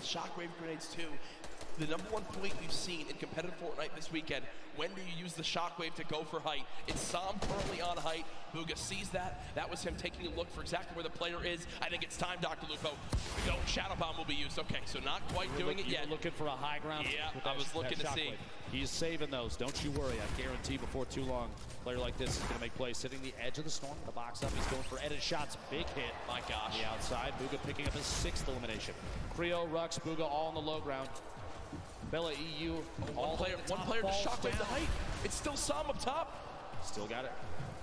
shockwave grenades too. The number one point we've seen in competitive Fortnite this weekend, when do you use the shockwave to go for height? It's Sam currently on height. Bugha sees that. That was him taking a look for exactly where the player is. I think it's time, Dr. Lupo. No, Shadow Bomb will be used. Okay, so not quite doing it yet. You're looking for a high ground. Yeah, I was looking to see. He's saving those. Don't you worry. I guarantee before too long, a player like this is going to make plays. Sitting the edge of the storm, the box up. He's going for edit shots. Big hit. My gosh. On the outside. Bugha picking up his 6th elimination. Creo, Rux, Bugha all on the low ground. Bella EU. One player just shockwave the height. It's still Sam up top. Still got it.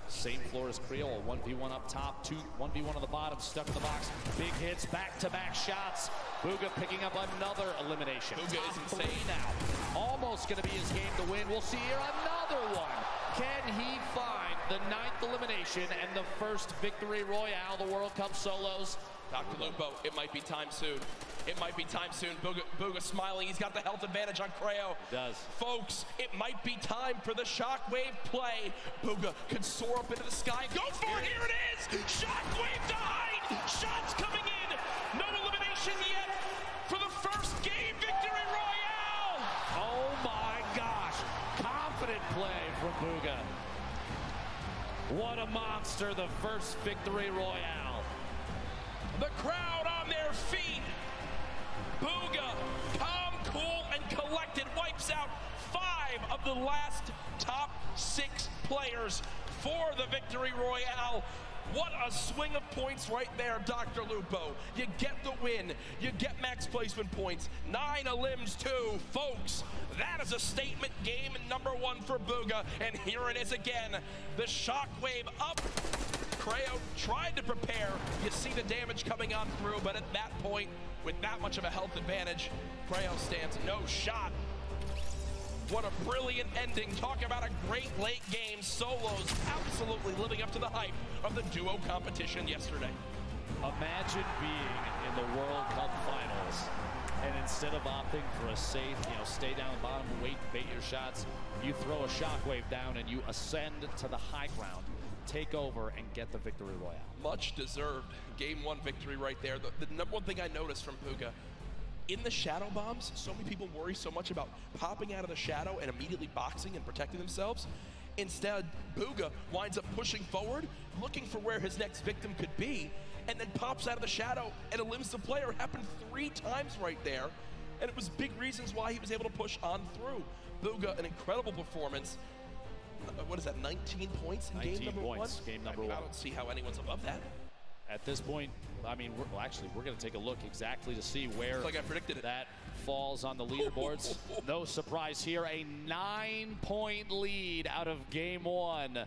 Same floor as Creo. 1v1 up top. 1v1 on the bottom. Stuck in the box. Big hits. Back-to-back shots. Bugha picking up another elimination. Bugha is insane now. Almost going to be his game to win. We'll see here another one. Can he find the 9th elimination and the first victory royale, the World Cup solos? Dr. Lupo, it might be time soon. It might be time soon. Bugha smiling. He's got the health advantage on Creo. Does. Folks, it might be time for the shockwave play. Bugha could soar up into the sky. Go for it. Here it is. Shockwave to height. Shots coming in. No elimination yet for the first game victory royale. Oh my gosh. Confident play from Bugha. What a monster. The first victory royale. The crowd on their feet. Bugha, calm, cool, and collected, wipes out 5 of the last top 6 players for the victory royale. What a swing of points right there, Dr. Lupo. You get the win. You get max placement points. 9 elims too. Folks, that is a statement game number 1 for Bugha. And here it is again. The shockwave up. Creo tried to prepare. You see the damage coming on through, but at that point, with that much of a health advantage, Creo stands no shot. What a brilliant ending. Talk about a great late game. Solos absolutely living up to the hype of the duo competition yesterday. Imagine being in the World Cup finals, and instead of opting for a safe, stay down the bottom, wait, bait your shots, you throw a shockwave down and you ascend to the high ground, take over, and get the victory royale. Much deserved game 1 victory right there. The number one thing I noticed from Bugha, in the shadow bombs, so many people worry so much about popping out of the shadow and immediately boxing and protecting themselves. Instead, Bugha winds up pushing forward, looking for where his next victim could be, and then pops out of the shadow and eliminates the player. It happened 3 times right there, and it was big reasons why he was able to push on through. Bugha, an incredible performance. What is that, 19 points in game number 1? Game number 1. I don't see how anyone's above that. At this point, I mean, we're going to take a look exactly to see where like I predicted that falls on the leaderboards. No surprise here, a 9-point lead out of game 1.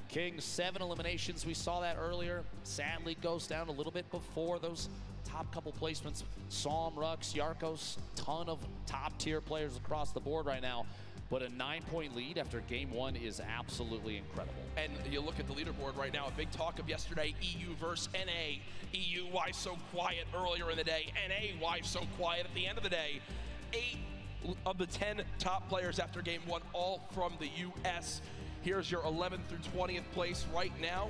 King, 7 eliminations. We saw that earlier. Sadly, goes down a little bit before those top couple placements. Psalm, Rux, Yarkos, ton of top-tier players across the board right now. But a 9-point lead after game 1 is absolutely incredible. And you look at the leaderboard right now, a big talk of yesterday, EU versus NA. EU, why so quiet earlier in the day? NA, why so quiet at the end of the day? 8 of the 10 top players after game 1, all from the US. Here's your 11th through 20th place right now.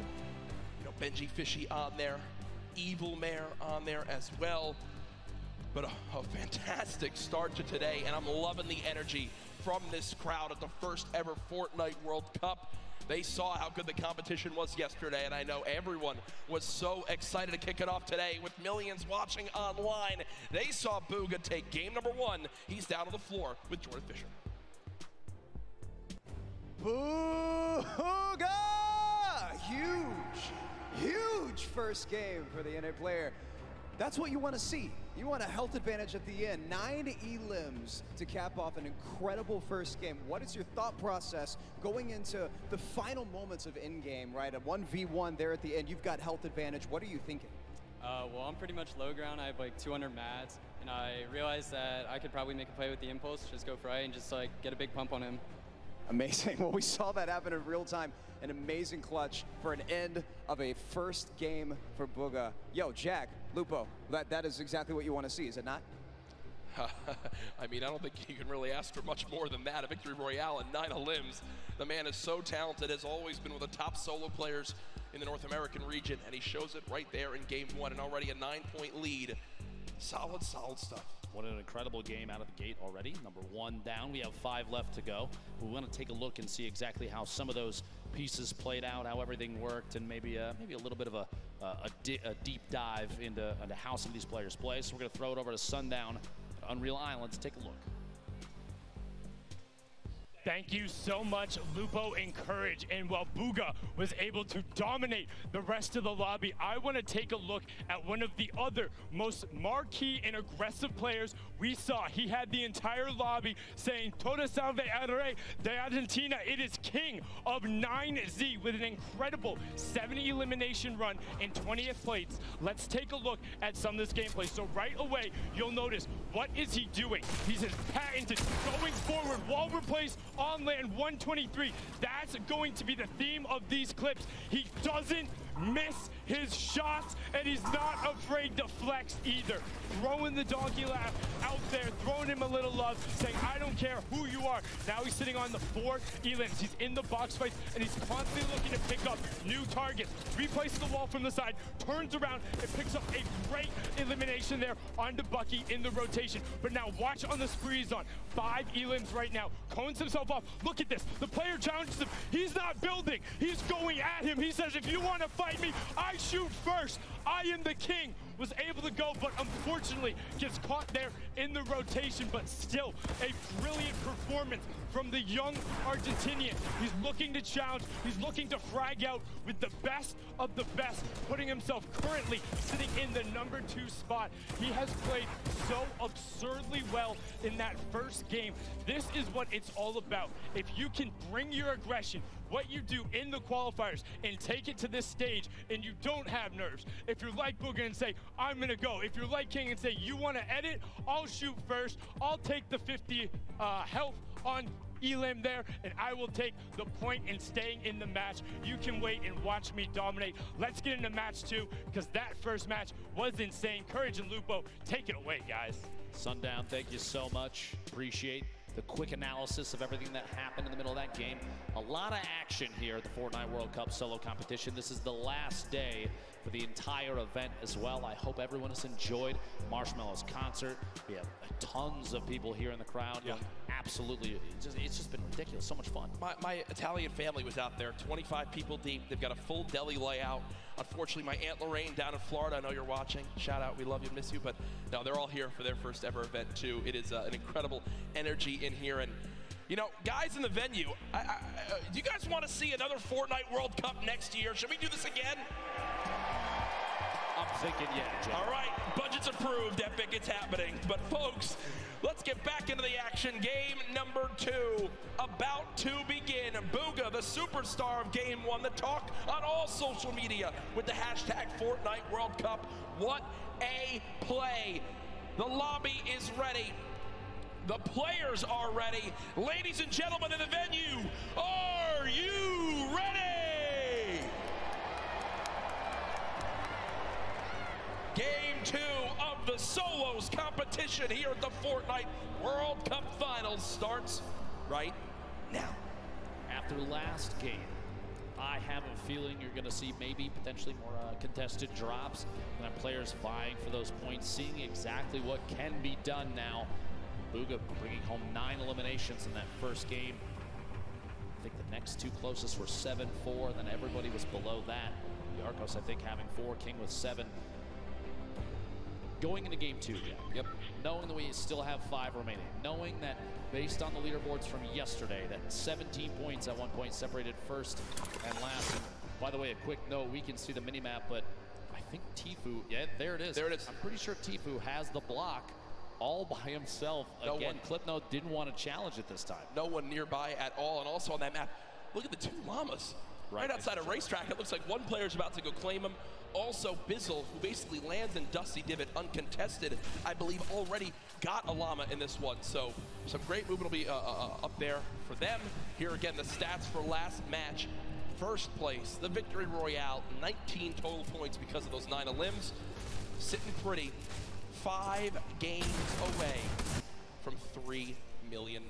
Benji Fishy on there, Evil Mare on there as well. But a fantastic start to today, and I'm loving the energy from this crowd at the first ever Fortnite World Cup. They saw how good the competition was yesterday, and I know everyone was so excited to kick it off today with millions watching online. They saw Bugha take game number 1. He's down on the floor with Jordan Fisher. Bugha! Huge first game for the NA player. That's what you want to see. You want a health advantage at the end. 9 elims to cap off an incredible first game. What is your thought process going into the final moments of in-game, right? A 1v1 there at the end. You've got health advantage. What are you thinking? Well, I'm pretty much low ground. I have like 200 mats, and I realized that I could probably make a play with the impulse, just go for A and just like get a big pump on him. Amazing. Well, we saw that happen in real time. An amazing clutch for an end of a first game for Bugha. Yo, Jack, Lupo, that is exactly what you want to see, is it not? I mean, I don't think you can really ask for much more than that. A victory royale and 9 elims. The man is so talented, has always been one of the top solo players in the North American region, and he shows it right there in game 1, and already a 9-point lead. Solid stuff. What an incredible game out of the gate already. Number 1 down. We have 5 left to go. We want to take a look and see exactly how some of those pieces played out, how everything worked, and maybe a little bit of a deep dive into how some of these players play. So we're going to throw it over to Sundown, Unreal Island, to take a look. Thank you so much, Lupo and Courage. And while Booga was able to dominate the rest of the lobby, I want to take a look at one of the other most marquee and aggressive players we saw. He had the entire lobby saying, Toda salve al rey de Argentina. It is king of 9Z with an incredible 70 elimination run in 20th place. Let's take a look at some of this gameplay. So right away, you'll notice, what is he doing? He's his patented going forward, wall replace on land 123. That's going to be the theme of these clips. He doesn't miss his shots, and he's not afraid to flex either. Throwing the donkey laugh out there, throwing him a little love, saying, I don't care who you are. Now he's sitting on the 4 elims. He's in the box fights, and he's constantly looking to pick up new targets. Replaces the wall from the side, turns around, and picks up a great elimination there onto Bucky in the rotation. But now watch on the sprees on. 5 elims right now. Cones himself off. Look at this. The player challenges him. He's not building. He's going at him. He says, if you want to fight me, I shoot first. I am the king. Was able to go, but unfortunately gets caught there in the rotation, but still a brilliant performance from the young Argentinian. He's looking to challenge. He's looking to frag out with the best of the best, putting himself currently sitting in the number 2 spot. He has played so absurdly well in that first game. This is what it's all about. If you can bring your aggression, what you do in the qualifiers, and take it to this stage, and you don't have nerves. If you're like Booga and say, I'm gonna go. If you're like King and say, you wanna edit, I'll shoot first. I'll take the 50 health on Elim there, and I will take the point in staying in the match. You can wait and watch me dominate. Let's get into match 2, because that first match was insane. Courage and Lupo, take it away, guys. Sundown, thank you so much. Appreciate the quick analysis of everything that happened in the middle of that game. A lot of action here at the Fortnite World Cup solo competition. This is the last day for the entire event as well. I hope everyone has enjoyed Marshmallow's concert. We have tons of people here in the crowd. Yeah. Absolutely, it's just been ridiculous, so much fun. My Italian family was out there, 25 people deep. They've got a full deli layout. Unfortunately, my Aunt Lorraine down in Florida, I know you're watching. Shout out, we love you, miss you. But no, they're all here for their first ever event too. It is an incredible energy in here. And you know, guys in the venue, do you guys want to see another Fortnite World Cup next year? Should we do this again? I'm thinking, yeah, Jay. All right, budget's approved, Epic, it's happening. But folks, let's get back into the action. Game number 2 about to begin. Booga, the superstar of Game 1, the talk on all social media with the hashtag Fortnite World Cup. What a play. The lobby is ready. The players are ready. Ladies and gentlemen in the venue, are you ready? Game 2 of the solos competition here at the Fortnite World Cup Finals starts right now. After last game, I have a feeling you're going to see maybe potentially more contested drops and players vying for those points, seeing exactly what can be done now. Booga bringing home 9 eliminations in that first game. I think the next 2 closest were 7-4, then everybody was below that. The Arcos, I think, having 4, King with 7. Going into game 2, yep. Knowing that we still have 5 remaining, knowing that based on the leaderboards from yesterday, that 17 points at one point separated first and last. And by the way, a quick note, we can see the mini-map, but I think Tfue, yeah, there it is. There it is. I'm pretty sure Tfue has the block all by himself. No Again, one. Clipnote didn't want to challenge it this time. No one nearby at all. And also on that map, look at the 2 llamas. Right outside a racetrack. It looks like one player's about to go claim him. Also, Bizzle, who basically lands in Dusty Divot uncontested, I believe already got a llama in this one. So some great movement will be up there for them. Here again, the stats for last match. First place, the Victory Royale, 19 total points because of those 9 elims. Sitting pretty, 5 games away from $3 million.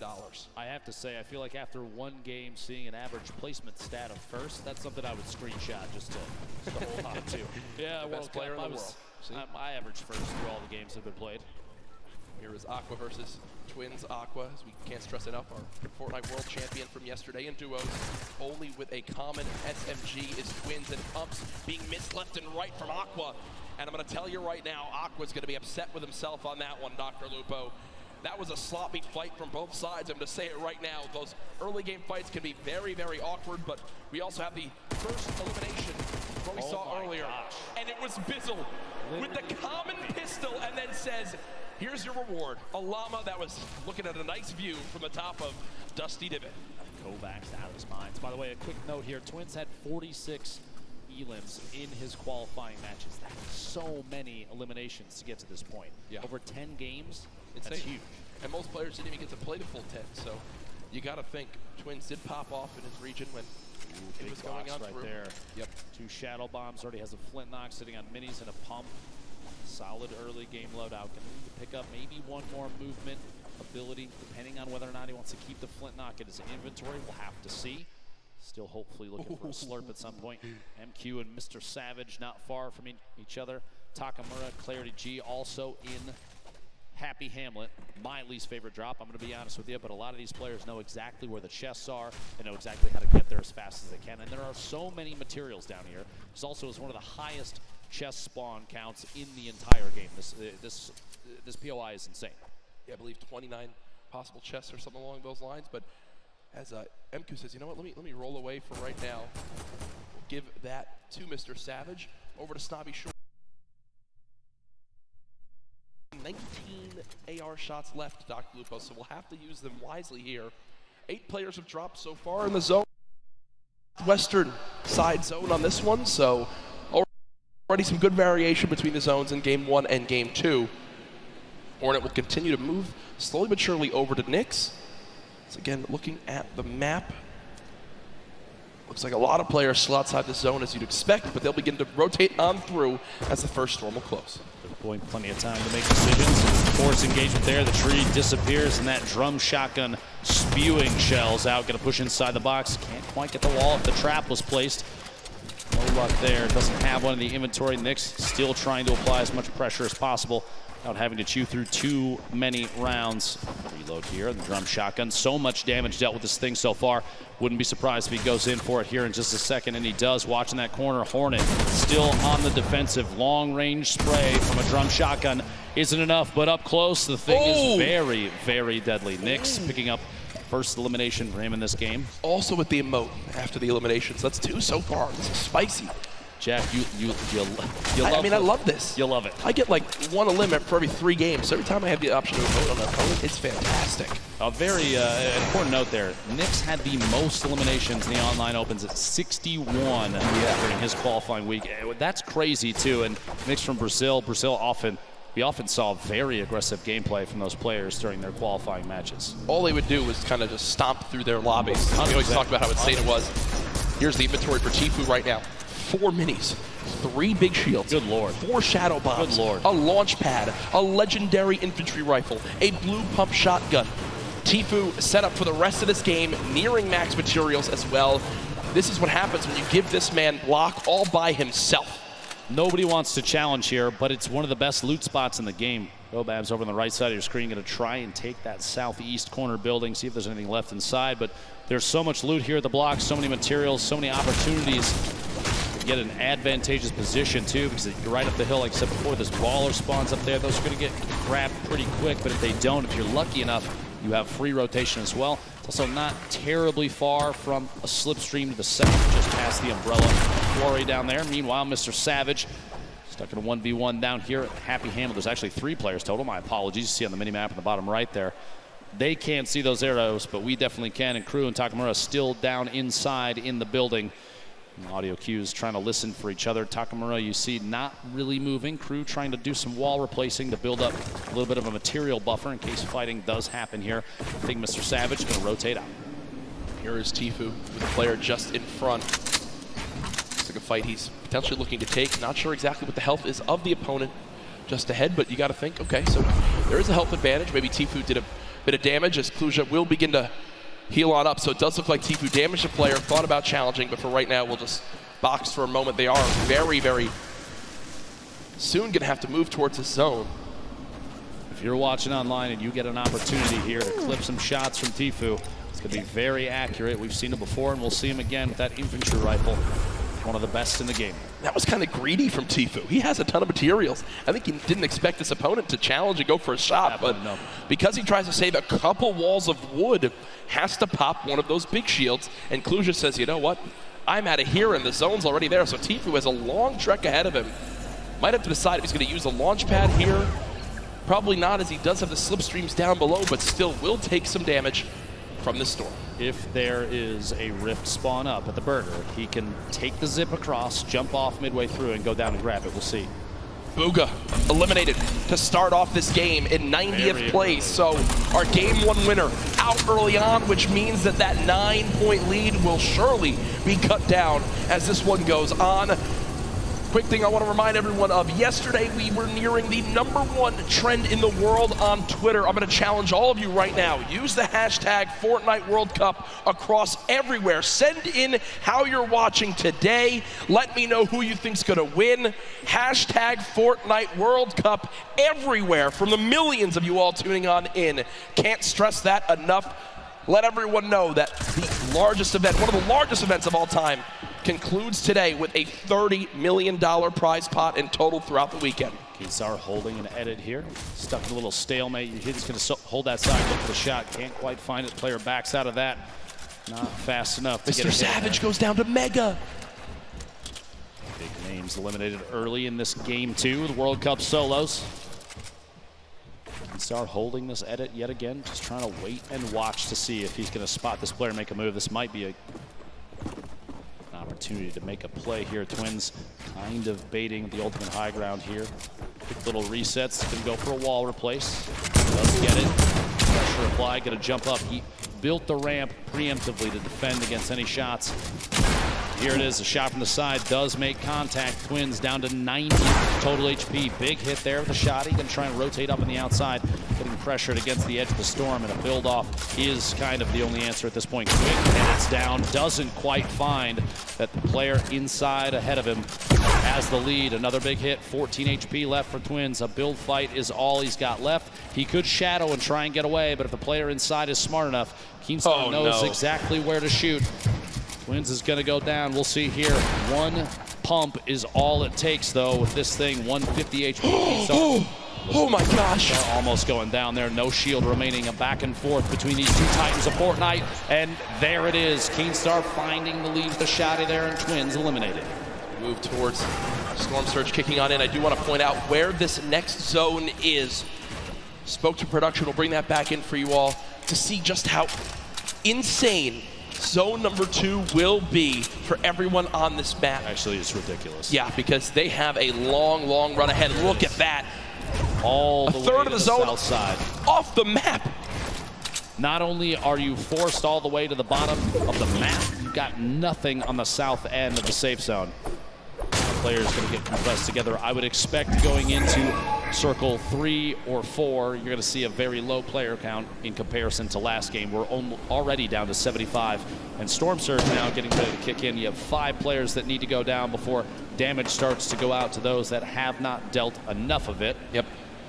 I have to say, I feel like after one game, seeing an average placement stat of first, that's something I would screenshot just to hold on to. Yeah, The best player in the world. I averaged first through all the games that have been played. Here is Aqua versus Twins. Aqua, as we can't stress enough, our Fortnite World Champion from yesterday in duos. Only with a common SMG is Twins, and pumps being missed left and right from Aqua. And I'm going to tell you right now, Aqua's going to be upset with himself on that one, Dr. Lupo. That was a sloppy fight from both sides. I'm going to say it right now. Those early game fights can be very, very awkward, but we also have the first elimination what we saw earlier. Gosh. And it was Bizzle with the common pistol and then says, here's your reward. A llama that was looking at a nice view from the top of Dusty Divot. Kovacs out of his mind. By the way, a quick note here. Twins had 46 elims in his qualifying matches. That's so many eliminations to get to this point. Yeah. Over 10 games, It's that's huge. And most players didn't even get to play the full 10, so you got to think Twins did pop off in his region when it was going on right through. there. Yep. 2 shadow bombs. Already has a flint knock sitting on minis and a pump. Solid early game loadout. Going to need to pick up maybe one more movement ability, depending on whether or not he wants to keep the flint knock in his inventory. We'll have to see. Still hopefully looking for a slurp at some point. MQ and Mr. Savage not far from each other. Takamura, Clarity G also in Happy Hamlet. My least favorite drop, I'm going to be honest with you, but a lot of these players know exactly where the chests are and know exactly how to get there as fast as they can. And there are so many materials down here. This also is one of the highest chest spawn counts in the entire game. This POI is insane. Yeah, I believe 29 possible chests or something along those lines. But as MQ says, you know what? Let me roll away for right now. We'll give that to Mr. Savage. Over to Snobby Shore. 19 AR shots left, Dr. Lupo, so we'll have to use them wisely here. 8 players have dropped so far in the zone. Western side zone on this one, so already some good variation between the zones in game 1 and game 2. Hornet will continue to move slowly but surely over to Nyx. So again, looking at the map, looks like a lot of players still outside the zone as you'd expect, but they'll begin to rotate on through as the first storm will close. Boy, plenty of time to make decisions. Force engagement there. The tree disappears, and that drum shotgun spewing shells out. Going to push inside the box. Can't quite get the wall if the trap was placed. No luck there. Doesn't have one in the inventory. Nyx still trying to apply as much pressure as possible without having to chew through too many rounds. Reload here. The drum shotgun. So much damage dealt with this thing so far. Wouldn't be surprised if he goes in for it here in just a second, and he does. Watching that corner, Hornet still on the defensive. Long-range spray from a drum shotgun isn't enough, but up close, the thing is very, very deadly. Nyx picking up first elimination for him in this game. Also with the emote after the eliminations. That's 2 so far. This is spicy. Jack, you love I mean, I love this. You love it. I get like 1 elim for every 3 games. So every time I have the option to vote on an opponent, it's fantastic. A very important note there. Nyx had the most eliminations in the online opens at 61 during his qualifying week. That's crazy too. And Nyx from Brazil we often saw very aggressive gameplay from those players during their qualifying matches. All they would do was kind of just stomp through their lobbies. We always talk about how insane it was. Here's the inventory for Tfue right now. 4 minis, 3 big shields. Good lord. 4 shadow bombs. Good lord. A launch pad, a legendary infantry rifle, a blue pump shotgun. Tfue set up for the rest of this game, nearing max materials as well. This is what happens when you give this man block all by himself. Nobody wants to challenge here, but it's one of the best loot spots in the game. Gobab's over on the right side of your screen, going to try and take that southeast corner building, see if there's anything left inside. But there's so much loot here at the block, so many materials, so many opportunities to get an advantageous position too, because you're right up the hill. Like I said before, this baller spawns up there. Those are going to get grabbed pretty quick, but if they don't, if you're lucky enough, you have free rotation as well. It's also not terribly far from a slipstream to the south, just past the umbrella quarry down there. Meanwhile, Mr. Savage stuck in a 1v1 down here at Happy Hamlet. There's actually 3 players total. My apologies. You see on the mini-map in the bottom right there. They can't see those arrows, but we definitely can. And Crew and Takamura still down inside in the building. And audio cues trying to listen for each other. Takamura, you see, not really moving. Crew trying to do some wall replacing to build up a little bit of a material buffer in case fighting does happen here. I think Mr. Savage is going to rotate out. Here is Tfue with a player just in front. Looks like a fight he's potentially looking to take. Not sure exactly what the health is of the opponent just ahead, but you got to think, okay, so there is a health advantage. Maybe Tfue did a bit of damage as Kluja will begin to heal on up. So it does look like Tfue damaged a player, thought about challenging, but for right now, we'll just box for a moment. They are very, very soon gonna have to move towards his zone. If you're watching online and you get an opportunity here to clip some shots from Tfue, it's going to be very accurate. We've seen it before, and we'll see him again with that infantry rifle. One of the best in the game. That was kind of greedy from Tfue. He has a ton of materials. I think he didn't expect his opponent to challenge and go for a shot, but because he tries to save a couple walls of wood, has to pop one of those big shields, and Kluja says, you know what? I'm out of here, and the zone's already there, so Tfue has a long trek ahead of him. Might have to decide if he's going to use a launch pad here. Probably not, as he does have the slipstreams down below, but still will take some damage from the storm. If there is a rift spawn up at the burger, he can take the zip across, jump off midway through, and go down and grab it. We'll see. Booga eliminated to start off this game in 90th place. So our game 1 winner out early on, which means that that 9-point lead will surely be cut down as this one goes on. Quick thing I want to remind everyone of, yesterday we were nearing the #1 trend in the world on Twitter. I'm going to challenge all of you right now. Use the hashtag Fortnite World Cup across everywhere. Send in how you're watching today. Let me know who you think's going to win. Hashtag Fortnite World Cup everywhere from the millions of you all tuning on in. Can't stress that enough. Let everyone know that the largest event, one of the largest events of all time, concludes today with a $30 million prize pot in total throughout the weekend. Keemstar holding an edit here. Stuck in a little stalemate. He's going to hold that side, look for the shot. Can't quite find it. Player backs out of that. Not fast enough to get Mr. a Savage goes down to Mega. Big names eliminated early in this game 2, the World Cup solos. Keemstar holding this edit yet again, just trying to wait and watch to see if he's going to spot this player and make a move. This might be an opportunity to make a play here. Twins kind of baiting the ultimate high ground here. Quick little resets, can go for a wall replace. Does get it. Pressure applied, gonna jump up. He built the ramp preemptively to defend against any shots. Here it is, a shot from the side does make contact. Twins down to 90 total HP. Big hit there with the shot. He's gonna try and rotate up on the outside, getting pressured against the edge of the storm, and a build off is kind of the only answer at this point. Quick, and it's down, doesn't quite find that the player inside ahead of him has the lead. Another big hit, 14 HP left for Twins. A build fight is all he's got left. He could shadow and try and get away, but if the player inside is smart enough, Keemstar knows exactly where to shoot. Twins is going to go down. We'll see here. One pump is all it takes, though, with this thing. 150 HP. Oh my gosh. Almost going down there. No shield remaining. A back and forth between these two titans of Fortnite. And there it is. Keemstar finding the lead with the shotty there, and Twins eliminated. Move towards Storm Surge kicking on in. I do want to point out where this next zone is. Spoke to production. We'll bring that back in for you all to see just how insane zone number 2 will be for everyone on this map. Actually, it's ridiculous. Yeah, because they have a long, long run ahead. Look at that. All the a third way of to the the zone south side. Off the map. Not only are you forced all the way to the bottom of the map, you've got nothing on the south end of the safe zone. The players going to get compressed together. I would expect going into circle 3 or 4, you're going to see a very low player count in comparison to last game. We're already down to 75, and Storm Surge now getting ready to kick in. You have 5 players that need to go down before damage starts to go out to those that have not dealt enough of it. Yep.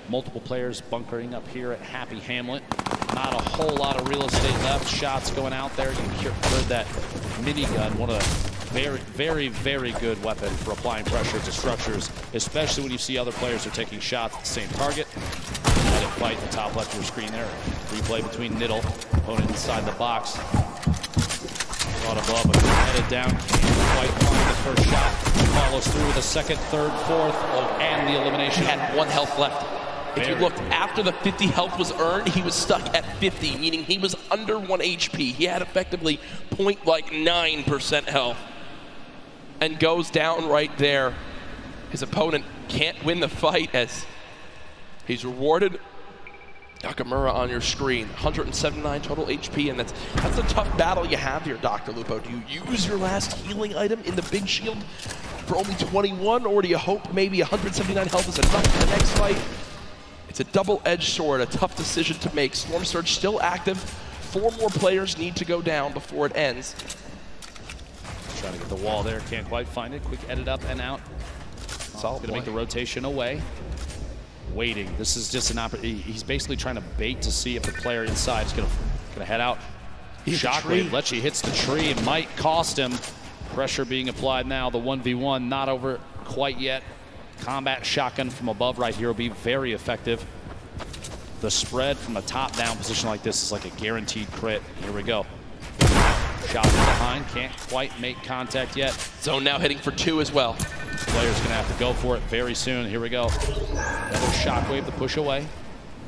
Multiple players bunkering up here at Happy Hamlet. Not a whole lot of real estate left. Shots going out there. You heard that minigun, one of the very, very, very good weapon for applying pressure to structures, especially when you see other players are taking shots at the same target. Let it fight the top left of your screen there. Replay between Niddle, opponent inside the box. Caught above, but headed down. Can't quite find the first shot. Follows through with a second, third, fourth, and the elimination. He had 1 health left. If you looked, after the 50 health was earned, he was stuck at 50, meaning he was under 1 HP. He had effectively 0.9% health and goes down right there. His opponent can't win the fight as he's rewarded. Nakamura on your screen, 179 total HP, and that's a tough battle you have here, Dr. Lupo. Do you use your last healing item in the big shield for only 21, or do you hope maybe 179 health is enough for the next fight? It's a double-edged sword, a tough decision to make. Storm Surge still active. 4 more players need to go down before it ends. Trying to get the wall there, can't quite find it. Quick edit up and out. Solid Gonna make the rotation away. Waiting. This is just an opportunity. He's basically trying to bait to see if the player inside is gonna head out. Shockwave. Lecce hits the tree. It might cost him. Pressure being applied now. The 1v1 not over quite yet. Combat shotgun from above right here will be very effective. The spread from a top-down position like this is like a guaranteed crit. Here we go. Shot from behind. Can't quite make contact yet. Zone now hitting for 2 as well. Player's gonna have to go for it very soon. Here we go. Another Shockwave to push away.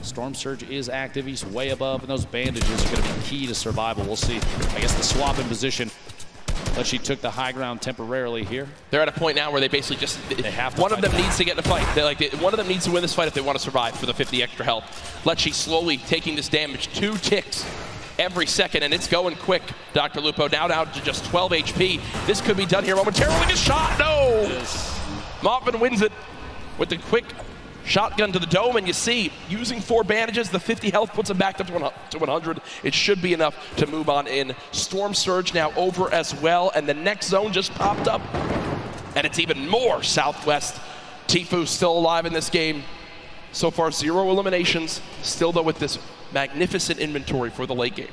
Storm Surge is active. He's way above, and those bandages are gonna be key to survival. We'll see. I guess the swap in position. Lecce took the high ground temporarily here. They're at a point now where they basically just, one of them needs to get in a fight. One of them needs to win this fight if they want to survive for the 50 extra health. Lecce slowly taking this damage, 2 ticks every second, and it's going quick. Dr. Lupo now down to just 12 HP. This could be done here momentarily. A shot, no! Moffin wins it with the quick shotgun to the dome, and you see, using 4 bandages, the 50 health puts him back up to 100. It should be enough to move on in. Storm Surge now over as well, and the next zone just popped up, and it's even more Southwest. Tfue still alive in this game. So far, 0 eliminations, still though with this magnificent inventory for the late game.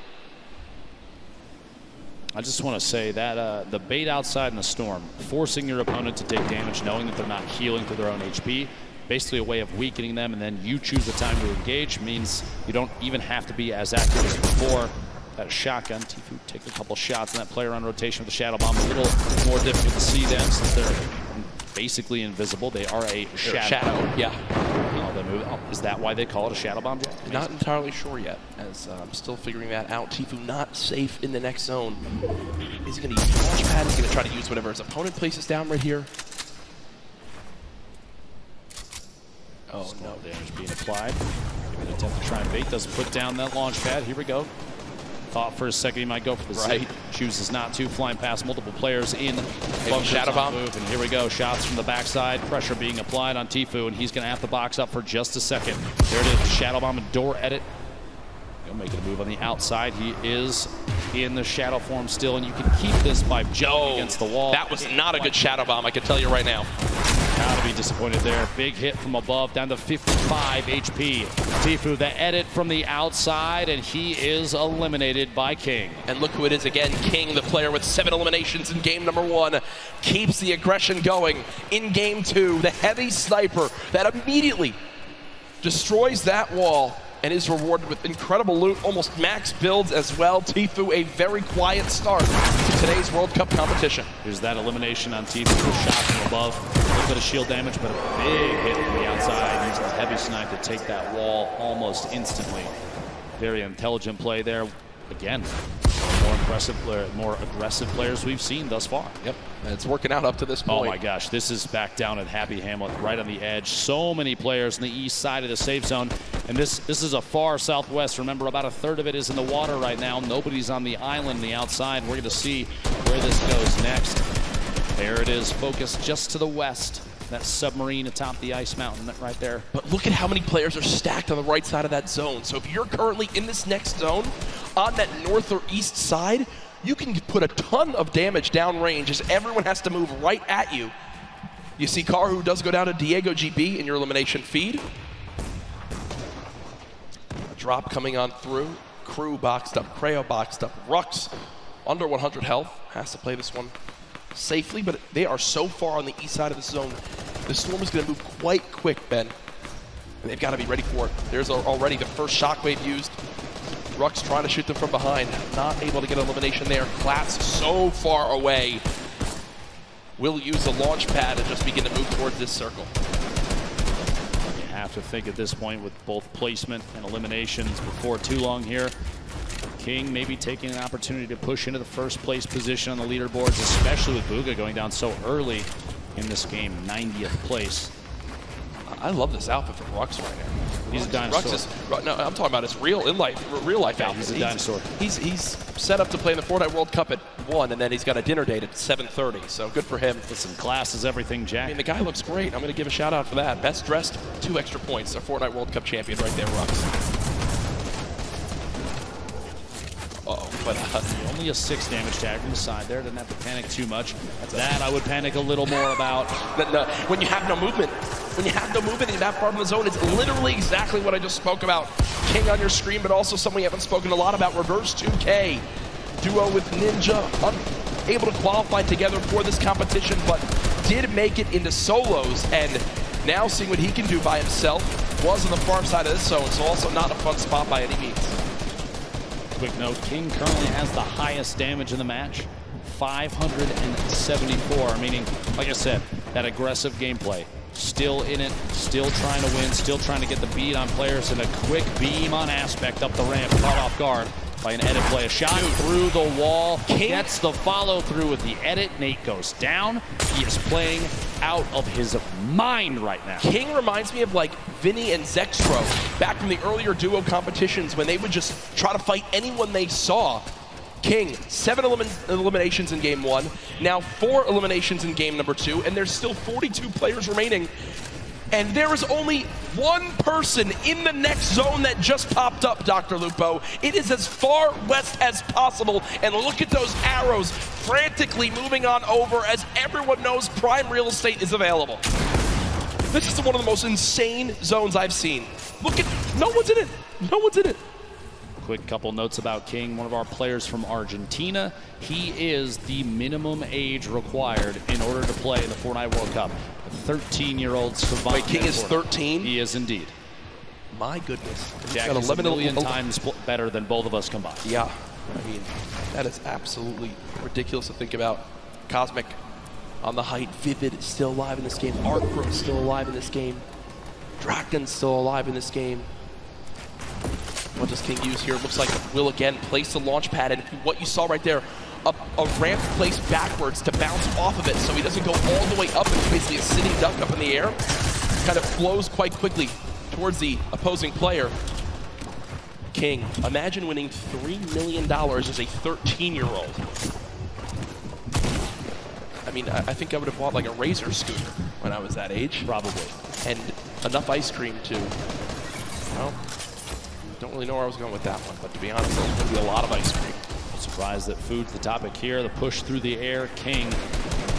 I just want to say that the bait outside in the storm, forcing your opponent to take damage knowing that they're not healing through their own HP, basically a way of weakening them, and then you choose the time to engage, means you don't even have to be as active as before. That shotgun, Tfue takes a couple shots, and that player on rotation with the Shadow Bomb, a little more difficult to see them since they're basically invisible. They are a shadow. Yeah. Is that why they call it a Shadow Bomb, Jack? Not entirely sure yet, as I'm still figuring that out. Tfue not safe in the next zone. Is he going to use the launch pad? He's going to try to use whatever his opponent places down right here. Oh, no damage being applied. Maybe an attempt to try and bait. Doesn't put down that launch pad. Here we go. Thought for a second he might go for the zip. Chooses not to. Flying past multiple players in. Shadow Bomb. And here we go. Shots from the backside. Pressure being applied on Tfue, and he's going to have to box up for just a second. There it is. Shadow Bomb and door edit. He'll make a move on the outside. He is in the shadow form still, and you can keep this by jumping against the wall. That was not a good Shadow Bomb, I can tell you right now. Gotta be disappointed there. Big hit from above, down to 55 HP. Tfue, the edit from the outside, and he is eliminated by King. And look who it is again. King, the player with 7 eliminations in game number 1, keeps the aggression going. In game 2, the heavy sniper that immediately destroys that wall and is rewarded with incredible loot, almost max builds as well. Tfue, a very quiet start to today's World Cup competition. Here's that elimination on Tfue, shot from above. A little bit of shield damage, but a big hit from the outside. Using the heavy snipe to take that wall almost instantly. Very intelligent play there. Again, more aggressive players we've seen thus far. Yep, and it's working out up to this point. Oh my gosh, this is back down at Happy Hamlet, right on the edge. So many players on the east side of the safe zone, and this is a far southwest. Remember, about a third of it is in the water right now. Nobody's on the island, the outside. We're going to see where this goes next. There it is, focused just to the west. That submarine atop the ice mountain right there. But look at how many players are stacked on the right side of that zone. So if you're currently in this next zone, on that north or east side, you can put a ton of damage downrange as everyone has to move right at you. You see Karu does go down to Diego GB in your elimination feed. A drop coming on through. Crew boxed up, Creo boxed up, Rux under 100 health. Has to play this one safely, but they are so far on the east side of the zone. The Storm is going to move quite quick, Ben. And they've got to be ready for it. There's already the first shockwave used. Rux trying to shoot them from behind. Not able to get an elimination there. Class so far away. Will use the launch pad and just begin to move towards this circle. You have to think at this point with both placement and eliminations before too long here. King maybe taking an opportunity to push into the first place position on the leaderboards, especially with Bugha going down so early in this game, 90th place. I love this outfit from Rux right now. He's a dinosaur. No, I'm talking about his real life outfit. He's a dinosaur. He's set up to play in the Fortnite World Cup at 1, and then he's got a dinner date at 7:30. So good for him. Listen, class is everything, Jack. I mean, the guy looks great. I'm going to give a shout out for that. Best dressed, 2 extra points. A Fortnite World Cup champion right there, Rux. Uh-oh. but only a 6 damage tag from the side there. Didn't have to panic too much. That I would panic a little more about. when you have no movement, in that part of the zone, it's literally exactly what I just spoke about. King on your screen, but also something we haven't spoken a lot about, Reverse 2K. Duo with Ninja, unable to qualify together for this competition, but did make it into solos, and now seeing what he can do by himself. Was on the far side of this zone, so also not a fun spot by any means. Quick note, King currently has the highest damage in the match, 574, meaning, like I said, that aggressive gameplay. Still in it, still trying to win, still trying to get the beat on players, and a quick beam on Aspect up the ramp, caught off guard by an edit play. A shot through the wall, gets the follow through with the edit. Nate goes down. He is playing out of his mind right now. King reminds me of like Vinny and Zextro back from the earlier duo competitions when they would just try to fight anyone they saw. King, 7 eliminations in game 1, now 4 eliminations in game number 2, and there's still 42 players remaining. And there is only one person in the next zone that just popped up, Dr. Lupo. It is as far west as possible, and look at those arrows frantically moving on over as everyone knows prime real estate is available. This is one of the most insane zones I've seen. Look at, no one's in it, no one's in it. Quick couple notes about King, one of our players from Argentina. He is the minimum age required in order to play in the Fortnite World Cup. A 13-year-old savant. Wait, King is 13? He is indeed. My goodness. Jack is 11 million times better than both of us combined. Yeah, I mean, that is absolutely ridiculous to think about. Cosmic on the height. Vivid is still alive in this game. Arcro is still alive in this game. Draken's still alive in this game. What does King use here? Looks like will again place the launch pad, and what you saw right there, a ramp placed backwards to bounce off of it so he doesn't go all the way up. It's basically a sitting duck up in the air. Kind of flows quite quickly towards the opposing player. King, imagine winning $3 million as a 13-year-old. I mean, I think I would have bought like a Razor scooter when I was that age. Probably. And enough ice cream to, well, don't really know where I was going with that one, but to be honest, there's going to be a lot of ice cream. Surprised that food's the topic here. The push through the air. King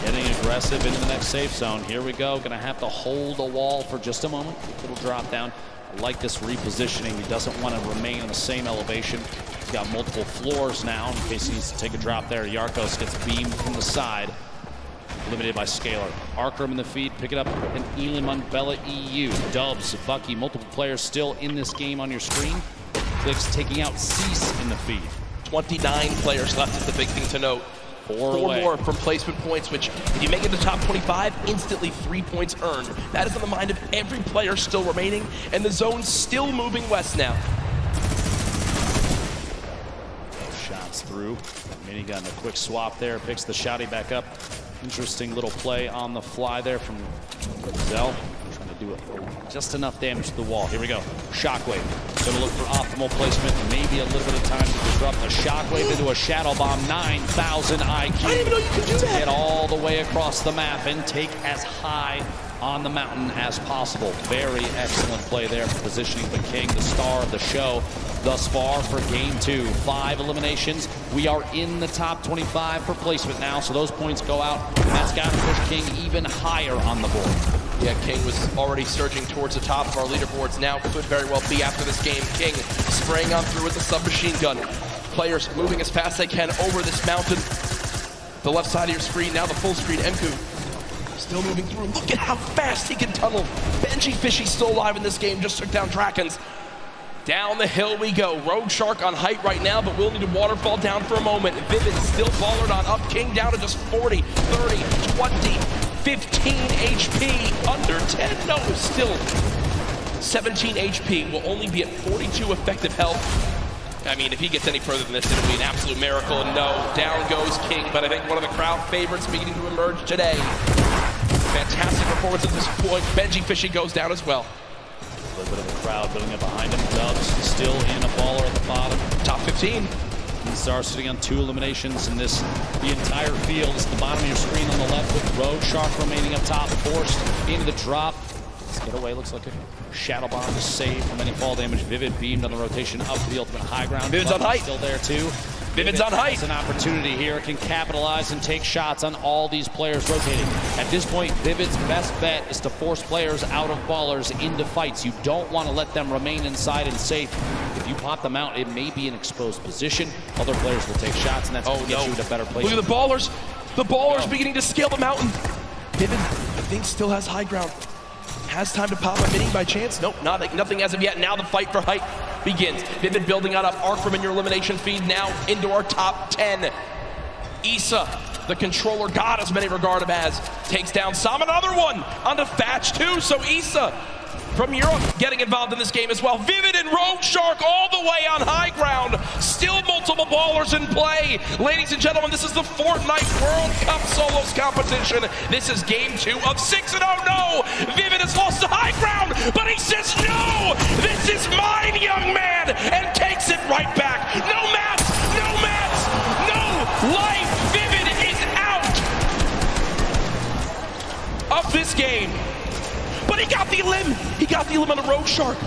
getting aggressive into the next safe zone. Here we go. Going to have to hold a wall for just a moment. Little drop down. I like this repositioning. He doesn't want to remain on the same elevation. He's got multiple floors now in case he needs to take a drop there. Yarkos gets beamed from the side. Limited by Scalar. Arkham in the feed, pick it up, and Elam on Bella EU. Dubs, Bucky, multiple players still in this game on your screen. Clicks taking out Cease in the feed. 29 players left is the big thing to note. Four more from placement points, which if you make it the top 25, instantly 3 points earned. That is on the mind of every player still remaining, and the zone's still moving west now. Shots through. Minigun, a quick swap there, picks the shotty back up. Interesting little play on the fly there from Zell. Trying to do it just enough damage to the wall. Here we go. Shockwave. Gonna look for optimal placement. Maybe a little bit of time to disrupt the Shockwave into a Shadow Bomb. 9,000 IQ. I didn't even know you could do that. Get all the way across the map and take as high on the mountain as possible. Very excellent play there for positioning the King, the star of the show. Thus far for game 2, 5 eliminations. We are in the top 25 for placement now, so those points go out. That's got to push King even higher on the board. Yeah, King was already surging towards the top of our leaderboards. Now could very well be after this game. King spraying on through with the submachine gun. Players moving as fast as they can over this mountain. The left side of your screen, now the full screen. Enku still moving through. Look at how fast he can tunnel. Benji Fishy's still alive in this game, just took down Drakens. Down the hill we go. Rogue Shark on height right now, but we'll need to waterfall down for a moment. Vivid still followed on up. King down to just 40, 30, 20, 15 HP. Under 10, no, still 17 HP. Will only be at 42 effective health. I mean, if he gets any further than this, it'll be an absolute miracle. No, down goes King, but I think one of the crowd favorites beginning to emerge today. Fantastic performance at this point. Benji Fishy goes down as well. A little bit of a crowd building up behind him. Dubs still in a baller at the bottom. Top 15. Star sitting on 2 eliminations in this. The entire field is at the bottom of your screen on the left with Rogue Shark remaining up top, forced into the drop. Let's get away. Looks like a Shadow Bomb to save from any fall damage. Vivid beamed on the rotation up to the ultimate high ground. Vivid's on height. Still there too. Vivid's on height. Has an opportunity here, can capitalize and take shots on all these players rotating. At this point, Vivid's best bet is to force players out of ballers into fights. You don't want to let them remain inside and safe. If you pop them out, it may be an exposed position. Other players will take shots, and that's going to get you in a better place. Look at the ballers. The ballers beginning to scale the mountain. Vivid, I think, still has high ground. Has time to pop a mini by chance? Nope, nothing as of yet. Now the fight for height begins. Vivid building out of arc from in your elimination feed now into our top 10. Issa, the controller god as many regard him as, takes down Sam. Another one onto Thatch too. So Issa from Europe getting involved in this game as well. Vivid and Rogue Shark all the way on high ground. Still multiple ballers in play. Ladies and gentlemen, this is the Fortnite World Cup Solos competition. This is game 2 of 6, and oh no! Vivid has lost the high ground, but he says no! This is mine, young man! And takes it right back. No mats! No mats! No life! Vivid is out of this game. But he got the elim! He got the elim on a Rogue Shark.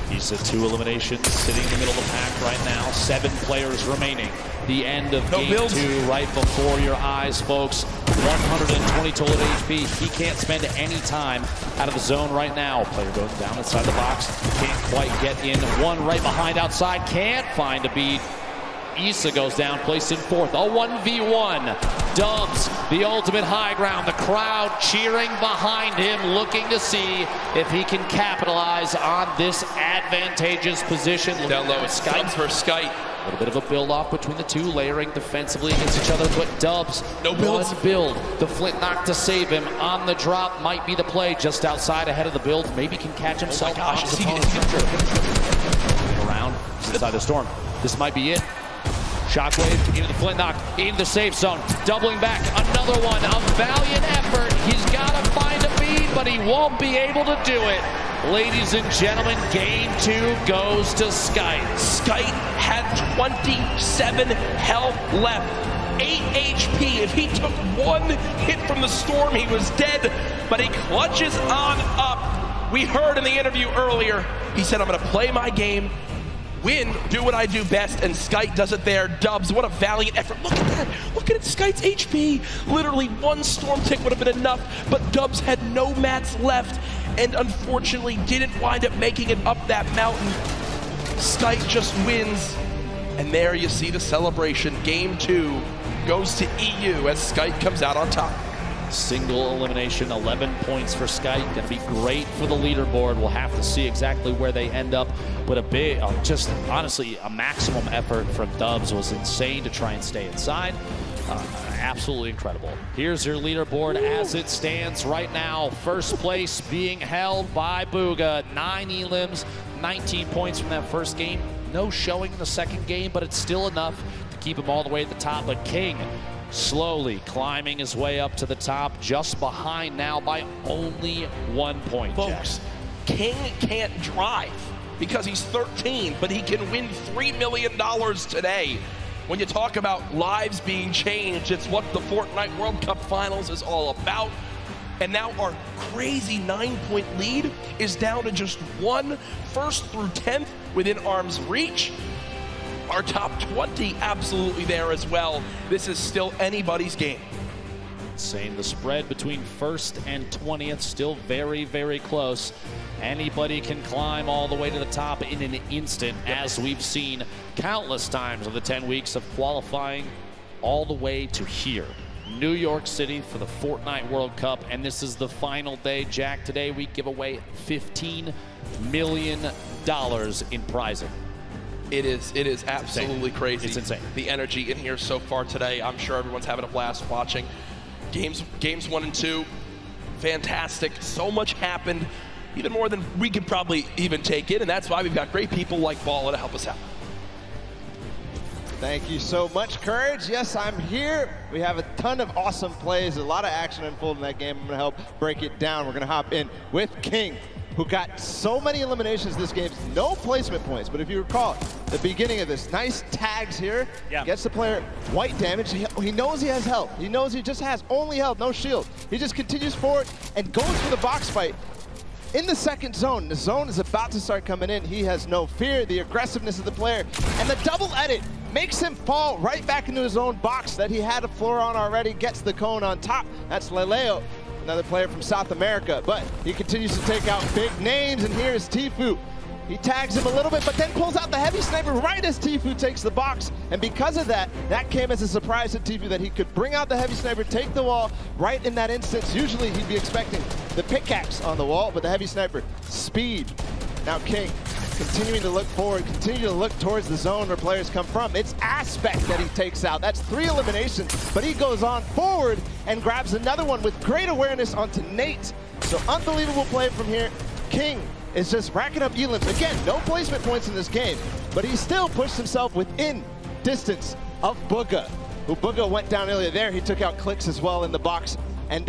He's at 2 eliminations, sitting in the middle of the pack right now. 7 players remaining. The end of game 2 right before your eyes, folks. 120 total HP. He can't spend any time out of the zone right now. Player goes down inside the box. Can't quite get in. One right behind outside. Can't find a beat. Issa goes down, placed in 4th. A 1v1. Dubs, the ultimate high ground. The crowd cheering behind him, looking to see if he can capitalize on this advantageous position. Down low, it's Dubs versus Skite. A little bit of a build-off between the two, layering defensively against each other, but Dubs, no builds. One build. The flint knock to save him on the drop might be the play, just outside ahead of the build. Maybe can catch himself. Oh my gosh, is he around inside the storm. This might be it. Shockwave into the flint knock, into the safe zone, doubling back, another one, a valiant effort. He's got to find a bead, but he won't be able to do it. Ladies and gentlemen, game 2 goes to Skite. Skite had 27 health left, 8 HP. If he took one hit from the storm, he was dead, but he clutches on up. We heard in the interview earlier, he said, I'm gonna play my game, win, do what I do best, and Skite does it there. Dubs, what a valiant effort. Look at that. Look at it, Skite's HP. Literally one storm tick would have been enough, but Dubs had no mats left and unfortunately didn't wind up making it up that mountain. Skite just wins, and there you see the celebration. Game 2 goes to EU as Skite comes out on top. Single elimination, 11 points for Skite. Gonna be great for the leaderboard. We'll have to see exactly where they end up. But a big, just honestly, a maximum effort from Dubs was insane to try and stay inside. Absolutely incredible. Here's your leaderboard as it stands right now. First place being held by Booga. 9 elims, 19 points from that first game. No showing in the second game, but it's still enough to keep him all the way at the top. But King slowly climbing his way up to the top, just behind now by only 1 point. Folks, King can't drive because he's 13, but he can win $3 million today. When you talk about lives being changed, it's what the Fortnite World Cup Finals is all about. And now our crazy 9-point lead is down to just 1, 1st through 10th within arm's reach. Our top 20 absolutely there as well. This is still anybody's game. Saying the spread between 1st and 20th still very, very close. Anybody can climb all the way to the top in an instant, as we've seen countless times of the 10 weeks of qualifying all the way to here. New York City for the Fortnite World Cup, and this is the final day. Jack, today we give away $15 million in prizing. It is absolutely crazy. It's insane. The energy in here so far today. I'm sure everyone's having a blast watching. Games 1 and 2, fantastic. So much happened, even more than we could probably even take in, and that's why we've got great people like Balla to help us out. Thank you so much, Courage. Yes, I'm here. We have a ton of awesome plays, a lot of action unfolding in that game. I'm gonna help break it down. We're gonna hop in with King, who got so many eliminations this game, no placement points. But if you recall, the beginning of this, nice tags here, gets the player white damage. He knows he has health. He knows he just has only health, no shield. He just continues forward and goes for the box fight. in the second zone. The zone is about to start coming in. He has no fear, the aggressiveness of the player, and the double edit makes him fall right back into his own box that he had a floor on already, gets the cone on top. That's Leleo, another player from South America, but he continues to take out big names, and here is Tfue. He tags him a little bit, but then pulls out the heavy sniper right as Tfue takes the box. And because of that, that came as a surprise to Tfue that he could bring out the heavy sniper, take the wall right in that instance. Usually he'd be expecting the pickaxe on the wall, but the heavy sniper, speed. Now King, continuing to look forward, continue to look towards the zone where players come from. It's Aspect that he takes out. That's 3 eliminations, but he goes on forward and grabs another one with great awareness onto Nate. So unbelievable play from here. King is just racking up elims. Again, no placement points in this game, but he still pushed himself within distance of Booga, who Booga went down earlier there. He took out Clicks as well in the box. And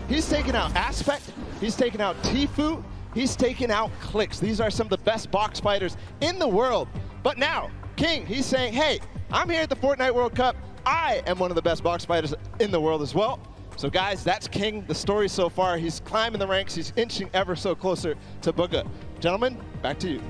he's taken out Aspect, he's taken out Tfue, he's taken out Clicks. These are some of the best box fighters in the world. But now, King, he's saying, hey, I'm here at the Fortnite World Cup. I am one of the best box fighters in the world as well. So guys, that's King, the story so far. He's climbing the ranks, he's inching ever so closer to Booga. Gentlemen, back to you.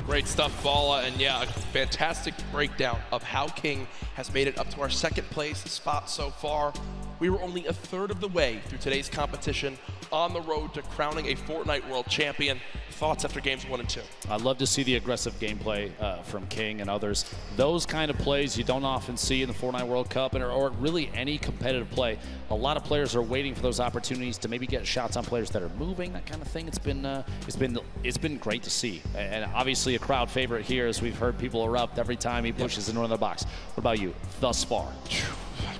Great stuff, Bala, and yeah, a fantastic breakdown of how King has made it up to our second place spot so far. We were only a third of the way through today's competition on the road to crowning a Fortnite World Champion. Thoughts after games 1 and 2? I love to see the aggressive gameplay from King and others. Those kind of plays you don't often see in the Fortnite World Cup or really any competitive play. A lot of players are waiting for those opportunities to maybe get shots on players that are moving, that kind of thing. It's been great to see, and obviously a crowd favorite here, as we've heard people erupt every time he pushes into another box. What about you thus far?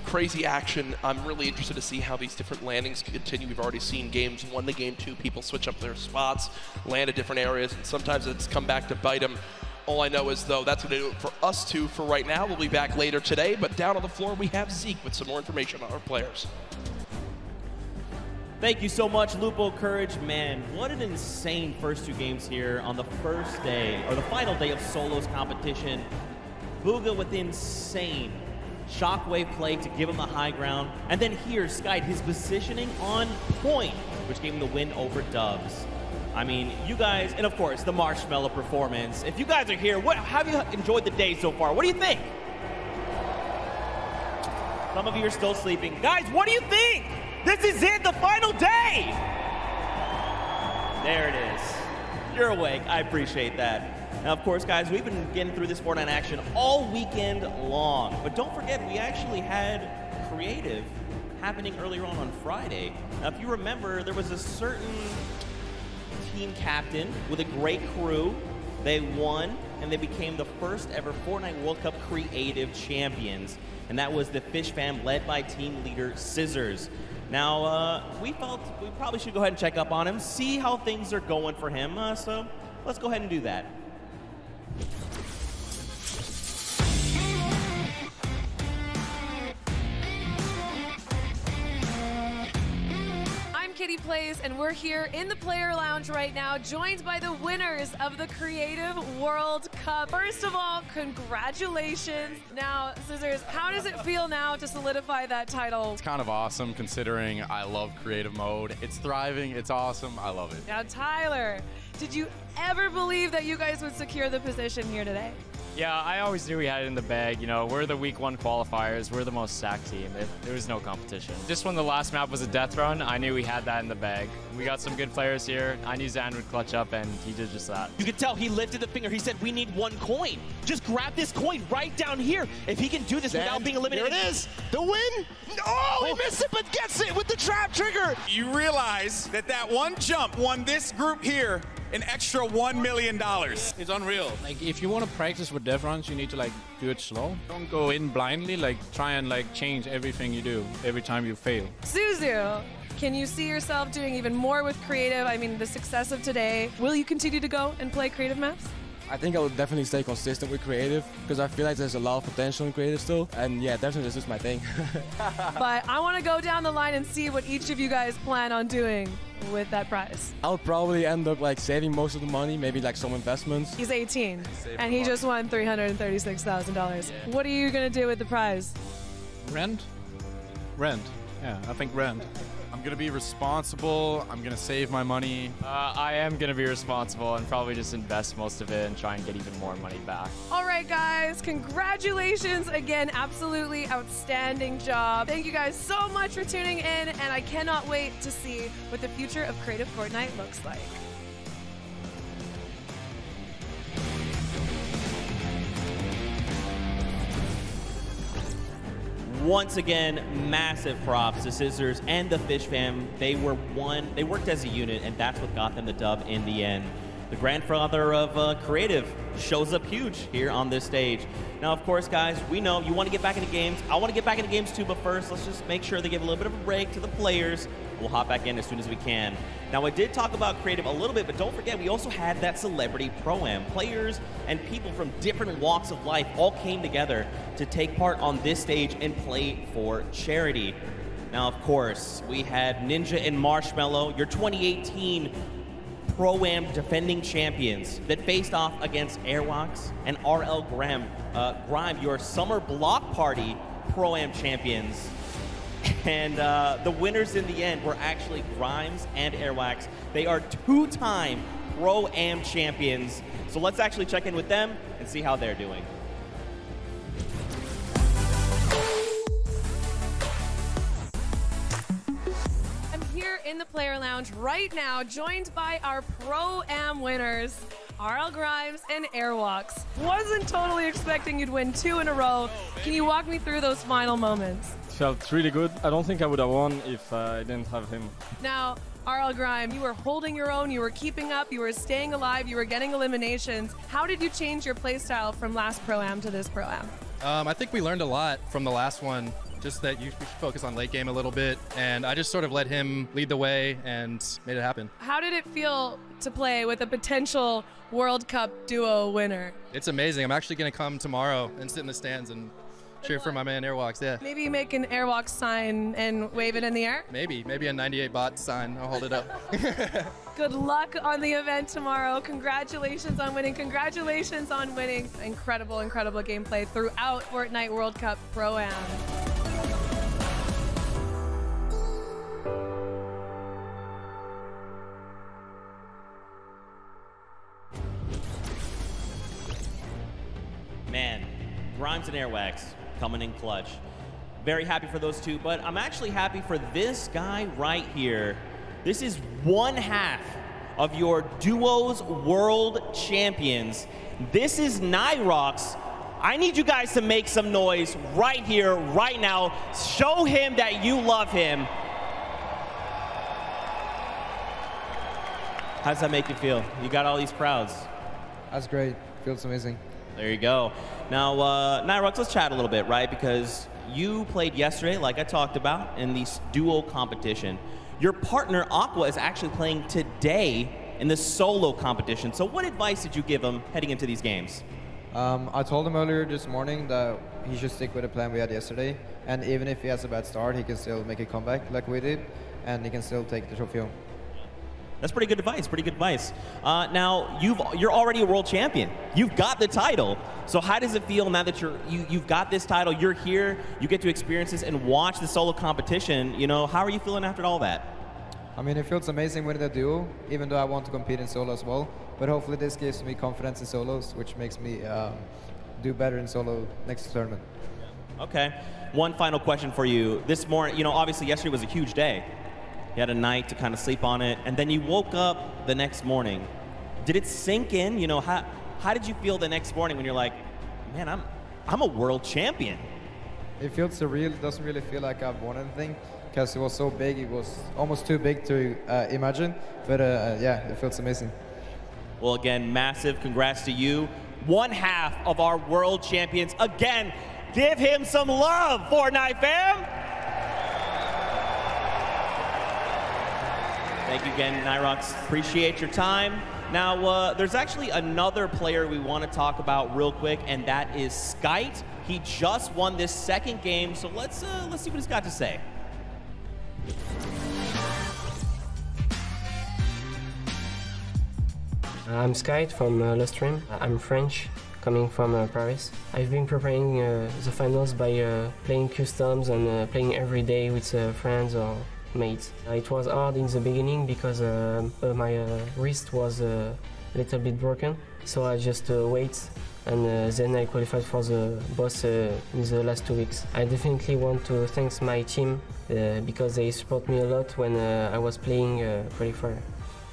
Crazy action. I'm really interested to see how these different landings continue. We've already seen games 1 to game 2, people switch up their spots, land at different areas, and sometimes it's come back to bite them. All I know is, though, that's going to do it for us two for right now. We'll be back later today, but down on the floor we have Zeke with some more information on our players. Thank you so much, Lupo Courage. Man, what an insane first 2 games here on the first day, or the final day of Solos competition. Booga with insane shockwave play to give him the high ground. And then here, Sky, his positioning on point, which gave him the win over Dubs. I mean, you guys, and of course, the Marshmallow performance. If you guys are here, how have you enjoyed the day so far? What do you think? Some of you are still sleeping. Guys, what do you think? This is it, the final day! There it is. You're awake. I appreciate that. Now, of course, guys, we've been getting through this Fortnite action all weekend long. But don't forget, we actually had creative happening earlier on Friday. Now, if you remember, there was a certain team captain with a great crew. They won, and they became the first ever Fortnite World Cup creative champions. And that was the Fish fam led by team leader Scissors. Now, we felt we probably should go ahead and check up on him, see how things are going for him. So let's go ahead and do that. Kitty Plays, and we're here in the player lounge right now, joined by the winners of the Creative World Cup. First of all, congratulations. Now, Scissors, how does it feel now to solidify that title? It's kind of awesome considering I love creative mode. It's thriving, it's awesome, I love it. Now, Tyler, did you ever believe that you guys would secure the position here today? Yeah, I always knew we had it in the bag. You know, we're the week 1 qualifiers. We're the most stacked team. There was no competition. Just when the last map was a death run, I knew we had that in the bag. We got some good players here. I knew Zan would clutch up, and he did just that. You could tell he lifted the finger. He said, we need 1 coin. Just grab this coin right down here. If he can do this Zan, without being eliminated. Here it is. The win. Oh, he missed it, but gets it with the trap trigger. You realize that one jump won this group here an extra $1 million. It's unreal. Like, if you want to practice with death runs, you need to like do it slow. Don't go in blindly. Like, try and like change everything you do every time you fail. Suzu, can you see yourself doing even more with creative? I mean, the success of today. Will you continue to go and play creative maps? I think I will definitely stay consistent with creative because I feel like there's a lot of potential in creative still. And yeah, definitely this is my thing. But I want to go down the line and see what each of you guys plan on doing with that prize. I'll probably end up like saving most of the money, maybe like some investments. He's 18 and he just won $336,000. What are you going to do with the prize? Rent? Rent. Yeah, I think rent. I'm going to be responsible. I'm going to save my money. I am going to be responsible and probably just invest most of it and try and get even more money back. All right, guys, congratulations again. Absolutely outstanding job. Thank you guys so much for tuning in, and I cannot wait to see what the future of Creative Fortnite looks like. Once again, massive props to Scissors and the Fish fam. They worked as a unit, and that's what got them the dub in the end. The grandfather of Creative shows up huge here on this stage. Now, of course, guys, we know you want to get back into games. I want to get back into games too, but first, let's just make sure they give a little bit of a break to the players. We'll hop back in as soon as we can. Now, I did talk about Creative a little bit, but don't forget, we also had that Celebrity Pro-Am. Players and people from different walks of life all came together to take part on this stage and play for charity. Now, of course, we had Ninja and Marshmallow, your 2018 Pro-Am defending champions that faced off against Airwalks and RL Grime, your Summer Block Party Pro-Am champions. And the winners in the end were actually Grimes and Airwax. They are two-time Pro-Am champions. So let's actually check in with them and see how they're doing. I'm here in the player lounge right now, joined by our Pro-Am winners, RL Grimes and Airwalks. Wasn't totally expecting you'd win 2 in a row. Can you walk me through those final moments? Felt really good. I don't think I would have won if I didn't have him. Now, RL Grime, you were holding your own, you were keeping up, you were staying alive, you were getting eliminations. How did you change your playstyle from last Pro-Am to this Pro-Am? I think we learned a lot from the last one, just that you should focus on late game a little bit, and I just sort of let him lead the way and made it happen. How did it feel to play with a potential World Cup duo winner? It's amazing. I'm actually going to come tomorrow and sit in the stands and cheer for my man Airwalks, yeah. Maybe make an Airwalks sign and wave it in the air? Maybe a 98 bot sign. I'll hold it up. Good luck on the event tomorrow. Congratulations on winning. Congratulations on winning. Incredible, incredible gameplay throughout Fortnite World Cup Pro-Am. Man, Grimes and Airwax coming in clutch. Very happy for those two, but I'm actually happy for this guy right here. This is one half of your Duos World Champions. This is Nyrox. I need you guys to make some noise right here, right now. Show him that you love him. How does that make you feel? You got all these crowds. That's great. Feels amazing. There you go. Now, Nyrox, let's chat a little bit, right? Because you played yesterday, like I talked about, in the duo competition. Your partner, Aqua, is actually playing today in the solo competition. So what advice did you give him heading into these games? I told him earlier this morning that he should stick with the plan we had yesterday. And even if he has a bad start, he can still make a comeback like we did. And he can still take the trophy home. That's pretty good advice, pretty good advice. Now, you're already a world champion. You've got the title. So how does it feel now that you've got this title, you're here, you get to experience this and watch the solo competition, you know, how are you feeling after all that? I mean, it feels amazing winning the duo, even though I want to compete in solo as well. But hopefully this gives me confidence in solos, which makes me do better in solo next tournament. Okay. One final question for you. This morning, you know, obviously yesterday was a huge day. You had a night to kind of sleep on it, and then you woke up the next morning. Did it sink in? You know, how did you feel the next morning when you're like, man, I'm a world champion? It feels surreal. It doesn't really feel like I've won anything because it was so big. It was almost too big to imagine, but yeah, it feels amazing. Well, again, massive congrats to you. One half of our world champions. Again, give him some love, Fortnite fam. Thank you again, Nyrox. Appreciate your time. Now, there's actually another player we want to talk about real quick, and that is Skite. He just won this second game, so let's see what he's got to say. I'm Skite from Lustream. I'm French, coming from Paris. I've been preparing the finals by playing customs and playing every day with friends or mates. It was hard in the beginning because my wrist was a little bit broken, so I just wait and then I qualified for the boss in the last 2 weeks. I definitely want to thank my team because they support me a lot when I was playing qualifier.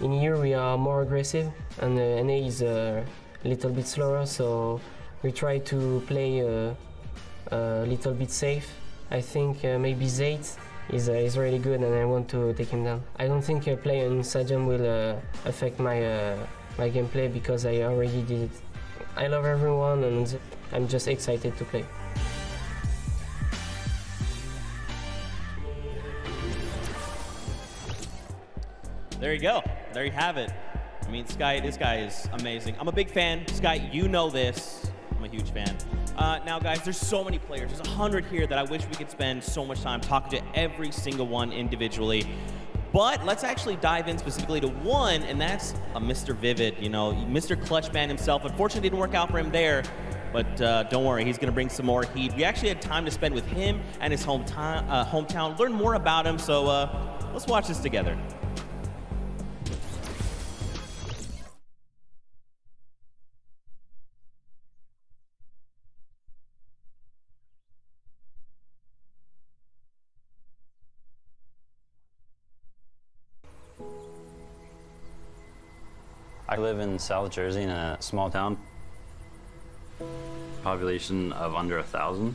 In here we are more aggressive and NA is a little bit slower, so we try to play a little bit safe. I think maybe Zayt is really good and I want to take him down. I don't think playing in Stadium will affect my my gameplay because I already did it. I love everyone and I'm just excited to play. There you go. There you have it. I mean, Sky, this guy is amazing. I'm a big fan. Sky, you know this. I'm a huge fan. Now, guys, there's so many players. There's 100 here that I wish we could spend so much time talking to every single one individually. But let's actually dive in specifically to one, and that's a Mr. Vivid, you know, Mr. Clutch Man himself. Unfortunately, it didn't work out for him there, but don't worry, he's going to bring some more heat. We actually had time to spend with him and his hometown, learn more about him, so let's watch this together. I live in South Jersey in a small town. Population of under 1,000.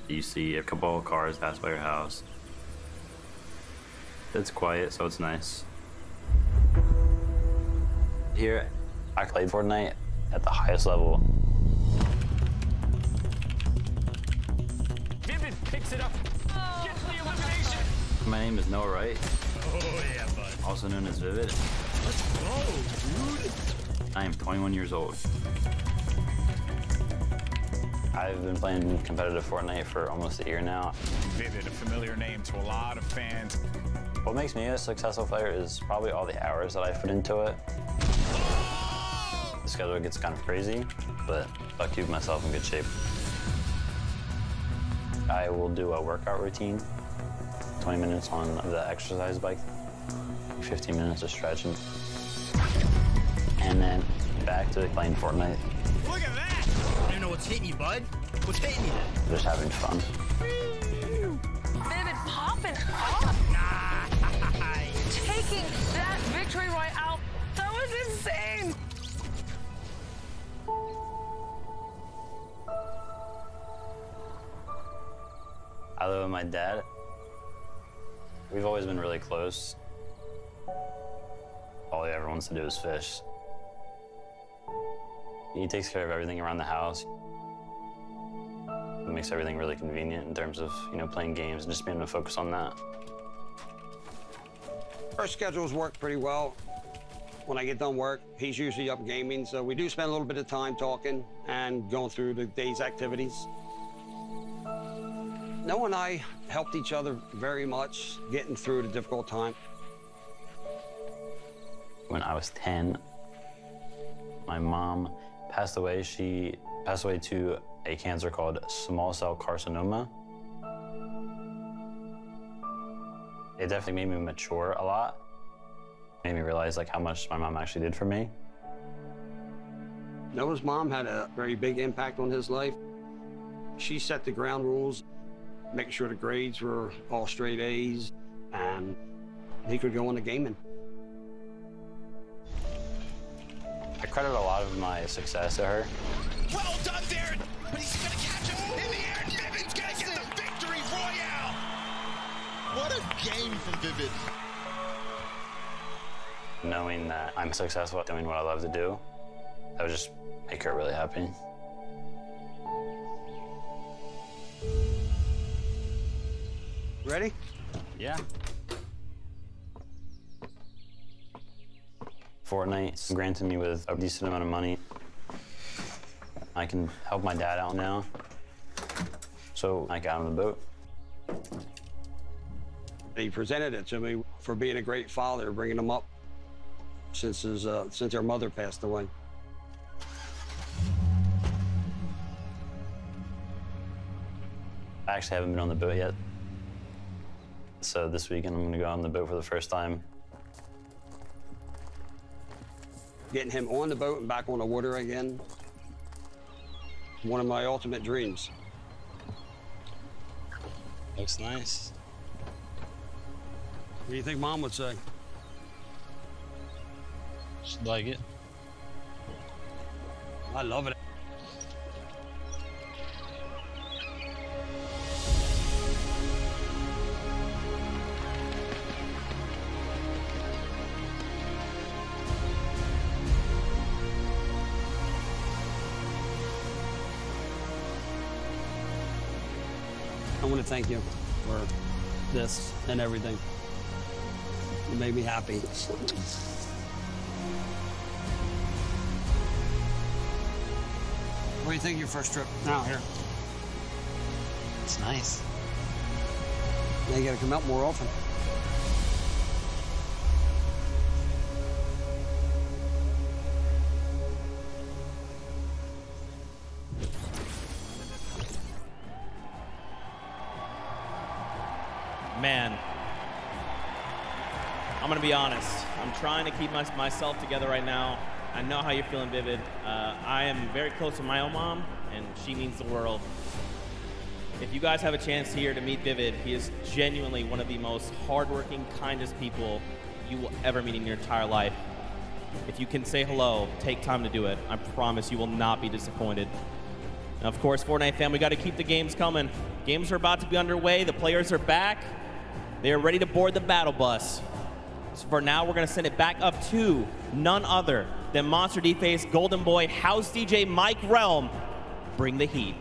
You see a couple of cars pass by your house. It's quiet, so it's nice. Here, I played Fortnite at the highest level. Vivid picks it up. Gets the elimination. My name is Noah Wright. Oh, yeah, bud. Also known as Vivid. Let's go, dude. I am 21 years old. I've been playing competitive Fortnite for almost a year now. Vivid, a familiar name to a lot of fans. What makes me a successful player is probably all the hours that I put into it. The schedule gets kind of crazy, but I'll keep myself in good shape. I will do a workout routine, 20 minutes on the exercise bike, 15 minutes of stretching, and then back to playing Fortnite. Look at that! I don't know what's hitting you, bud. What's hitting you? Just having fun. Vivid popping off. Taking that victory royale. That was insane. I live with my dad. We've always been really close. All he ever wants to do is fish. He takes care of everything around the house. It makes everything really convenient in terms of, you know, playing games and just being able to focus on that. Our schedules work pretty well. When I get done work, he's usually up gaming, so we do spend a little bit of time talking and going through the day's activities. Noah and I helped each other very much getting through the difficult time. When I was 10, my mom passed away. She passed away to a cancer called small cell carcinoma. It definitely made me mature a lot. Made me realize like how much my mom actually did for me. Noah's mom had a very big impact on his life. She set the ground rules, making sure the grades were all straight A's, and he could go into gaming. I credit a lot of my success to her. Well done, Darren! But he's gonna catch him in the air, and Vivid's gonna get the victory royale! What a game from Vivid. Knowing that I'm successful at doing what I love to do, that would just make her really happy. Ready? Yeah. Fortnite granted me with a decent amount of money. I can help my dad out now, so I got him the boat. He presented it to me for being a great father, bringing him up since our mother passed away. I actually haven't been on the boat yet. So this weekend I'm gonna go on the boat for the first time. Getting him on the boat and back on the water again, one of my ultimate dreams. Looks nice. What do you think Mom would say? She'd like it. I love it. I want to thank you for this and everything. It made me happy. What do you think of your first trip out here? It's nice. Now you gotta come out more often. Man, I'm gonna be honest. I'm trying to keep myself together right now. I know how you're feeling, Vivid. I am very close to my own mom, and she means the world. If you guys have a chance here to meet Vivid, he is genuinely one of the most hardworking, kindest people you will ever meet in your entire life. If you can say hello, take time to do it. I promise you will not be disappointed. And of course, Fortnite fam, we got to keep the games coming. Games are about to be underway. The players are back. They are ready to board the battle bus. So for now, we're going to send it back up to none other than Monster D-Face, Golden Boy, House DJ Mike Realm. Bring the heat.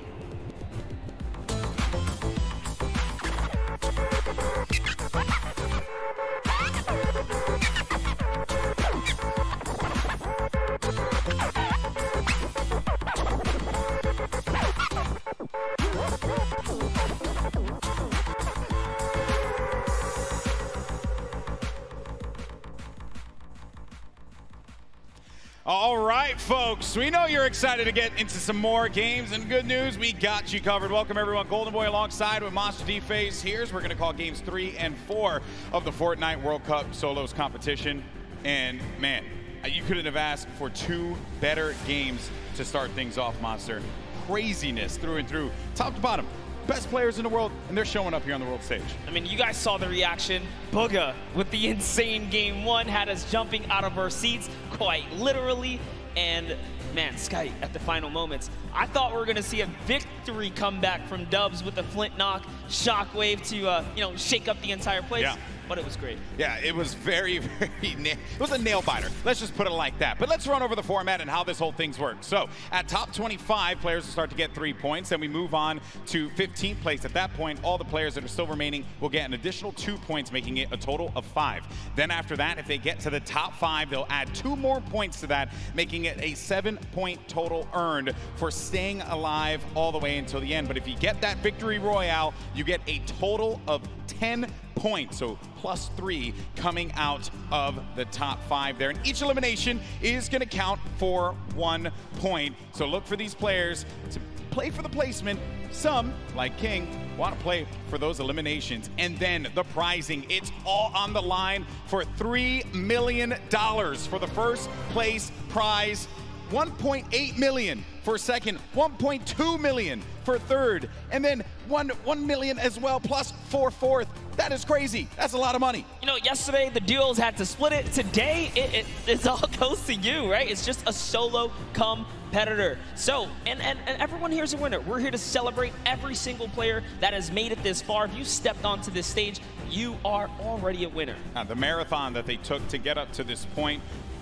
All right, folks, we know you're excited to get into some more games, and good news, we got you covered. Welcome, everyone. Golden Boy alongside with Monster D-Face. We're going to call games 3 and 4 of the Fortnite World Cup Solos competition. And, man, you couldn't have asked for 2 better games to start things off, Monster. Craziness through and through, top to bottom. Best players in the world, and they're showing up here on the world stage. I mean, you guys saw the reaction. Booga, with the insane game 1, had us jumping out of our seats, quite literally. And man, Sky, at the final moments, I thought we were going to see a victory comeback from Dubs with a flint knock, shockwave to, shake up the entire place. Yeah. But it was great. Yeah, it was very, it was a nail biter. Let's just put it like that. But let's run over the format and how this whole thing's worked. So at top 25, players will start to get 3 points. Then we move on to 15th place. At that point, all the players that are still remaining will get an additional 2 points, making it a total of 5. Then after that, if they get to the top 5, they'll add 2 more points to that, making it a 7-point total earned for staying alive all the way until the end. But if you get that victory royale, you get a total of 10 points, so plus 3 coming out of the top 5 there. And each elimination is going to count for 1 point. So look for these players to play for the placement. Some, like King, want to play for those eliminations. And then the prizing, it's all on the line for $3 million for the first place prize. 1.8 million for second, 1.2 million for third, and then 1 million as well, plus for fourth. That is crazy. That's a lot of money. Yesterday the duos had to split it. Today it all goes to you, right? It's just a solo competitor. So, and everyone here is a winner. We're here to celebrate every single player that has made it this far. If you stepped onto this stage, you are already a winner. The marathon that they took to get up to this point,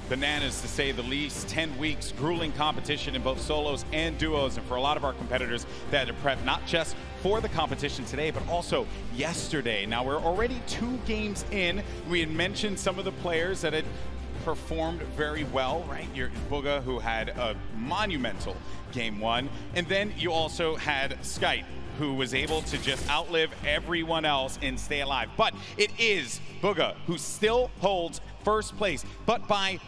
bananas to say the least. 10 weeks, grueling competition in both solos and duos, and for a lot of our competitors that had to prep not just for the competition today, but also yesterday. Now we're already 2 games in. We had mentioned some of the players that had performed very well, right? Your Booga, who had a monumental game 1, and then you also had Skype, who was able to just outlive everyone else and stay alive. But it is Booga who still holds first place, but by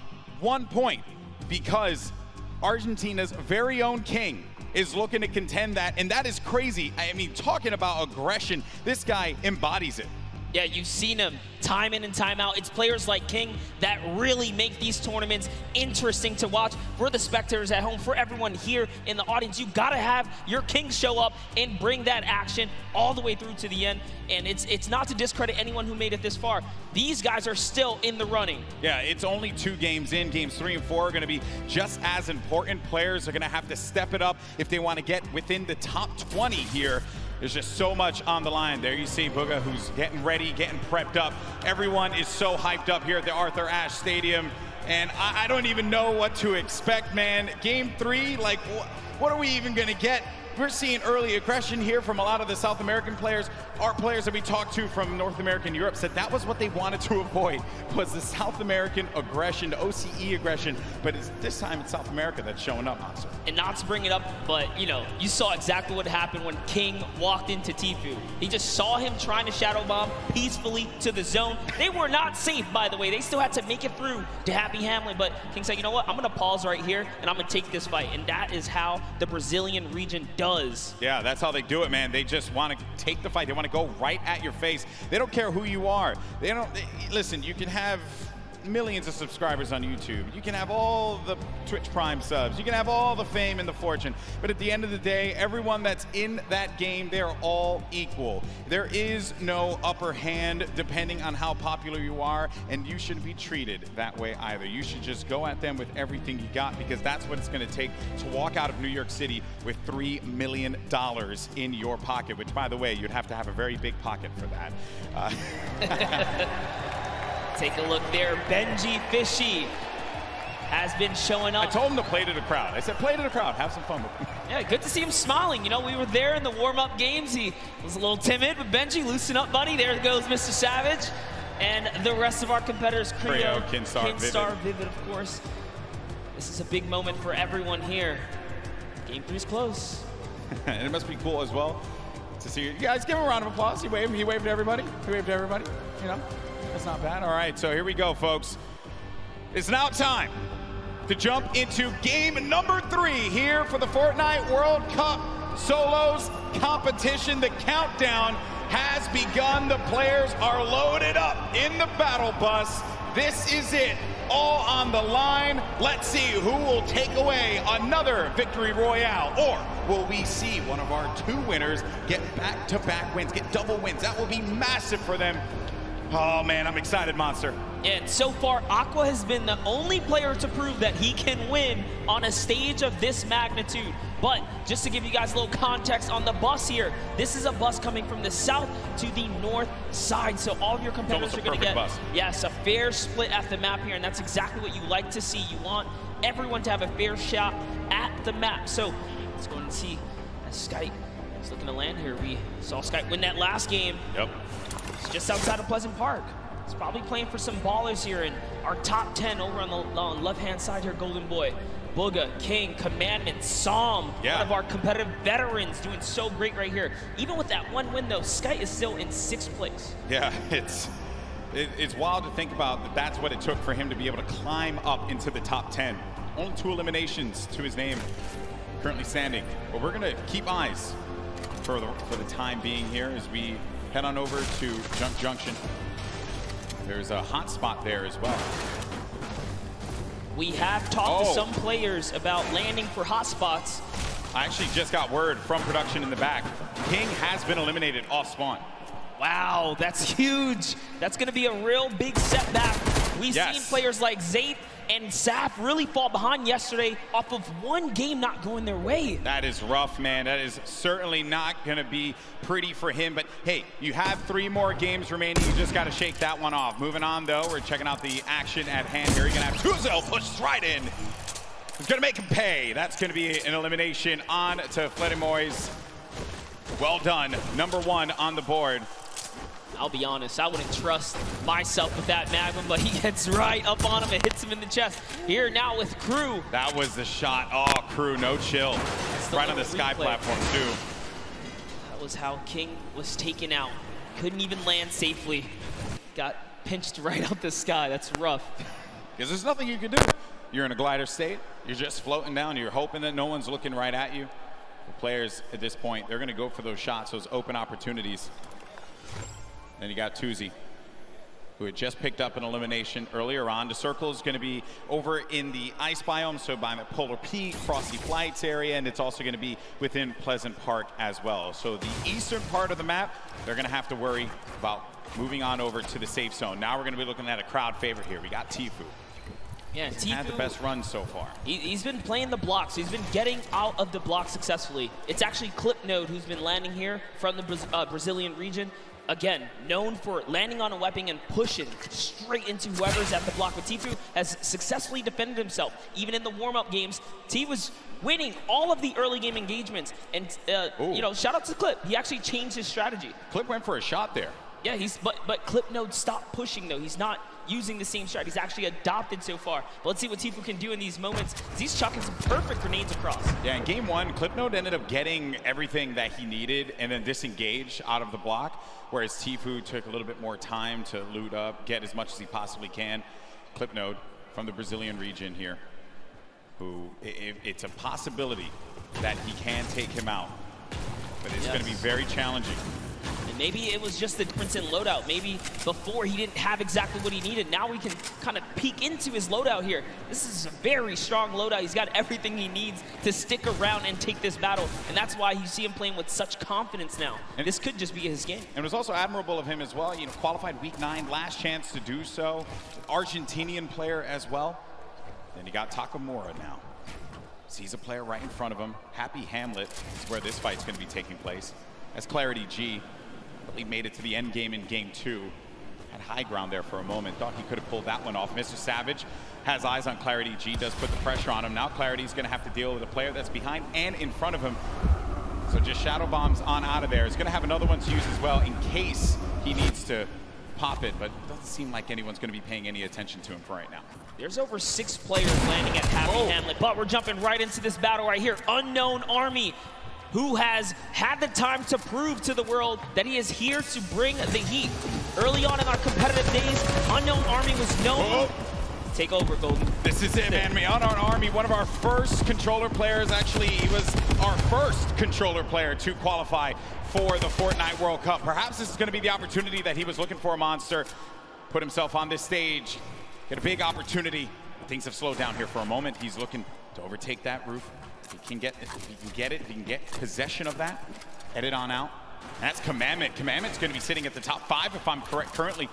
1 point, because Argentina's very own King is looking to contend that, and that is crazy. I mean, talking about aggression, this guy embodies it. Yeah, you've seen him time in and time out. It's players like King that really make these tournaments interesting to watch for the spectators at home, for everyone here in the audience. You gotta have your King show up and bring that action all the way through to the end. And it's not to discredit anyone who made it this far. These guys are still in the running. Yeah, it's only 2 games in. Games 3 and 4 are going to be just as important. Players are going to have to step it up if they want to get within the top 20 here. There's just so much on the line. There you see Booga, who's getting ready, getting prepped up. Everyone is so hyped up here at the Arthur Ashe Stadium. And I don't even know what to expect, man. Game 3, like, what are we even going to get? We're seeing early aggression here from a lot of the South American players. Our players that we talked to from North America and Europe said that was what they wanted to avoid, was the South American aggression, the OCE aggression. But this time it's South America that's showing up, Monster. And not to bring it up, but you know, you saw exactly what happened when King walked into Tfue. He just saw him trying to shadow bomb peacefully to the zone. They were not safe, by the way. They still had to make it through to Happy Hamlin, but King said, you know what, I'm gonna pause right here and I'm gonna take this fight. And that is how the Brazilian region does. Yeah, that's how they do it, man. They just want to take the fight. They want to go right at your face. They don't care who you are. Listen, you can have millions of subscribers on YouTube. You can have all the Twitch Prime subs. You can have all the fame and the fortune. But at the end of the day, everyone that's in that game, they're all equal. There is no upper hand depending on how popular you are, and you shouldn't be treated that way either. You should just go at them with everything you got, because that's what it's going to take to walk out of New York City with $3 million in your pocket, which, by the way, you'd have to have a very big pocket for that. Take a look there. Benji Fishy has been showing up. I told him to play to the crowd. I said, play to the crowd. Have some fun with me. Yeah, good to see him smiling. You know, we were there in the warm-up games. He was a little timid, but Benji, loosen up, buddy. There goes Mr. Savage. And the rest of our competitors, Creo, Kinstar, Vivid, of course. This is a big moment for everyone here. Game 3's close. And it must be cool as well to see you guys. Give him a round of applause. He waved to everybody. He waved to everybody, you know. That's not bad. All right, so here we go, folks. It's now time to jump into game number 3 here for the Fortnite World Cup Solos competition. The countdown has begun. The players are loaded up in the battle bus. This is it, all on the line. Let's see who will take away another victory royale, or will we see one of our 2 winners get back-to-back wins, get double wins? That will be massive for them. Oh man, I'm excited, Monster. And so far, Aqua has been the only player to prove that he can win on a stage of this magnitude. But just to give you guys a little context on the bus here, this is a bus coming from the south to the north side. So all of your competitors are going to get, yes, a fair split at the map here. And that's exactly what you like to see. You want everyone to have a fair shot at the map. So let's go and see as Skype is looking to land here. We saw Skype win that last game. Yep. It's just outside of Pleasant Park. He's probably playing for some ballers here in our top 10 over on the left-hand side here, Golden Boy. Booga, King, Commandment, Psalm, one of our competitive veterans doing so great right here. Even with that 1 win, though, Sky is still in 6th place. Yeah, it's wild to think about that. That's what it took for him to be able to climb up into the top 10. Only 2 eliminations to his name currently standing. But we're going to keep eyes for the time being here as we head on over to Junk Junction. There's a hot spot there as well. We have talked to some players about landing for hot spots. I actually just got word from production in the back. King has been eliminated off spawn. Wow, that's huge. That's going to be a real big setback. We've seen players like Zayt and Saf really fall behind yesterday off of 1 game not going their way. That is rough, man. That is certainly not going to be pretty for him. But hey, you have 3 more games remaining. You just got to shake that one off. Moving on, though, we're checking out the action at hand here. You're going to have Tuzel pushed right in. He's going to make him pay. That's going to be an elimination on to Fledermoy's. Well done. Number 1 on the board. I'll be honest, I wouldn't trust myself with that Magnum, but he gets right up on him and hits him in the chest. Here now with Crew. That was the shot. Oh, Crew, no chill. Right on the sky platform, too. That was how King was taken out. Couldn't even land safely. Got pinched right out the sky. That's rough. Because there's nothing you can do. You're in a glider state. You're just floating down. You're hoping that no one's looking right at you. The players at this point, they're going to go for those shots, those open opportunities. Then you got Tuzi, who had just picked up an elimination earlier on. The circle is going to be over in the ice biome, so by the Polar Peak, Frosty Flights area, and it's also going to be within Pleasant Park as well. So the eastern part of the map, they're going to have to worry about moving on over to the safe zone. Now we're going to be looking at a crowd favorite here. We got Tfue. Yeah, He's had the best run so far. He's been playing the blocks. He's been getting out of the block successfully. It's actually Clipnode who's been landing here from the Brazilian region. Again, known for landing on a weapon and pushing straight into whoever's at the block. But Tfue has successfully defended himself. Even in the warm-up games, T was winning all of the early game engagements. And, you know, shout out to Clip. He actually changed his strategy. Clip went for a shot there. Yeah, but Clipnode stopped pushing, though. He's not using the same strat. He's actually adopted so far. But let's see what Tfue can do in these moments. He's chucking some perfect grenades across. Yeah, in game one, Clipnode ended up getting everything that he needed and then disengaged out of the block, whereas Tfue took a little bit more time to loot up, get as much as he possibly can. Clipnode from the Brazilian region here, who it's a possibility that he can take him out, but it's going to be very challenging. And maybe it was just the difference in loadout. Maybe before he didn't have exactly what he needed. Now we can kind of peek into his loadout here. This is a very strong loadout. He's got everything he needs to stick around and take this battle. And that's why you see him playing with such confidence now. And this could just be his game. And it was also admirable of him as well. You know, qualified week 9, last chance to do so. Argentinian player as well. And you got Takamura now. Sees a player right in front of him. Happy Hamlet is where this fight's going to be taking place. As Clarity G really made it to the end game in game 2. Had high ground there for a moment. Thought he could have pulled that one off. Mr. Savage has eyes on Clarity G, does put the pressure on him. Now Clarity's going to have to deal with a player that's behind and in front of him. So just shadow bombs on out of there. He's going to have another one to use as well in case he needs to pop it, but it doesn't seem like anyone's going to be paying any attention to him for right now. There's over 6 players landing at Happy Hamlet, but we're jumping right into this battle right here. Unknown Army, who has had the time to prove to the world that he is here to bring the heat. Early on in our competitive days, Unknown Army was known. Take over, Golden. This is it, man. Unknown Army, one of our first controller players. Actually, he was our first controller player to qualify for the Fortnite World Cup. Perhaps this is going to be the opportunity that he was looking for, Monster. Put himself on this stage. Get a big opportunity. Things have slowed down here for a moment. He's looking to overtake that roof. If he can get possession of that, head it on out. And that's Commandment. Commandment's going to be sitting at the top 5 if I'm correct currently.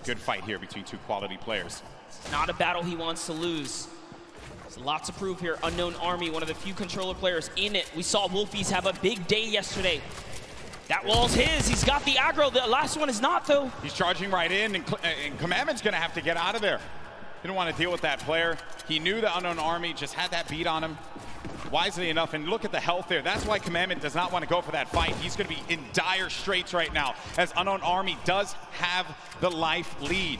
A good fight here between 2 quality players. It's not a battle he wants to lose. There's lots to prove here. Unknown Army, one of the few controller players in it. We saw Wolfies have a big day yesterday. That wall's his. He's got the aggro. The last one is not, though. He's charging right in, and Commandment's going to have to get out of there. Didn't want to deal with that player. He knew the Unknown Army just had that beat on him wisely enough, and look at the health there. That's why Commandment does not want to go for that fight. He's going to be in dire straits right now, as Unknown Army does have the life lead.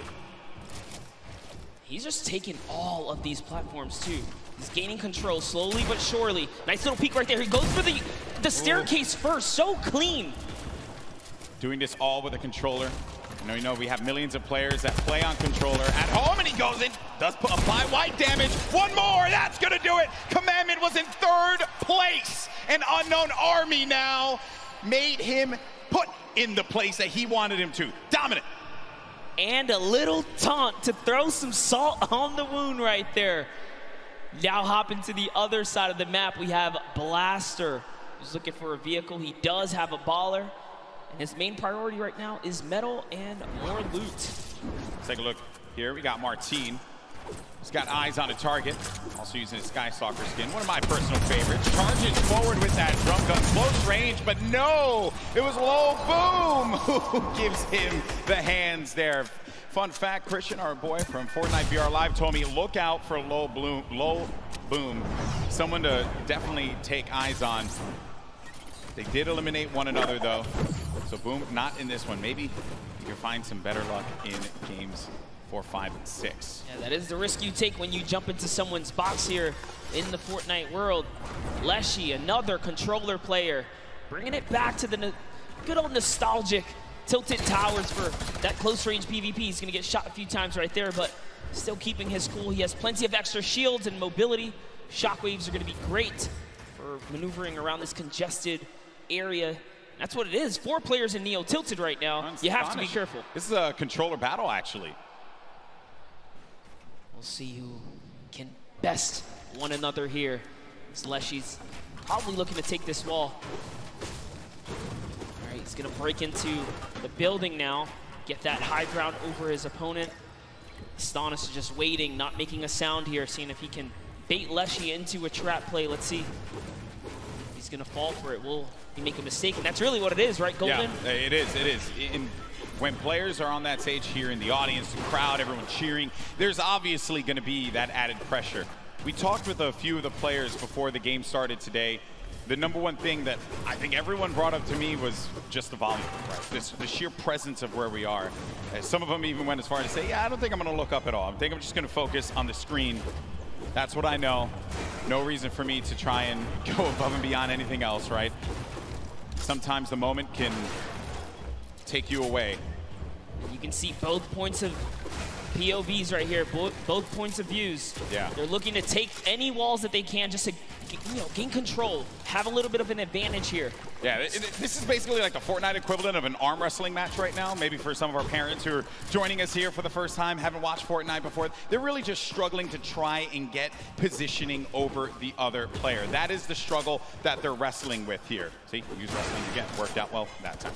He's just taking all of these platforms, too. He's gaining control slowly but surely. Nice little peek right there. He goes for the staircase first. So clean. Doing this all with a controller. You know we have millions of players that play on controller at home, and he goes in, does apply white damage. One more, that's gonna do it. Commandment was in 3rd place, and Unknown Army now made him put in the place that he wanted him to. Dominant. And a little taunt to throw some salt on the wound right there. Now hopping to the other side of the map, we have Blaster, who's looking for a vehicle. He does have a baller. His main priority right now is metal and more loot. Let's take a look here. We got Martine. He's got eyes on a target. Also using his Sky Stalker skin. One of my personal favorites. Charges forward with that drum gun. Close range, but no! It was Low Boom who gives him the hands there. Fun fact, Christian, our boy from Fortnite VR Live, told me look out for Low Boom. Someone to definitely take eyes on. They did eliminate one another, though. So Boom, not in this one. Maybe you can find some better luck in games 4, 5, and 6. Yeah, that is the risk you take when you jump into someone's box here in the Fortnite world. Leshy, another controller player, bringing it back to the good old nostalgic Tilted Towers for that close-range PvP. He's going to get shot a few times right there, but still keeping his cool. He has plenty of extra shields and mobility. Shockwaves are going to be great for maneuvering around this congested area That's what it is. 4 players in Neo tilted right now. You have to be careful. This is a controller battle, actually. We'll see who can best one another here. Leshy's probably looking to take this wall. All right, he's gonna break into the building now, get that high ground over his opponent. Astonis is just waiting, not making a sound here, seeing if he can bait Leshy into a trap play. Let's see. He's gonna fall for it. Will he make a mistake? And that's really what it is, right, Golden? Yeah, it is. When players are on that stage here in the audience, the crowd, everyone cheering, there's obviously going to be that added pressure. We talked with a few of the players before the game started today. The number one thing that I think everyone brought up to me was just the volume, right? The sheer presence of where we are. Some of them even went as far as to say, yeah, I don't think I'm going to look up at all. I think I'm just going to focus on the screen. That's what I know. No reason for me to try and go above and beyond anything else, right? Sometimes the moment can take you away. You can see both points of POVs right here, both points of views. Yeah. They're looking to take any walls that they can just to gain control, have a little bit of an advantage here. Yeah, this is basically like the Fortnite equivalent of an arm wrestling match right now. Maybe for some of our parents who are joining us here for the first time, haven't watched Fortnite before. They're really just struggling to try and get positioning over the other player. That is the struggle that they're wrestling with here. See, use wrestling again. Worked out well that time.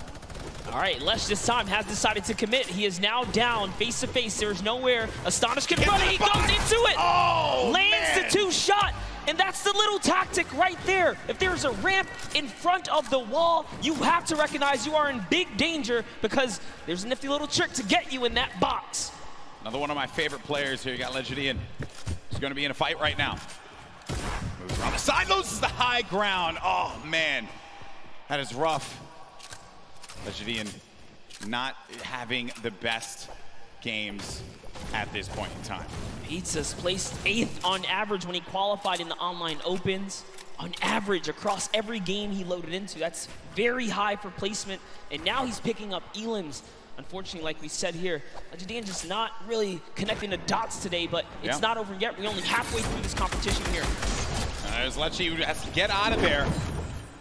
All right, Lesh this time has decided to commit. He is now down face to face. There's nowhere Astonish can run it. He goes into it. Oh, lands man. the 2-shot. And that's the little tactic right there. If there's a ramp in front of the wall, you have to recognize you are in big danger because there's a nifty little trick to get you in that box. Another one of my favorite players here. You got Legidian. He's going to be in a fight right now. Moves around the side, loses the high ground. Oh, man. That is rough. Legidian not having the best games at this point in time. Pizza's placed 8th on average when he qualified in the online opens. On average, across every game he loaded into. That's very high for placement. And now he's picking up elims. Unfortunately, like we said here, Legidian just not really connecting the dots today, but it's not over yet. We're only halfway through this competition here. There's Lechi who has to get out of there.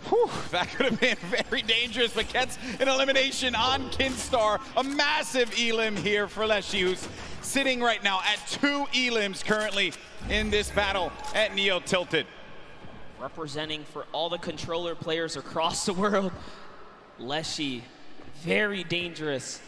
Whew, that could have been very dangerous, but gets an elimination on Kinstar. A massive elim here for Leshi, who's sitting right now at 2 elims currently in this battle at Neo Tilted. Representing for all the controller players across the world, Leshi, very dangerous.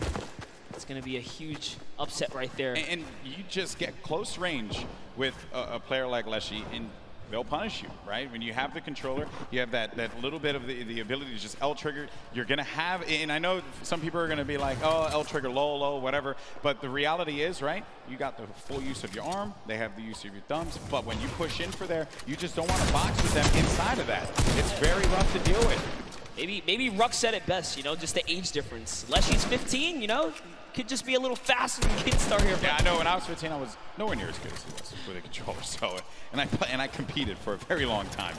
It's going to be a huge upset right there. And you just get close range with a player like Leshi, and they'll punish you, right? When you have the controller, you have that little bit of the ability to just L-trigger. You're going to have, and I know some people are going to be like, oh, L-trigger, low, whatever. But the reality is, right, you got the full use of your arm. They have the use of your thumbs. But when you push in for there, you just don't want to box with them inside of that. It's very rough to deal with. Maybe Ruck said it best, you know, just the age difference. Leshy's 15, you know, could just be a little faster than Kidstar here. Yeah, I know. When I was 15, I was nowhere near as good as he was with a controller. So, and I competed for a very long time.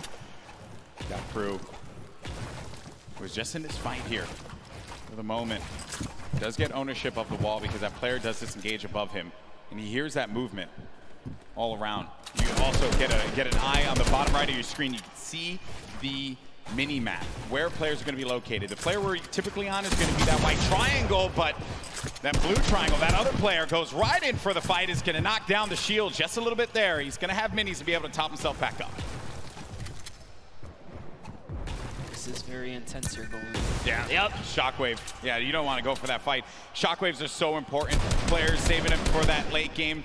Got Crew. Was just in this fight here for the moment. Does get ownership of the wall because that player does disengage above him, and he hears that movement all around. You also get an eye on the bottom right of your screen. You can see the mini map where players are going to be located. The player we're typically on is going to be that white triangle, but that blue triangle, that other player goes right in for the fight, is going to knock down the shield just a little bit there. He's going to have minis to be able to top himself back up. This is very intense here, Golden. Yeah. Yep. Shockwave. Yeah, you don't want to go for that fight. Shockwaves are so important. Players saving them for that late game.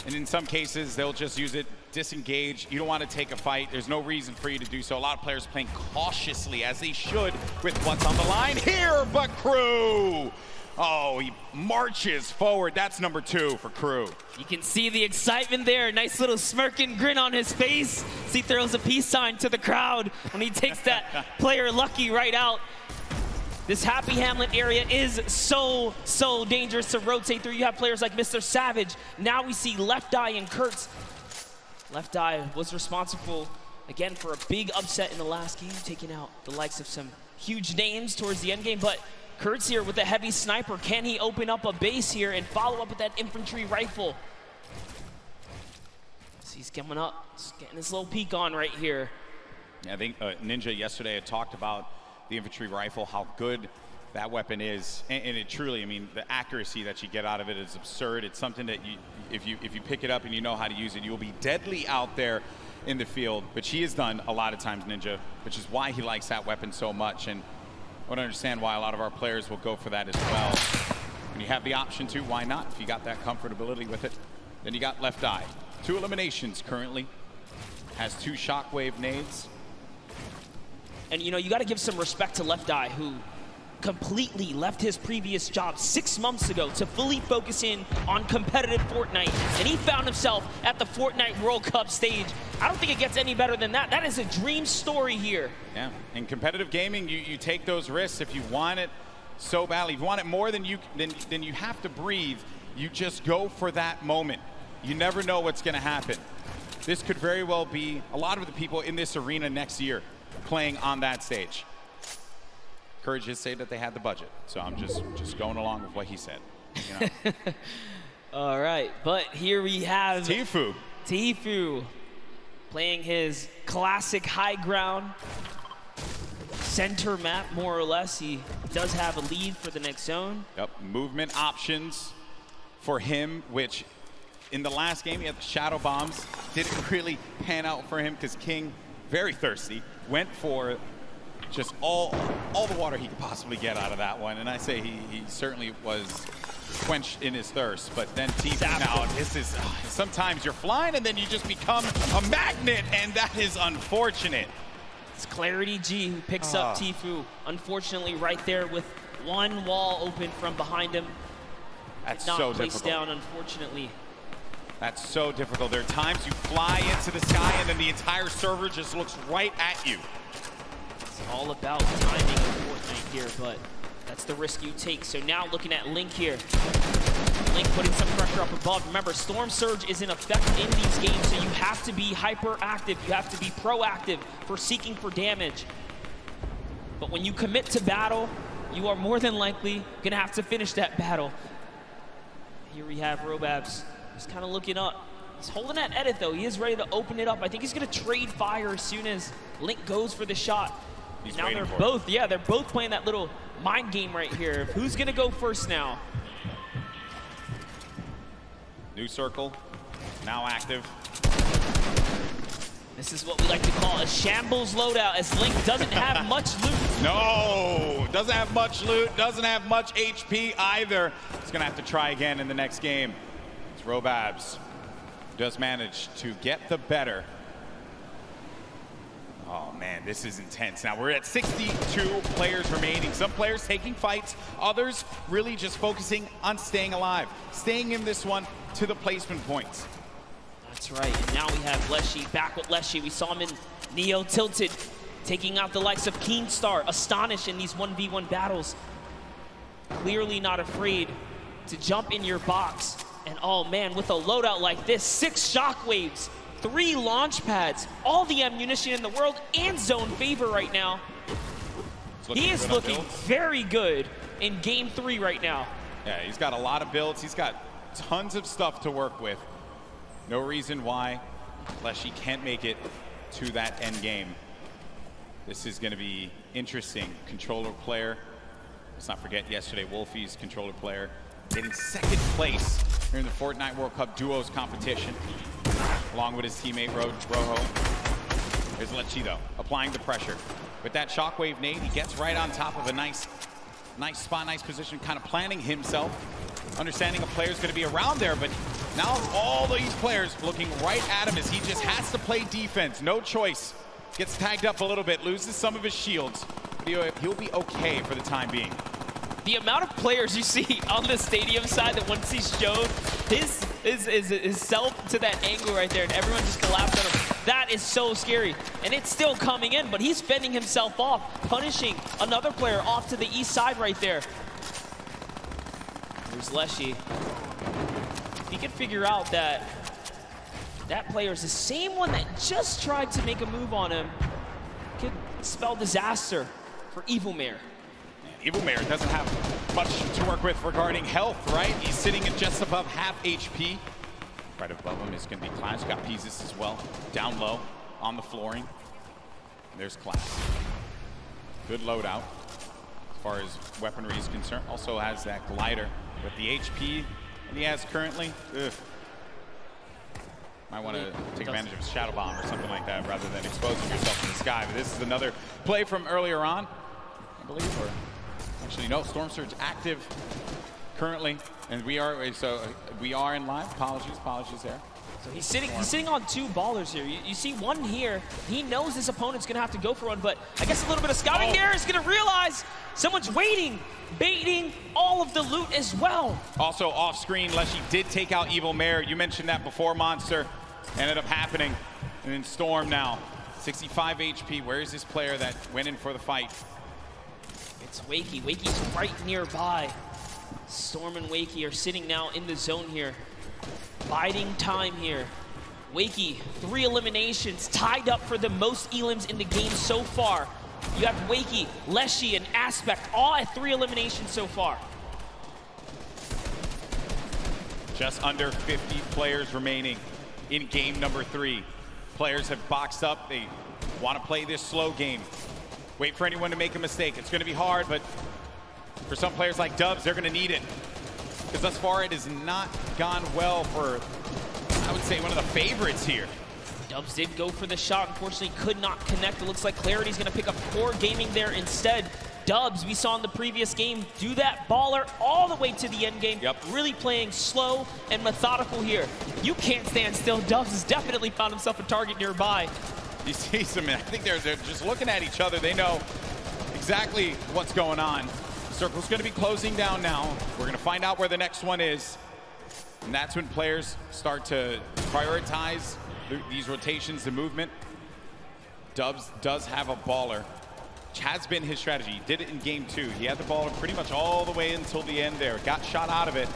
And in some cases, they'll just use it, disengage. You don't want to take a fight. There's no reason for you to do so. A lot of players playing cautiously, as they should, with what's on the line here. But Crew, oh, he marches forward. That's number 2 for Crew. You can see the excitement there. Nice little smirking grin on his face. He throws a peace sign to the crowd when he takes that player Lucky right out. This Happy Hamlet area is so dangerous to rotate through. You have players like Mr. Savage. Now we see Left Eye and Kurtz. Left Eye was responsible, again, for a big upset in the last game, taking out the likes of some huge names towards the end game. But Kurtz here with a heavy sniper. Can he open up a base here and follow up with that infantry rifle? So he's coming up, just getting his little peek on right here. Yeah, I think Ninja yesterday had talked about the infantry rifle, how good that weapon is. And it truly, I mean, the accuracy that you get out of it is absurd. It's something that if you pick it up and you know how to use it, you'll be deadly out there in the field. But she has done a lot of times Ninja, which is why he likes that weapon so much. And I want to understand why a lot of our players will go for that as well. When you have the option to, why not? If you got that comfortability with it. Then you got Left Eye. 2 eliminations currently. Has 2 shockwave nades. And you know, you got to give some respect to Left Eye, who completely left his previous job 6 months ago to fully focus in on competitive Fortnite. And he found himself at the Fortnite World Cup stage. I don't think it gets any better than that. That is a dream story here. Yeah, in competitive gaming, you take those risks if you want it so badly. If you want it more than you have to breathe, you just go for that moment. You never know what's going to happen. This could very well be a lot of the people in this arena next year playing on that stage. Courage did say that they had the budget, so I'm just going along with what he said. You know? All right, but here we have Tfue. Tfue playing his classic high ground center map, more or less. He does have a lead for the next zone. Yep, movement options for him, which in the last game he had the shadow bombs. Didn't really pan out for him because King, very thirsty, went for just all the water he could possibly get out of that one. And I say he certainly was quenched in his thirst. But then Tfue now, this is, sometimes you're flying and then you just become a magnet, and that is unfortunate. It's Clarity G who picks up Tfue. Unfortunately, right there with one wall open from behind him. That's not so placed difficult. down, unfortunately. That's so difficult. There are times you fly into the sky and then the entire server just looks right at you. It's all about timing in Fortnite here, but that's the risk you take. So now looking at Link here. Link putting some pressure up above. Remember, Storm Surge is in effect in these games, so you have to be hyperactive. You have to be proactive for seeking for damage. But when you commit to battle, you are more than likely going to have to finish that battle. Here we have Robabs just kind of looking up. He's holding that edit, though. He is ready to open it up. I think he's going to trade fire as soon as Link goes for the shot. He's now they're for both, yeah, they're both playing that little mind game right here. Who's going to go first now? New circle, now active. This is what we like to call a shambles loadout, as Link doesn't have much loot. No, doesn't have much loot, doesn't have much HP either. He's gonna have to try again in the next game. It's Robabs, who does manage to get the better. Oh man, this is intense. Now we're at 62 players remaining. Some players taking fights, others really just focusing on staying alive, staying in this one to the placement points. That's right, and now we have Leshy back with Leshy. We saw him in Neo Tilted, taking out the likes of Keemstar, Astonish in these 1v1 battles. Clearly not afraid to jump in your box. And oh man, with a loadout like this, 6 shockwaves, 3 launch pads, all the ammunition in the world, and zone favor right now. He is looking very good in game 3 right now. Yeah, he's got a lot of builds. He's got tons of stuff to work with. No reason why Leshy can't make it to that end game. This is going to be interesting. Controller player. Let's not forget yesterday, Wolfie's controller player getting 2nd place during the Fortnite World Cup Duos competition, along with his teammate Rojo. There's Leshy though, applying the pressure. With that shockwave nade, he gets right on top of a nice spot, nice position, kind of planning himself, understanding a player's going to be around there, but now all these players looking right at him as he just has to play defense. No choice. Gets tagged up a little bit, loses some of his shields. He'll be okay for the time being. The amount of players you see on the stadium side that once he's showed his self to that angle right there and everyone just collapsed on him, that is so scary. And it's still coming in, but he's fending himself off, punishing another player off to the east side right there. There's Leshy. If he could figure out that that player is the same one that just tried to make a move on him, could spell disaster for Evilmare. Evilmare doesn't have much to work with regarding health, right? He's sitting at just above half HP. Right above him is going to be Clash. Got pieces as well. Down low on the flooring. There's Clash. Good loadout as far as weaponry is concerned. Also has that glider with the HP that he has currently. Ugh. Might want to take advantage of a Shadow Bomb or something like that rather than exposing yourself to the sky. But this is another play from earlier on, I believe. Or actually, no, Storm Surge active currently, and we are in live. Apologies there. So he's sitting on 2 ballers here. You see one here. He knows his opponent's going to have to go for one, but I guess a little bit of scouting there is going to realize someone's waiting, baiting all of the loot as well. Also off screen, Leshy did take out Evil Mare. You mentioned that before, Monster. Ended up happening. And then Storm now, 65 HP. Where is this player that went in for the fight? It's Wakey. Wakey's right nearby. Storm and Wakey are sitting now in the zone here. Biding time here. Wakey, 3 eliminations, tied up for the most elims in the game so far. You have Wakey, Leshy, and Aspect, all at 3 eliminations so far. Just under 50 players remaining in game number 3. Players have boxed up. They want to play this slow game. Wait for anyone to make a mistake. It's going to be hard, but for some players like Dubs, they're going to need it. Because thus far, it has not gone well for, I would say, one of the favorites here. Dubs did go for the shot. Unfortunately, could not connect. It looks like Clarity's going to pick up Core Gaming there instead. Dubs, we saw in the previous game, do that baller all the way to the end game. Yep. Really playing slow and methodical here. You can't stand still. Dubs has definitely found himself a target nearby. You see some, I think they're just looking at each other. They know exactly what's going on. Circle's going to be closing down now. We're going to find out where the next one is. And that's when players start to prioritize these rotations, the movement. Dubs does have a baller, which has been his strategy. He did it in game 2. He had the baller pretty much all the way until the end there. Got shot out of it.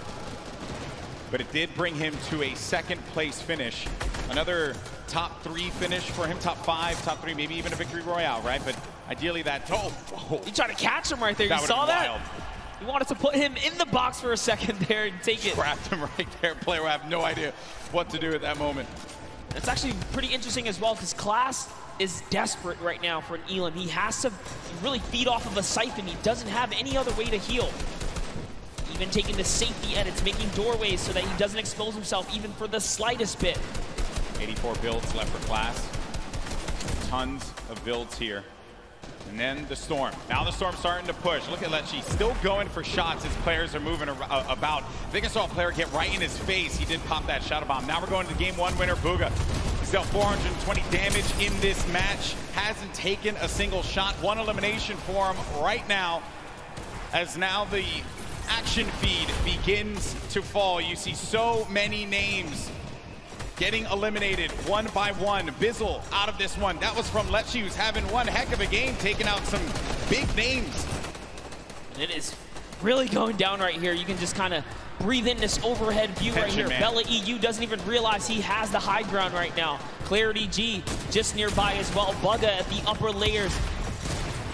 But it did bring him to a 2nd place finish. Another top 3 finish for him, top 5, top 3, maybe even a victory royale, right? But ideally that, You tried to catch him right there. You saw that? You wanted to put him in the box for a second there and take it. Trapped him right there. Player will have no idea what to do at that moment. It's actually pretty interesting as well because Class is desperate right now for an Elam. He has to really feed off of a Siphon. He doesn't have any other way to heal. Even taking the safety edits, making doorways so that he doesn't expose himself even for the slightest bit. 84 builds left for Class. Tons of builds here. And then the Storm. Now the Storm's starting to push. Look at Lechy still going for shots as players are moving about. I think I saw a player get right in his face. He did pop that Shadow Bomb. Now we're going to the game 1 winner, Booga. He's dealt 420 damage in this match. Hasn't taken a single shot. 1 elimination for him right now. As now the action feed begins to fall. You see so many names getting eliminated one by one. Bizzle out of this one. That was from Lechy, who's having one heck of a game, taking out some big names. It is really going down right here. You can just kind of breathe in this overhead view right here. Man. Bella EU doesn't even realize he has the high ground right now. Clarity G just nearby as well. Bugga at the upper layers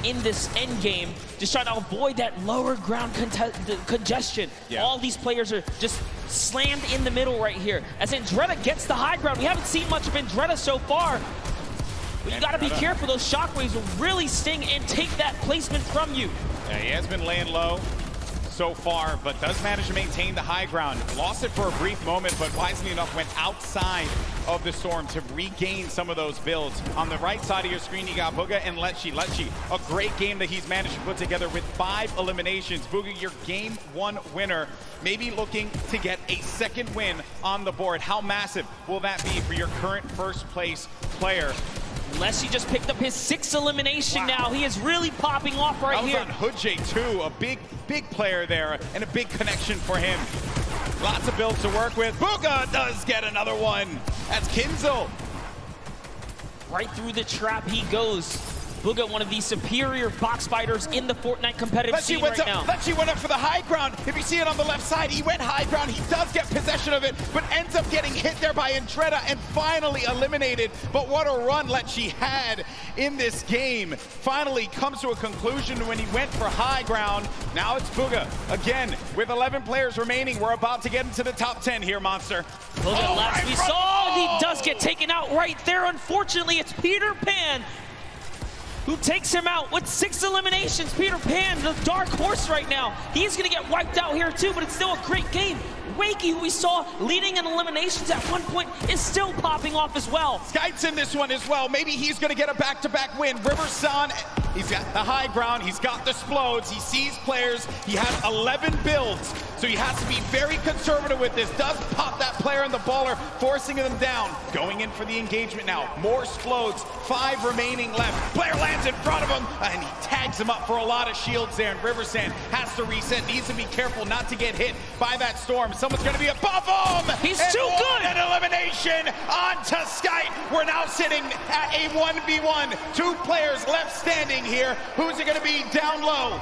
in this end game, just trying to avoid that lower ground congestion. Yeah. All these players are just slammed in the middle right here. As Andretta gets the high ground. We haven't seen much of Andretta so far. But you gotta be careful. Those shockwaves will really sting and take that placement from you. Yeah, he has been laying low so far, but does manage to maintain the high ground. Lost it for a brief moment, but wisely enough went outside of the Storm to regain some of those builds. On the right side of your screen, you got Booga and Lechy. Lechy, a great game that he's managed to put together with 5 eliminations. Booga, your game 1 winner, maybe looking to get a 2nd win on the board. How massive will that be for your current 1st place player? Leshy just picked up his 6th elimination now. He is really popping off right here. That was on Hoodjay too, a big player there, and a big connection for him. Lots of builds to work with. Booga does get another one. That's Kinzel. Right through the trap he goes. Booga, one of the superior box fighters in the Fortnite competitive scene right now. Lechy went up for the high ground. If you see it on the left side, he went high ground. He does get possession of it, but ends up getting hit there by Andretta and finally eliminated. But what a run Lechy had in this game. Finally comes to a conclusion when he went for high ground. Now it's Booga. Again, with 11 players remaining, we're about to get into the top 10 here, Monster. Booga, last we saw, he does get taken out right there. Unfortunately, it's Peter Pan. who takes him out with 6 eliminations. Peter Pan, the dark horse right now. He's going to get wiped out here too, but it's still a great game. Wakey, who we saw leading in eliminations at one point, is still popping off as well. Skyte's in this one as well. Maybe he's going to get a back-to-back win. Riverson, he's got the high ground. He's got the explodes. He sees players. He has 11 builds, so he has to be very conservative with this. Does pop that player in the baller, forcing them down. Going in for the engagement now. More explodes. 5 remaining left. Player lands in front of him, and he tags him up for a lot of shields there. And Riversand has to reset. Needs to be careful not to get hit by that storm. Someone's going to be above him. He's too good. An elimination onto Skype. We're now sitting at a 1v1. 2 players left standing here. Who's it going to be down low?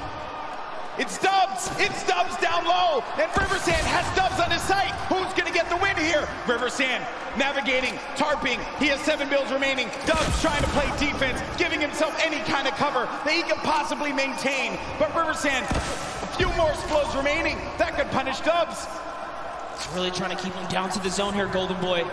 It's Dubs. It's Dubs down low. And Riversand has Dubs on his sight. Who's going to get the win here? Riversand navigating, tarping. He has 7 builds remaining. Dubs trying to play defense, giving himself any kind of cover that he can possibly maintain. But Riversand, a few more explodes remaining. That could punish Dubs. Really trying to keep him down to the zone here, Golden Boy.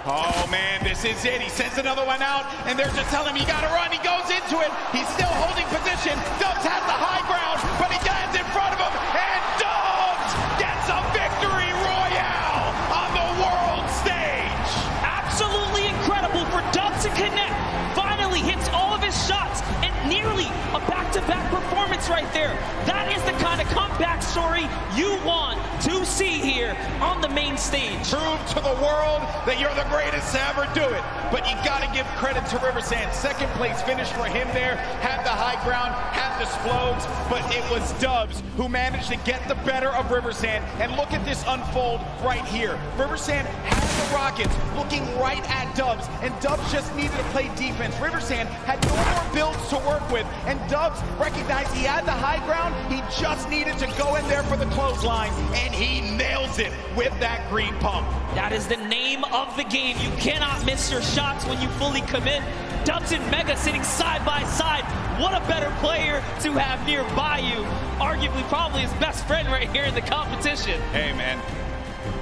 Oh man, this is it. He sends another one out, and they're just telling him he gotta run. He goes into it. He's still holding position. Dubs has the high ground, but he lands in front of him, and Dubs gets a victory royale on the world stage. Absolutely incredible for Dubs to connect. Finally hits all of his shots, and nearly a back-to-back performance right there. That is the kind of comeback story you want to see here on the main stage. Prove to the world that you're the greatest to ever do it. But you gotta give credit to Riversand. Second place finish for him there. Had the high ground, had the explodes, but it was Dubs who managed to get the better of Riversand. And look at this unfold right here. Riversand had the Rockets looking right at Dubs, and Dubs just needed to play defense. Riversand had no more builds to work with, and Dubs recognized he had the high ground. He just needed to go in there for the clothesline, and he nails it with that green pump. That is the name of the game. You cannot miss your shots when you fully commit. Dubs and Mega sitting side by side. What a better player to have nearby you. Arguably probably his best friend right here in the competition. Hey man,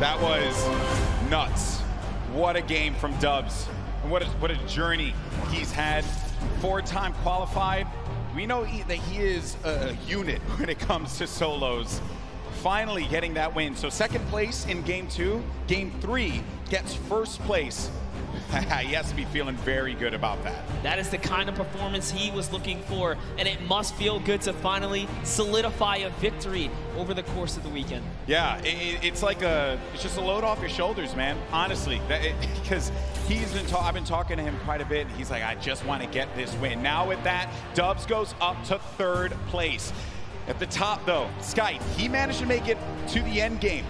that was nuts. What a game from Dubs. And what a journey he's had. 4-time qualified. We know that he is a unit when it comes to solos. Finally getting that win. So second place in game 2. Game 3 gets first place. He has to be feeling very good about that. That is the kind of performance he was looking for, and it must feel good to finally solidify a victory over the course of the weekend. Yeah, it's like it's just a load off your shoulders, man. Honestly, because I've been talking to him quite a bit. And he's like, I just want to get this win. Now with that, Dubs goes up to 3rd place. At the top, though, Sky, he managed to make it to the end game,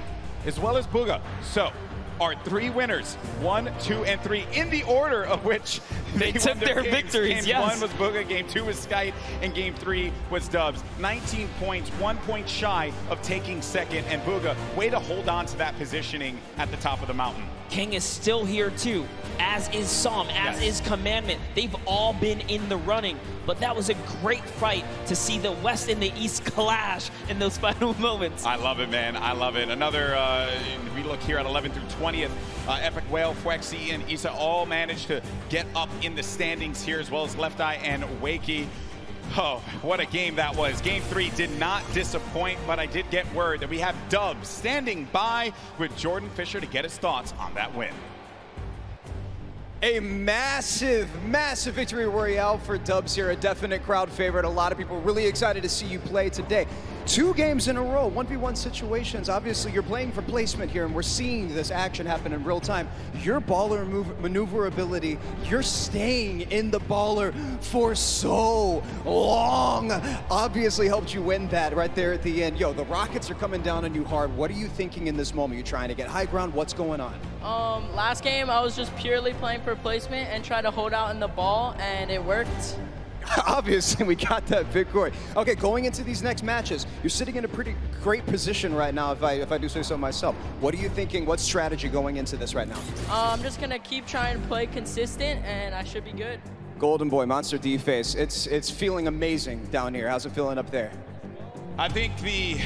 as well as Booga. So, our 3 winners, 1, 2, and 3, in the order of which they took their victories. Game yes. 1 was Booga, Game 2 was Skype, and Game 3 was Dubs. 19 points, 1 point shy of taking second, and Booga, way to hold on to that positioning at the top of the mountain. King is still here too, as is Psalm, as is Commandment. They've all been in the running, but that was a great fight to see the West and the East clash in those final moments. I love it, man. I love it. Another, we look here at 11th through 20th. Epic Whale, Fwexy, and Issa all managed to get up in the standings here, as well as Left Eye and Wakey. Oh, what a game that was. Game 3 did not disappoint, but I did get word that we have Dubs standing by with Jordan Fisher to get his thoughts on that win. A massive, massive victory royale for Dubs here, a definite crowd favorite. A lot of people really excited to see you play today. 2 games in a row, 1v1 situations. Obviously, you're playing for placement here, and we're seeing this action happen in real time. Your baller maneuverability, you're staying in the baller for so long, obviously helped you win that right there at the end. Yo, the Rockets are coming down on you hard. What are you thinking in this moment? You're trying to get high ground. What's going on? Last game, I was just purely playing for placement and try to hold out in the ball, and it worked. Obviously, we got that victory. Okay, going into these next matches, you're sitting in a pretty great position right now, if I do say so myself. What are you thinking? What strategy going into this right now? I'm just going to keep trying to play consistent, and I should be good. Golden Boy, Monster D-Face, it's feeling amazing down here. How's it feeling up there? I think the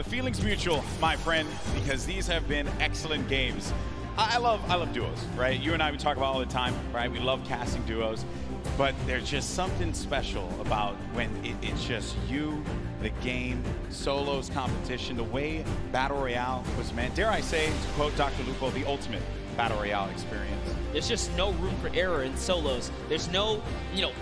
feeling's mutual, my friend, because these have been excellent games. I love duos, right? You and I, we talk about all the time, right? We love casting duos. but there's just something special about when it's just you, the game, solos, competition, the way Battle Royale was meant. Dare I say, to quote Dr. Lupo, the ultimate Battle Royale experience. There's just no room for error in solos. There's no,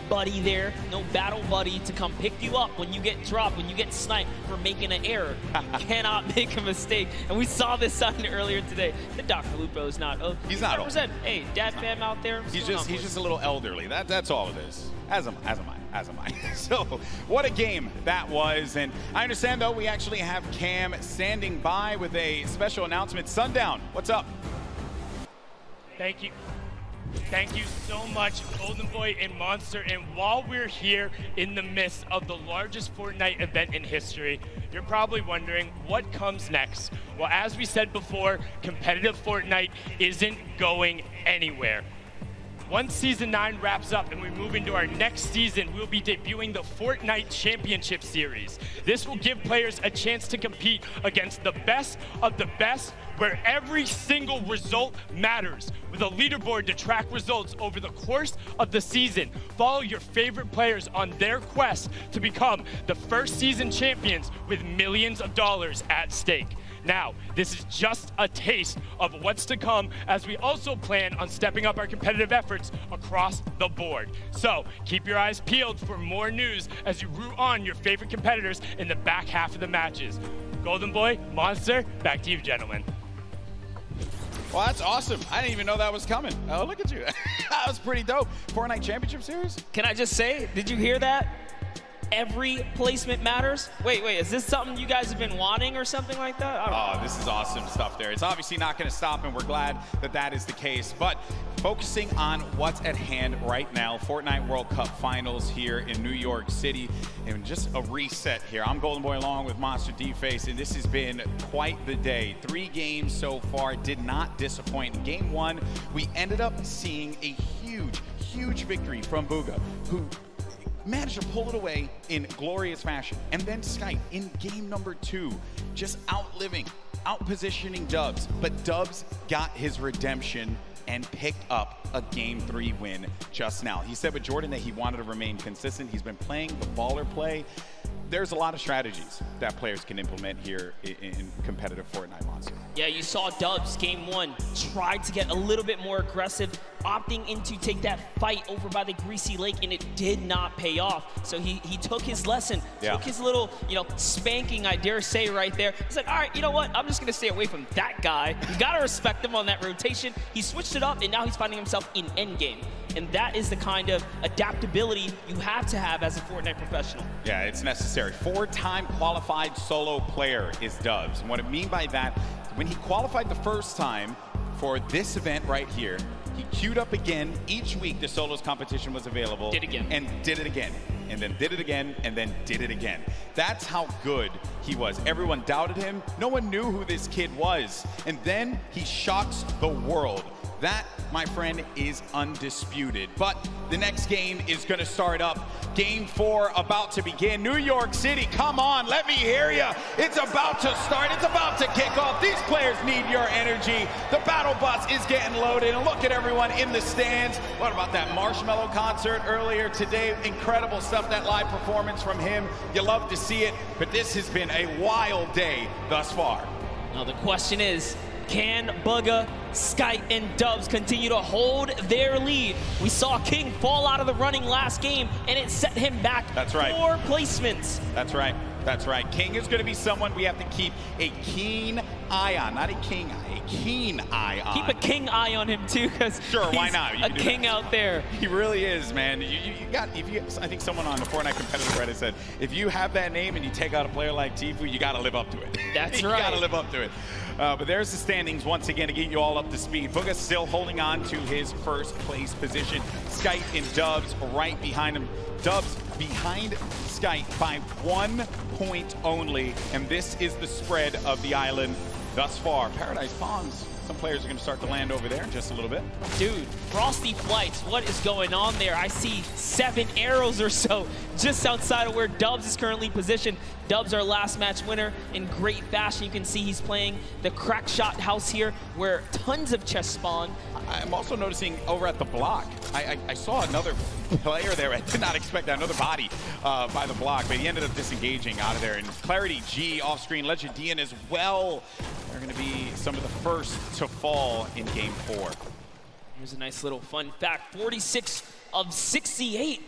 buddy there, no battle buddy to come pick you up when you get dropped, when you get sniped for making an error. You cannot make a mistake. And we saw this sign earlier today. The Dr. Lupo is not. He's not old. Hey, dad fam out there. He's just a little elderly. That's all it is. As am I. So what a game that was. And I understand though we actually have Cam standing by with a special announcement. Sundown, what's up? Thank you. Thank you so much, Golden Boy and Monster. And while we're here in the midst of the largest Fortnite event in history, you're probably wondering what comes next. Well, as we said before, competitive Fortnite isn't going anywhere. Once Season 9 wraps up and we move into our next season, we'll be debuting the Fortnite Championship Series. This will give players a chance to compete against the best of the best, where every single result matters, with a leaderboard to track results over the course of the season. Follow your favorite players on their quest to become the first season champions with millions of dollars at stake. Now, this is just a taste of what's to come, as we also plan on stepping up our competitive efforts across the board. So keep your eyes peeled for more news as you root on your favorite competitors in the back half of the matches. Golden Boy, Monster, back to you, gentlemen. Well, that's awesome. I didn't even know that was coming. Oh, look at you. That was pretty dope. Fortnite Championship Series? Can I just say, did you hear that? Every placement matters. Wait, is this something you guys have been wanting or something like that? Oh, this is awesome stuff there. It's obviously not going to stop, and we're glad that that is the case. But focusing on what's at hand right now, Fortnite World Cup Finals here in New York City, and just a reset here. I'm Golden Boy along with Monster D-Face, and this has been quite the day. 3 games so far, did not disappoint. In Game 1, we ended up seeing a huge victory from Booga, who managed to pull it away in glorious fashion. And then Skype in game number 2, just outpositioning Dubs. But Dubs got his redemption and picked up a Game 3 win just now. He said with Jordan that he wanted to remain consistent. He's been playing the baller play. There's a lot of strategies that players can implement here in competitive Fortnite, Monster. Yeah, you saw Dubs, Game 1, tried to get a little bit more aggressive, opting in to take that fight over by the Greasy Lake, and it did not pay off. So he took his lesson, took his little, spanking, I dare say, right there. He's like, all right, you know what? I'm just going to stay away from that guy. You got to respect him on that rotation. He switched it up, and now he's finding himself in endgame. And that is the kind of adaptability you have to have as a Fortnite professional. Yeah, it's necessary. 4-time qualified solo player is Dubs. And what I mean by that, when he qualified the first time for this event right here, he queued up again. Each week the solos competition was available. Did again. And did it again. And then did it again, and then did it again. That's how good he was. Everyone doubted him. No one knew who this kid was. And then he shocks the world. That, my friend, is undisputed. But the next game is going to start up. Game 4 about to begin. New York City, come on, let me hear you. It's about to start. It's about to kick off. These players need your energy. The battle bus is getting loaded. And look at everyone in the stands. What about that Marshmello concert earlier today? Incredible stuff, that live performance from him. You love to see it. But this has been a wild day thus far. Now the question is, can Bugga, Skype, and Dubs continue to hold their lead? We saw King fall out of the running last game, and it set him back 4 placements. That's right. That's right. King is going to be someone we have to keep a keen eye on. Not a king eye, a keen eye on. Keep a king eye on him, too, because why not? a king out there. He really is, man. I think someone on the Fortnite competitive Reddit said, if you have that name and you take out a player like Tfue, you got to live up to it. That's you right. You got to live up to it. But there's the standings once again to get you all up to speed. Booga still holding on to his first place position. Skype and Dubs right behind him. Dubs behind Skype by 1 point only. And this is the spread of the island thus far. Paradise Palms. Some players are going to start to land over there in just a little bit. Dude, Frosty Flights, what is going on there? I see 7 arrows or so just outside of where Dubs is currently positioned. Dubs, our last match winner, in great fashion. You can see he's playing the crack shot house here where tons of chests spawn. I'm also noticing over at the block, I saw another player there. I did not expect that, another body by the block, but he ended up disengaging out of there. And Clarity G off screen, Legendian as well. They're going to be some of the first to fall in game 4. Here's a nice little fun fact. 46 of 68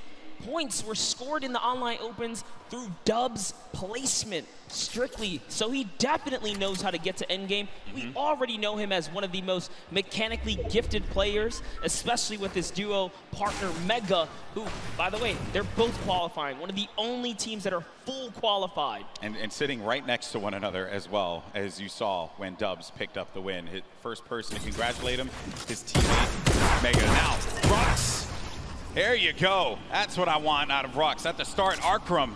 points were scored in the online opens through Dub's placement strictly. So he definitely knows how to get to endgame. We already know him as one of the most mechanically gifted players, especially with his duo partner Mega, who, by the way, they're both qualifying. One of the only teams that are full qualified. And sitting right next to one another as well, as you saw when Dubs picked up the win. His first person to congratulate him, his teammate Mega. Now, Rux. There you go. That's what I want out of Rux. At the start, Arkram.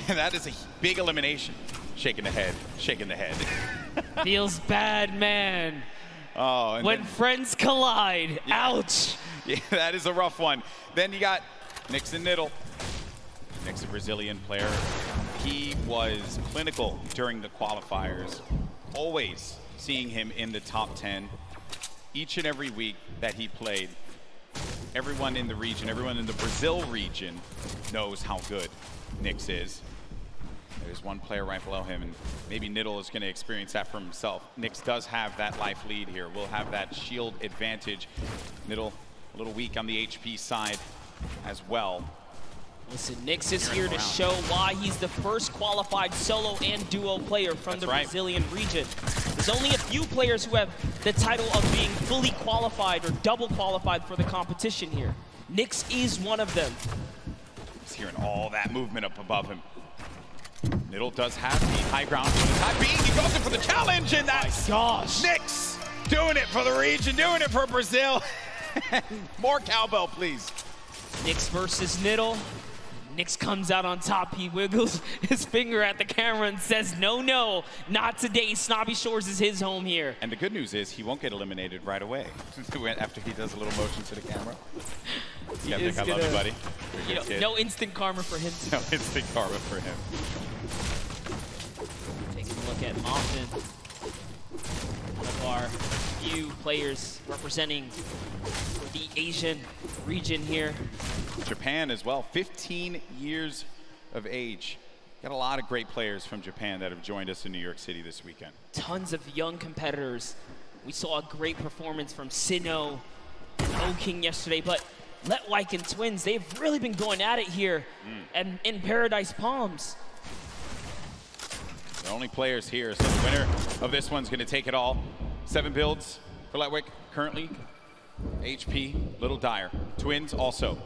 And that is a big elimination. Shaking the head, shaking the head. Feels bad, man. Oh, and when friends collide, ouch. Yeah, that is a rough one. Then you got Nix and Niddle. Nix, a Brazilian player. He was clinical during the qualifiers. Always seeing him in the top 10 each and every week that he played. Everyone in the region, everyone in the Brazil region knows how good Nix is. There's one player right below him, and maybe Niddle is going to experience that for himself. Nix does have that life lead here. We'll have that shield advantage. Niddle a little weak on the HP side as well. Listen, Nix is here to show why he's the first qualified solo and duo player from the Brazilian region. There's only a few players who have the title of being fully qualified or double qualified for the competition here. Nix is one of them. He's hearing all that movement up above him. Niddle does have the high ground for the time being. He goes in for the challenge, and that's Nix doing it for the region, doing it for Brazil. More cowbell, please. Nix versus Niddle. Nix comes out on top. He wiggles his finger at the camera and says, no, no, not today. Snobby Shores is his home here. And the good news is he won't get eliminated right away after he does a little motion to the camera. Yeah, I love you, buddy. You know, no instant karma for him. No instant karma for him. Taking a look at Moffin, one of our few players representing the Asian region here. Japan as well, 15 years of age. Got a lot of great players from Japan that have joined us in New York City this weekend. Tons of young competitors. We saw a great performance from Sinnoh and O-King yesterday, but Letwike and Twins, they've really been going at it here and in Paradise Palms. The only players here, so the winner of this one's gonna take it all. 7 builds for Letwike currently. HP, little dire. Twins also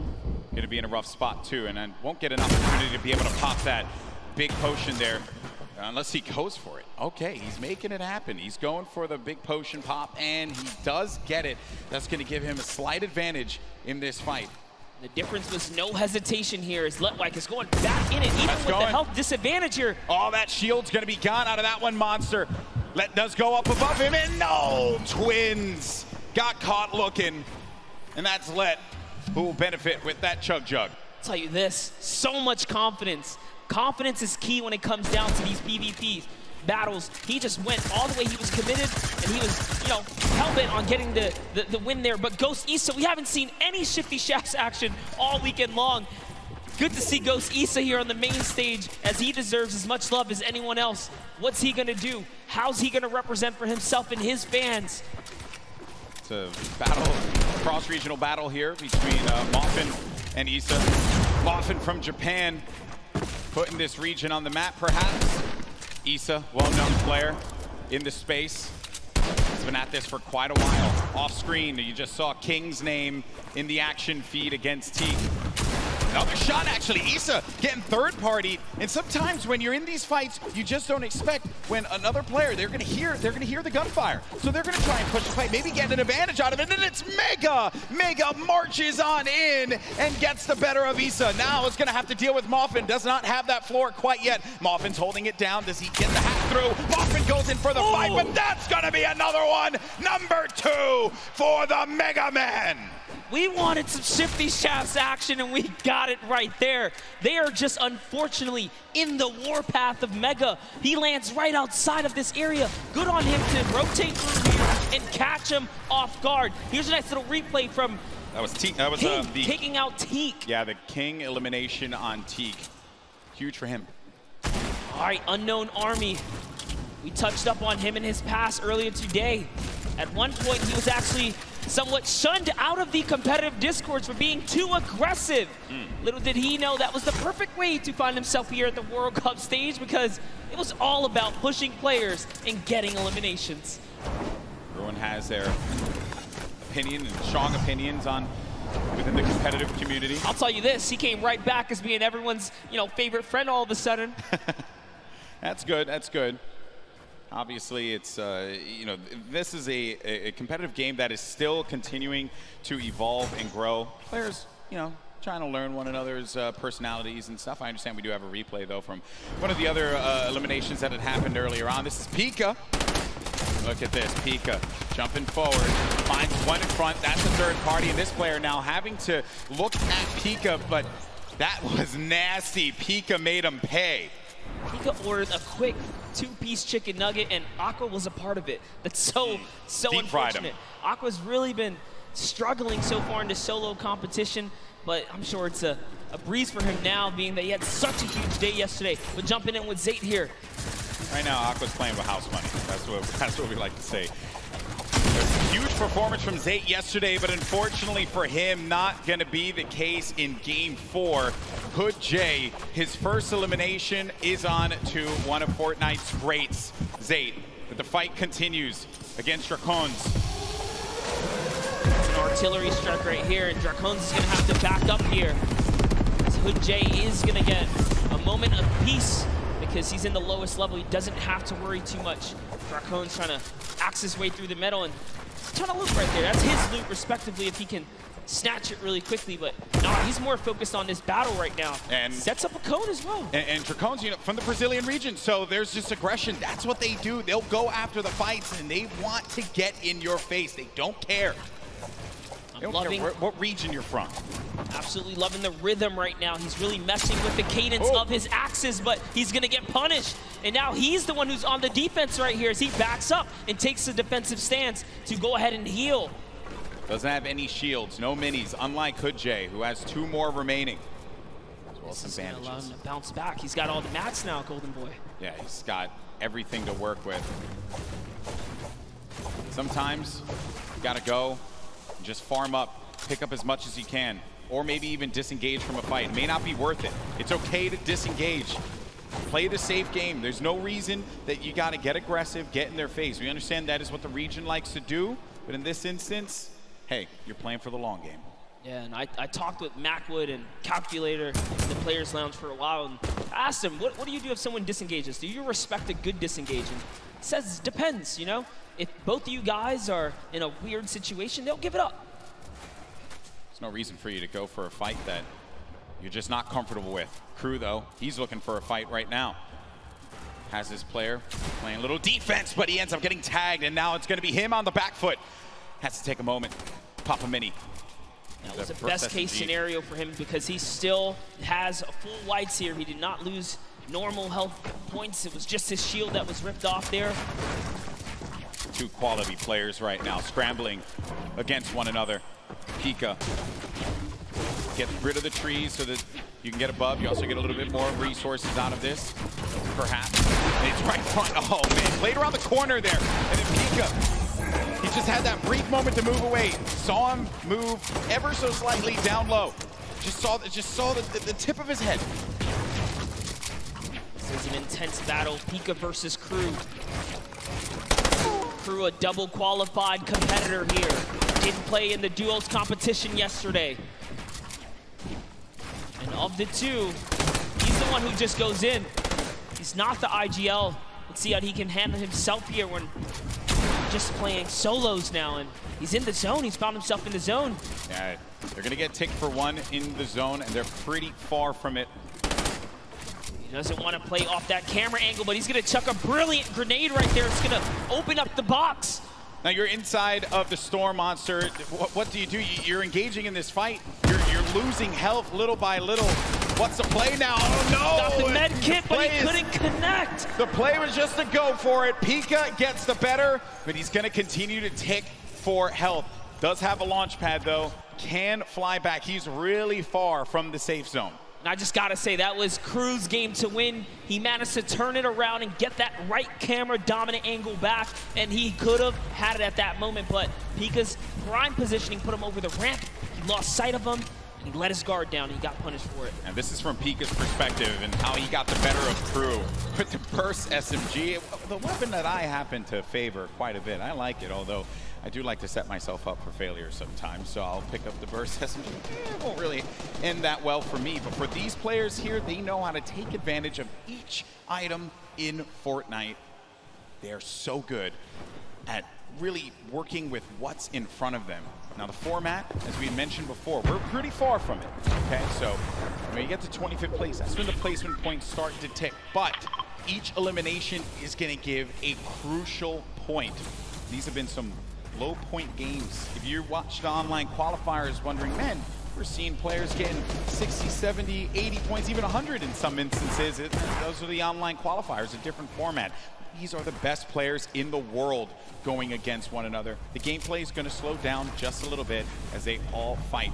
gonna be in a rough spot too, and then won't get an opportunity to be able to pop that big potion there unless he goes for it. Okay, he's making it happen. He's going for the big potion pop, and he does get it. That's gonna give him a slight advantage in this fight. The difference was no hesitation here as Letwike is going back in it, even with the health disadvantage here. Oh, that shield's gonna be gone out of that one, Monster. Let does go up above him, and no! Twins got caught looking, and that's Let, who will benefit with that Chug Jug. I'll tell you this, so much confidence. Confidence is key when it comes down to these PvP battles. He just went all the way. He was committed, and he was, you know, hell-bent on getting the win there. But Ghost Issa, we haven't seen any Shifty Shafts action all weekend long. Good to see Ghost Issa here on the main stage, as he deserves as much love as anyone else. What's he gonna do? How's he gonna represent for himself and his fans? It's a battle, cross-regional battle here between Moffin and Issa. Moffin from Japan, putting this region on the map, perhaps. Issa, well-known player in the space. He's been at this for quite a while. Off screen, you just saw King's name in the action feed against Teak. Another shot, actually. Issa getting third-partied, and sometimes when you're in these fights, you just don't expect when another player, they're gonna hear the gunfire, so they're gonna try and push the fight, maybe get an advantage out of it, and it's Mega! Mega marches on in and gets the better of Issa. Now it's gonna have to deal with Moffin. Does not have that floor quite yet. Moffin's holding it down. Does he get the hack through? Moffin goes in for the fight, but that's gonna be another one. Number 2 for the Mega Man. We wanted some Shifty Shafts action, and we got it right there. They are just unfortunately in the warpath of Mega. He lands right outside of this area. Good on him to rotate through here and catch him off guard. Here's a nice little replay from That was Teak. That was King the taking out Teak. Yeah, the King elimination on Teak. Huge for him. All right, Unknown Army. We touched up on him in his pass earlier today. At one point, he was actually somewhat shunned out of the competitive discourse for being too aggressive. Little did he know that was the perfect way to find himself here at the World Cup stage, because it was all about pushing players and getting eliminations. Everyone has their opinion and strong opinions on within the competitive community. I'll tell you this, he came right back as being everyone's, favorite friend all of a sudden. That's good. That's good. Obviously, it's, this is a competitive game that is still continuing to evolve and grow. Players, trying to learn one another's personalities and stuff. I understand we do have a replay, though, from one of the other eliminations that had happened earlier on. This is Pika. Look at this, Pika jumping forward, finds one in front. That's the third party, and this player now having to look at Pika, but that was nasty. Pika made him pay. Pika ordered a quick two-piece chicken nugget, and Aqua was a part of it. That's so Deep fried him. unfortunate. Aqua's really been struggling so far in the solo competition, but I'm sure it's a breeze for him now, being that he had such a huge day yesterday. But jumping in with Zayt here. Right now, Aqua's playing with house money. That's what we like to say. Huge performance from Zayt yesterday, but unfortunately for him, not going to be the case in Game 4. Hood J, his first elimination is on to one of Fortnite's greats, Zayt. But the fight continues against Dracons. It's an artillery strike right here, and Dracons is going to have to back up here. As Hood J is going to get a moment of peace because he's in the lowest level. He doesn't have to worry too much. Dracons trying to axe his way through the middle, and he's a ton of loot right there. That's his loot, respectively, if he can snatch it really quickly. But no, he's more focused on this battle right now. And sets up a cone as well. And Dracons, from the Brazilian region, so there's just aggression. That's what they do. They'll go after the fights, and they want to get in your face. They don't care. They don't care what region you're from. Absolutely loving the rhythm right now. He's really messing with the cadence of his axes, but he's going to get punished. And now he's the one who's on the defense right here as he backs up and takes the defensive stance to go ahead and heal. Doesn't have any shields, no minis, unlike Hood J, who has 2 more remaining. As well as some bandages. Allow him to bounce back. He's got all the mats now, Golden Boy. Yeah, he's got everything to work with. Sometimes you got to go and just farm up, pick up as much as you can, or maybe even disengage from a fight. It may not be worth it. It's okay to disengage. Play the safe game. There's no reason that you got to get aggressive, get in their face. We understand that is what the region likes to do, but in this instance, hey, you're playing for the long game. Yeah, and I talked with Macwood and Calculator in the Players Lounge for a while, and I asked him, what do you do if someone disengages? Do you respect a good disengage? And he says, it depends, If both of you guys are in a weird situation, they'll give it up. There's no reason for you to go for a fight that you're just not comfortable with. Crew, though, he's looking for a fight right now. Has his player playing a little defense, but he ends up getting tagged, and now it's going to be him on the back foot. Has to take a moment, pop a mini. That was a best-case scenario for him because he still has a full whites here. He did not lose normal health points. It was just his shield that was ripped off there. 2 quality players right now, scrambling against one another. Pika, get rid of the trees so that you can get above. You also get a little bit more resources out of this, perhaps. And it's right in front. Oh, man, played around the corner there. And then Pika, he just had that brief moment to move away. Saw him move ever so slightly down low. Just saw the tip of his head. This is an intense battle, Pika versus Crew. Crew, a double qualified competitor here. Didn't play in the duels competition yesterday. And of the 2, he's the one who just goes in. He's not the IGL. Let's see how he can handle himself here when just playing solos now. And he's in the zone. He's found himself in the zone. Yeah, they're going to get ticked for 1 in the zone, and they're pretty far from it. He doesn't want to play off that camera angle, but he's going to chuck a brilliant grenade right there. It's going to open up the box. Now you're inside of the Storm Monster. What do? You're engaging in this fight. You're losing health little by little. What's the play now? Oh no! Got the med kit, but he couldn't connect. The play was just to go for it. Pika gets the better, but he's going to continue to tick for health. Does have a launch pad though, can fly back. He's really far from the safe zone. And I just gotta say, that was Crew's game to win. He managed to turn it around and get that right camera dominant angle back, and he could have had it at that moment, but Pika's prime positioning put him over the ramp. He lost sight of him, and he let his guard down, and he got punished for it. And this is from Pika's perspective and how he got the better of Crew with the burst SMG, the weapon that I happen to favor quite a bit. I like it, although I do like to set myself up for failure sometimes, so I'll pick up the burst SMG. It won't really end that well for me, but for these players here, they know how to take advantage of each item in Fortnite. They're so good at really working with what's in front of them. Now the format, as we mentioned before, we're pretty far from it, okay? So when you get to 25th place, that's when the placement points start to tick, but each elimination is gonna give a crucial point. These have been some low point games. If you watch the online qualifiers wondering, man, we're seeing players getting 60, 70, 80 points, even 100 in some instances. Those are the online qualifiers, a different format. These are the best players in the world going against one another. The gameplay is going to slow down just a little bit as they all fight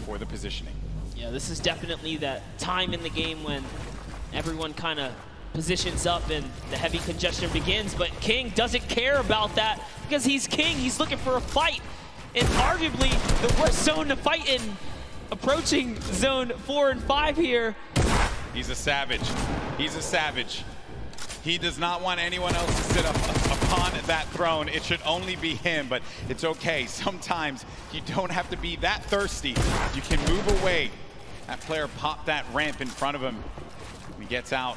for the positioning. Yeah, this is definitely that time in the game when everyone kind of positions up and the heavy congestion begins, but King doesn't care about that because he's King. He's looking for a fight, and arguably the worst zone to fight in, approaching zone 4 and 5 here. He's a savage. He's a savage. He does not want anyone else to sit up upon that throne. It should only be him, but it's okay. Sometimes you don't have to be that thirsty. You can move away. That player popped that ramp in front of him. He gets out.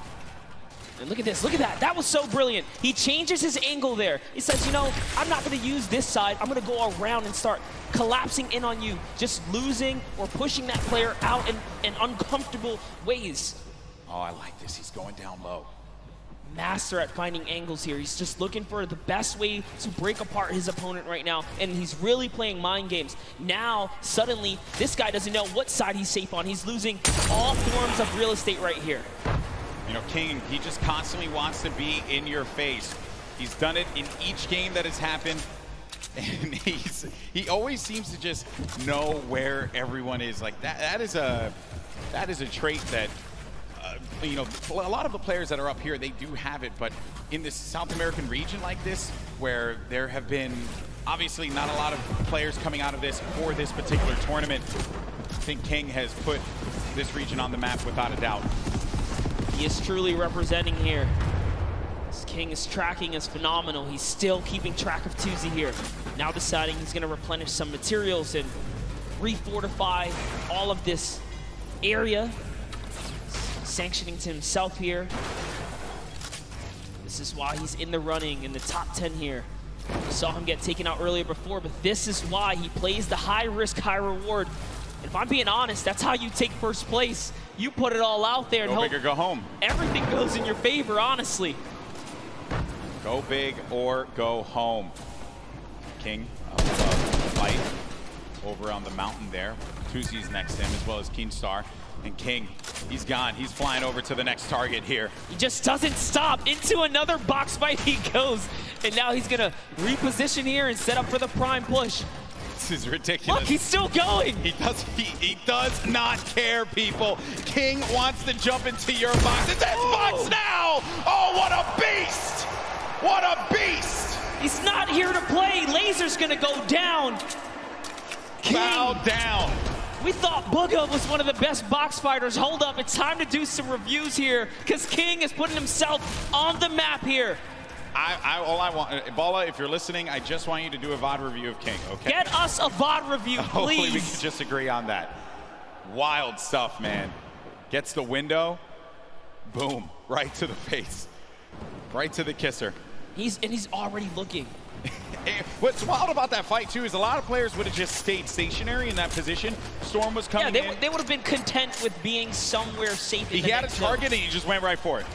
And look at this, look at that. That was so brilliant. He changes his angle there. He says, you know, I'm not going to use this side. I'm going to go around and start collapsing in on you, just losing or pushing that player out in uncomfortable ways. Oh, I like this. He's going down low. Master at finding angles here. He's just looking for the best way to break apart his opponent right now, and he's really playing mind games. Now, suddenly, this guy doesn't know what side he's safe on. He's losing all forms of real estate right here. You know, King, he just constantly wants to be in your face. He's done it in each game that has happened, and he always seems to just know where everyone is. Like that is a trait that you know, a lot of the players that are up here, they do have it, but in this South American region like this, where there have been obviously not a lot of players coming out of this for this particular tournament, I think King has put this region on the map without a doubt. He is truly representing here. This King is tracking is phenomenal. He's still keeping track of Tuesday here. Now deciding he's going to replenish some materials and refortify all of this area. Sanctioning to himself here. This is why he's in the running in the top 10 here. We saw him get taken out earlier before, but this is why he plays the high risk, high reward. And if I'm being honest, that's how you take first place. You put it all out there and go hope big or go home. Everything goes in your favor, honestly. Go big or go home. King fight over on the mountain there. Tuzi's next to him, as well as Keenstar. And King, he's gone. He's flying over to the next target here. He just doesn't stop. Into another box fight he goes. And now he's going to reposition here and set up for the prime push. This is ridiculous. Look, he's still going. He does not care, people. King wants to jump into your box. It's his box now! Oh, what a beast! What a beast! He's not here to play. Laser's going to go down. King. Bow down. We thought Booga was one of the best box fighters. Hold up, it's time to do some reviews here because King is putting himself on the map here. All I want, Bala, if you're listening, I just want you to do a VOD review of King, okay? Get us a VOD review, please. Hopefully we can just agree on that. Wild stuff, man. Gets the window, boom, right to the face. Right to the kisser. He's already looking. What's wild about that fight, too, is a lot of players would have just stayed stationary in that position. Storm was coming in. They would have been content with being somewhere safe. He had a target and he just went right for it.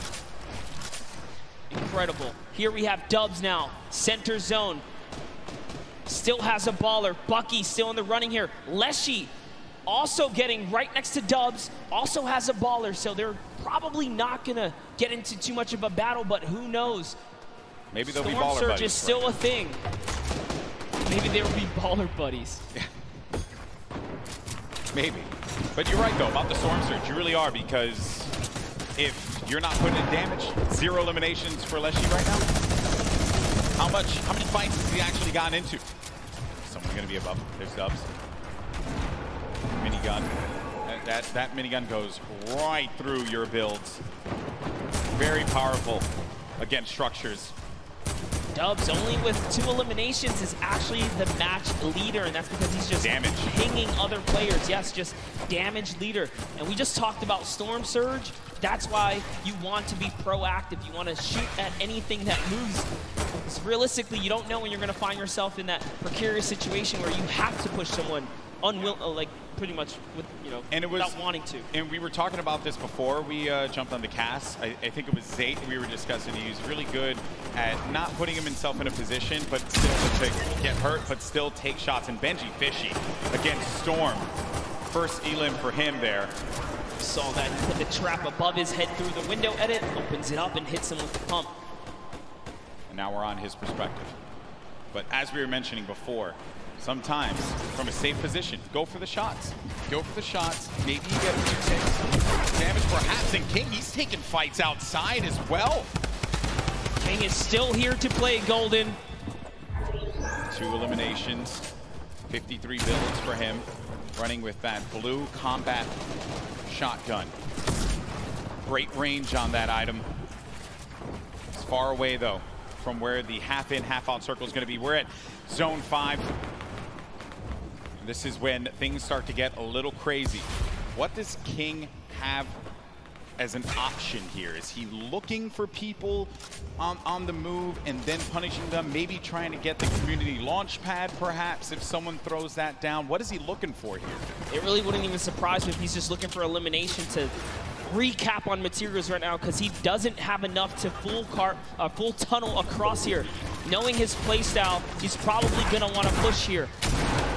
Incredible. Here we have Dubs now. Center zone. Still has a baller. Bucky still in the running here. Leshy also getting right next to Dubs. Also has a baller, so they're probably not going to get into too much of a battle, but who knows? Maybe they'll be baller Storm Surge buddies, is still a thing. Maybe they will be baller buddies. Maybe. But you're right, though, about the Storm Surge. You really are, because if you're not putting in damage, 0 eliminations for Leshy right now. How many fights has he actually gotten into? Someone's going to be above. There's Dubs. Minigun. That minigun goes right through your builds. Very powerful against structures. Dubs, only with 2 eliminations, is actually the match leader, and that's because he's just pinging other players. Yes, just damage leader. And we just talked about Storm Surge. That's why you want to be proactive. You want to shoot at anything that moves. Because realistically, you don't know when you're going to find yourself in that precarious situation where you have to push someone like pretty much with, you know, without wanting to. And we were talking about this before we jumped on the cast. I think it was Zayt we were discussing. He's really good at not putting himself in a position, but still to get hurt, but still take shots. And Benji Fishy against Storm. First elim for him there. Saw that, he put the trap above his head through the window edit, opens it up and hits him with the pump. And now we're on his perspective. But as we were mentioning before, sometimes from a safe position, go for the shots. Go for the shots. Maybe you get a few takes. Damage perhaps. And King, he's taking fights outside as well. King is still here to play Golden. 2 eliminations. 53 builds for him. Running with that blue combat shotgun. Great range on that item. It's far away though from where the half in, half out circle is going to be. We're at zone 5. This is when things start to get a little crazy. What does King have as an option here? Is he looking for people on the move and then punishing them? Maybe trying to get the community launch pad, perhaps, if someone throws that down. What is he looking for here? It really wouldn't even surprise me if he's just looking for elimination to recap on materials right now, because he doesn't have enough to full tunnel across here. Knowing his playstyle, he's probably gonna want to push here.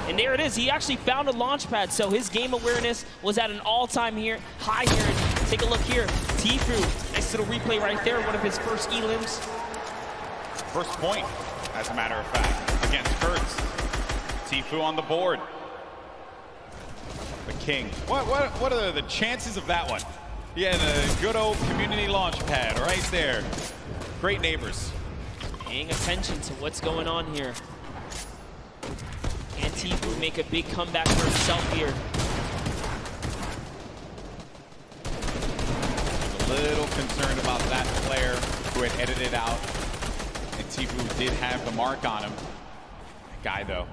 And there it is. He actually found a launch pad, so his game awareness was at an all-time high here. And take a look here. Tfue, nice little replay right there. One of his first elims. First point, as a matter of fact, against Kurtz. Tfue on the board. The King. What are the chances of that one? Yeah, the good old community launch pad right there. Great neighbors. Paying attention to what's going on here. And Tfue make a big comeback for himself here. A little concerned about that player who had edited out. And Tfue did have the mark on him. That guy though,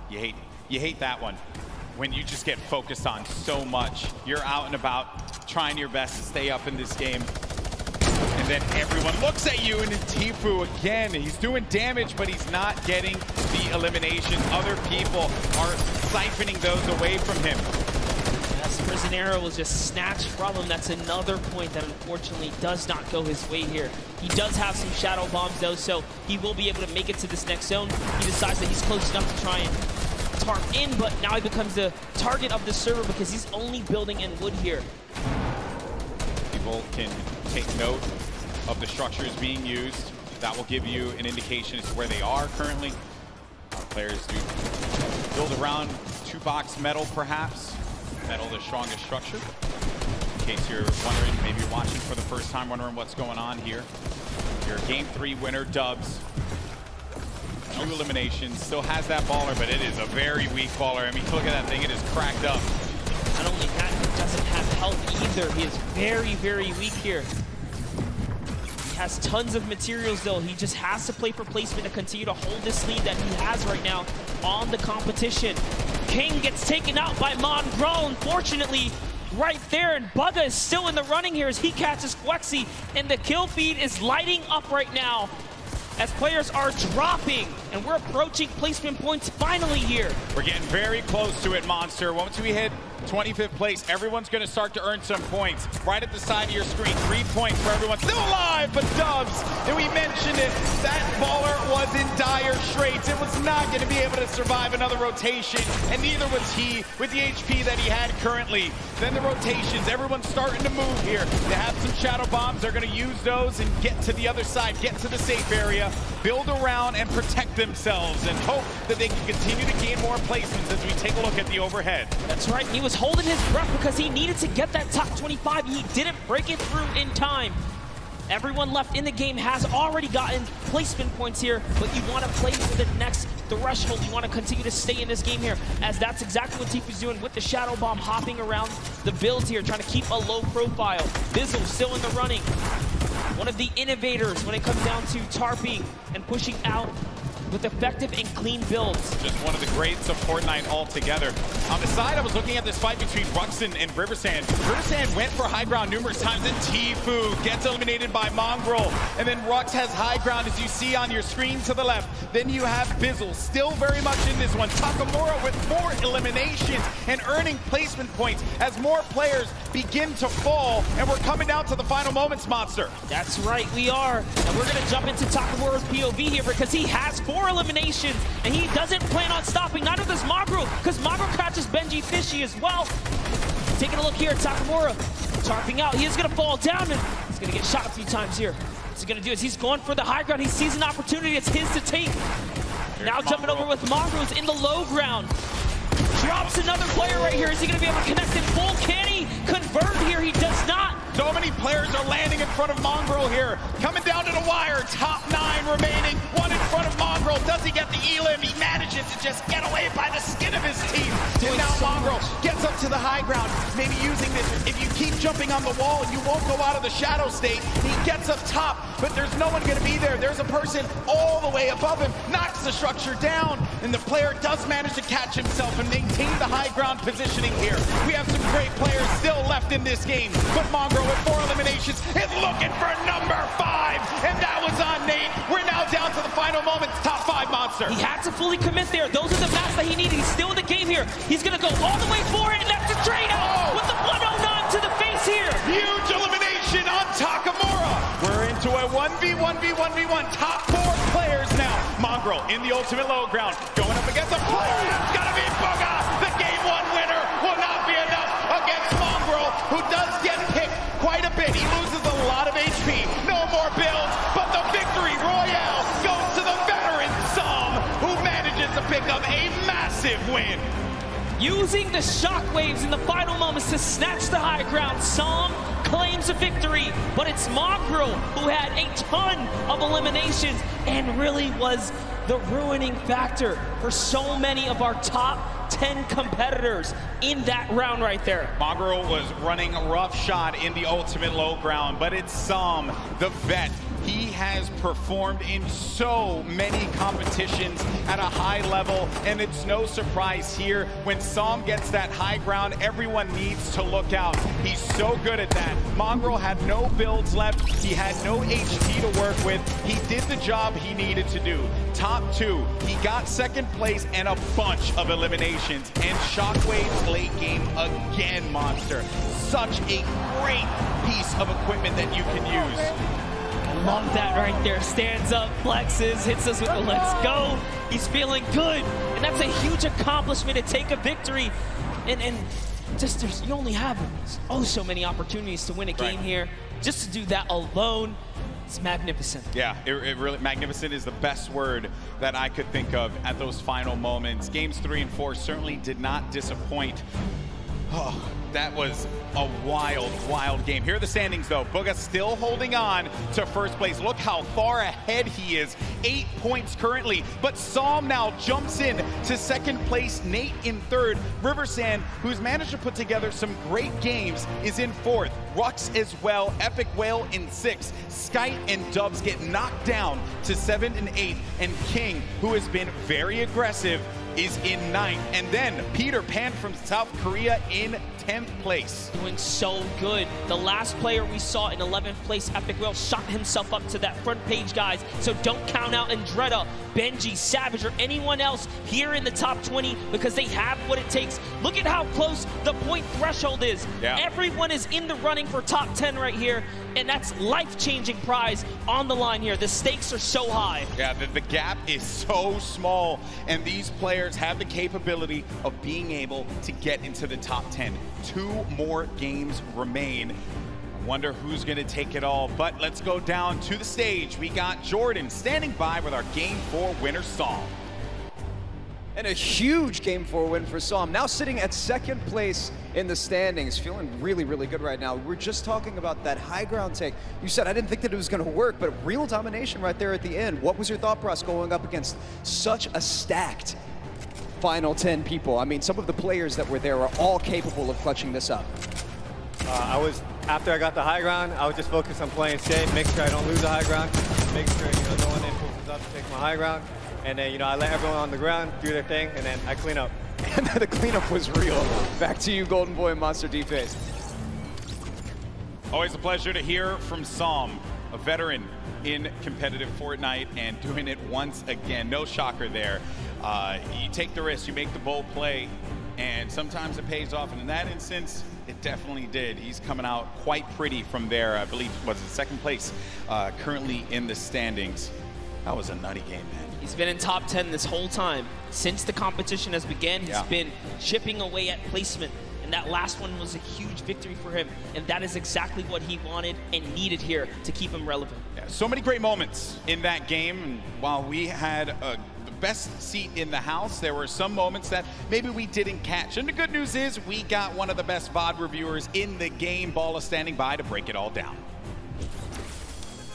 you hate that one. When you just get focused on so much. You're out and about trying your best to stay up in this game. And then everyone looks at you, and Tfue again, he's doing damage, but he's not getting the elimination. Other people are siphoning those away from him. Yes, Prison Arrow was just snatched from him. That's another point that unfortunately does not go his way here. He does have some shadow bombs though, so he will be able to make it to this next zone. He decides that he's close enough to try and tarp in, but now he becomes the target of the server because he's only building in wood here. People can take note of the structures being used. That will give you an indication as to where they are currently. Players do build around 2-box metal, perhaps. Metal, the strongest structure. In case you're wondering, maybe you're watching for the first time, wondering what's going on here. Your Game 3 winner, Dubs. 2 eliminations, still has that baller, but it is a very weak baller. I mean, look at that thing, it is cracked up. Not only that, he doesn't have health either. He is very, very weak here. He has tons of materials though. He just has to play for placement to continue to hold this lead that he has right now on the competition. King gets taken out by Mongrone, fortunately, right there, and Bugga is still in the running here as he catches Quexy, and the kill feed is lighting up right now as players are dropping, and we're approaching placement points finally here. We're getting very close to it, Monster. Once we hit 25th place. Everyone's going to start to earn some points. Right at the side of your screen, 3 points for everyone still alive, but Dubs, and we mentioned it, that baller was in dire straits. It was not going to be able to survive another rotation, and neither was he with the HP that he had currently. Then the rotations, everyone's starting to move here. They have some shadow bombs. They're going to use those and get to the other side, get to the safe area, build around and protect themselves, and hope that they can continue to gain more placements as we take a look at the overhead. That's right. He was holding his breath because he needed to get that top 25. He didn't break it through in time. Everyone left in the game has already gotten placement points here, but you want to play for the next threshold. You want to continue to stay in this game here, as that's exactly what Tifu's doing with the Shadow Bomb, hopping around the builds here, trying to keep a low profile. Bizzle still in the running. One of the innovators when it comes down to tarping and pushing out with effective and clean builds. Just one of the greats of Fortnite altogether. On the side, I was looking at this fight between Ruxin and Riversand. Riversand went for high ground numerous times, and Tifu gets eliminated by Mongrel. And then Rux has high ground, as you see on your screen to the left. Then you have Bizzle, still very much in this one. Takamura with more eliminations and earning placement points as more players begin to fall. And we're coming down to the final moments, Monster. That's right, we are. And we're going to jump into Takamura's POV here because he has 4 eliminations, and he doesn't plan on stopping. Neither does Magru, because Magru catches Benji Fishy as well. Taking a look here at Takamura, tarping out. He is going to fall down, and he's going to get shot a few times here. What's he going to do is he's going for the high ground. He sees an opportunity. It's his to take. Now jumping over with Magru's in the low ground. Drops another player right here. Is he going to be able to connect in full? Can he convert here? He does not. So many players are landing in front of Mongrel here. Coming down to the wire. Top 9 remaining. 1 in front of Mongrel. Does he get the elim? He manages to just get away by the skin of his teeth. And now Mongrel gets up to the high ground. Maybe using this. If you keep jumping on the wall, you won't go out of the shadow state. He gets up top, but there's no one going to be there. There's a person all the way above him. Knocks the structure down. And the player does manage to catch himself and maintain the high ground positioning here. We have some great players still left in this game, but Mongrel with 4 eliminations is looking for number 5, and that was on Nate. We're now down to the final moments. Top 5 Monster. He had to fully commit there. Those are the maps that he needed. He's still in the game here. He's going to go all the way for it, and that's a trade out with the 109 to the face here. Huge elimination on Takamura. We're into a 1v1v1v1. Top 4 players now. Mongrel in the ultimate low ground, going up against a player. It's got to be Booga. The game 1 winner will not be enough against Mongrel, who does get picked quite a bit. He loses a lot of HP. No more builds, but the victory royale goes to the veteran Som, who manages to pick up a massive win. Using the shockwaves in the final moments to snatch the high ground, Som claims a victory, but it's Mongrel who had a ton of eliminations and really was the ruining factor for so many of our top 10 competitors in that round right there. Mongrel was running roughshod in the ultimate low ground, but it's Som, the vet. He has performed in so many competitions at a high level, and it's no surprise here. When Som gets that high ground, everyone needs to look out. He's so good at that. Mongrel had no builds left. He had no HP to work with. He did the job he needed to do. Top 2, he got second place and a bunch of eliminations. And Shockwave's late game again, Monster. Such a great piece of equipment that you can use. Love that right there. Stands up, flexes, hits us with the let's go. He's feeling good. And that's a huge accomplishment to take a victory. And just you only have so many opportunities to win a game here. Just to do that alone, it's magnificent. Yeah, it really, magnificent is the best word that I could think of at those final moments. Games 3 and 4 certainly did not disappoint. Oh, that was a wild, wild game. Here are the standings, though. Booga still holding on to first place. Look how far ahead he is. 8 points currently, but Som now jumps in to second place. Nate in third. Riversand, who's managed to put together some great games, is in fourth. Rux as well. Epic Whale in sixth. Skite and Dubs get knocked down to 7th and 8th. And King, who has been very aggressive, is in 9th. And then Peter Pan from South Korea in 10th place. Doing so good. The last player we saw in 11th place, Epic Whale, shot himself up to that front page, guys. So don't count out Andretta, Benji, Savage, or anyone else here in the top 20 because they have what it takes. Look at how close the point threshold is. Yeah. Everyone is in the running for top 10 right here, and that's life-changing prize on the line here. The stakes are so high. Yeah, the gap is so small, and these players have the capability of being able to get into the top 10. 2 more games remain. I wonder who's going to take it all, but let's go down to the stage. We got Jordan standing by with our Game 4 winner song. And a huge Game 4 win for Psalm. Now sitting at 2nd place in the standings, feeling really, really good right now. We're just talking about that high ground take. You said, I didn't think that it was going to work, but real domination right there at the end. What was your thought process going up against such a stacked final 10 people? I mean, some of the players that were there are all capable of clutching this up. After I got the high ground, I was just focused on playing safe, make sure I don't lose the high ground, make sure, no one impulses up to take my high ground. And then, I let everyone on the ground do their thing, and then I clean up. And the cleanup was real. Back to you, Golden Boy and Monster D-Face. Always a pleasure to hear from Psalm, a veteran in competitive Fortnite and doing it once again. No shocker there. You take the risk, you make the bold play, and sometimes it pays off. And in that instance, it definitely did. He's coming out quite pretty from there. I believe, was it 2nd place, currently in the standings. That was a nutty game, man. He's been in top 10 this whole time. Since the competition has begun, he's been chipping away at placement. And that last one was a huge victory for him. And that is exactly what he wanted and needed here to keep him relevant. Yeah, so many great moments in that game. And while we had the best seat in the house, there were some moments that maybe we didn't catch. And the good news is we got one of the best VOD reviewers in the game. Ball is standing by to break it all down.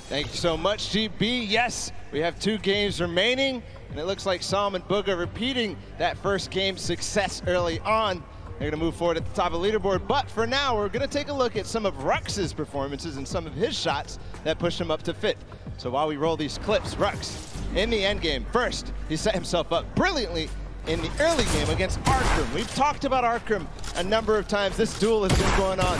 Thank you so much, GB. Yes, we have 2 games remaining, and it looks like Psalm and Booga repeating that first game success early on. They're going to move forward at the top of the leaderboard, but for now, we're going to take a look at some of Rux's performances and some of his shots that pushed him up to 5th. So while we roll these clips, Rux, in the end game, first, he set himself up brilliantly in the early game against Arkham. We've talked about Arkham a number of times. This duel has been going on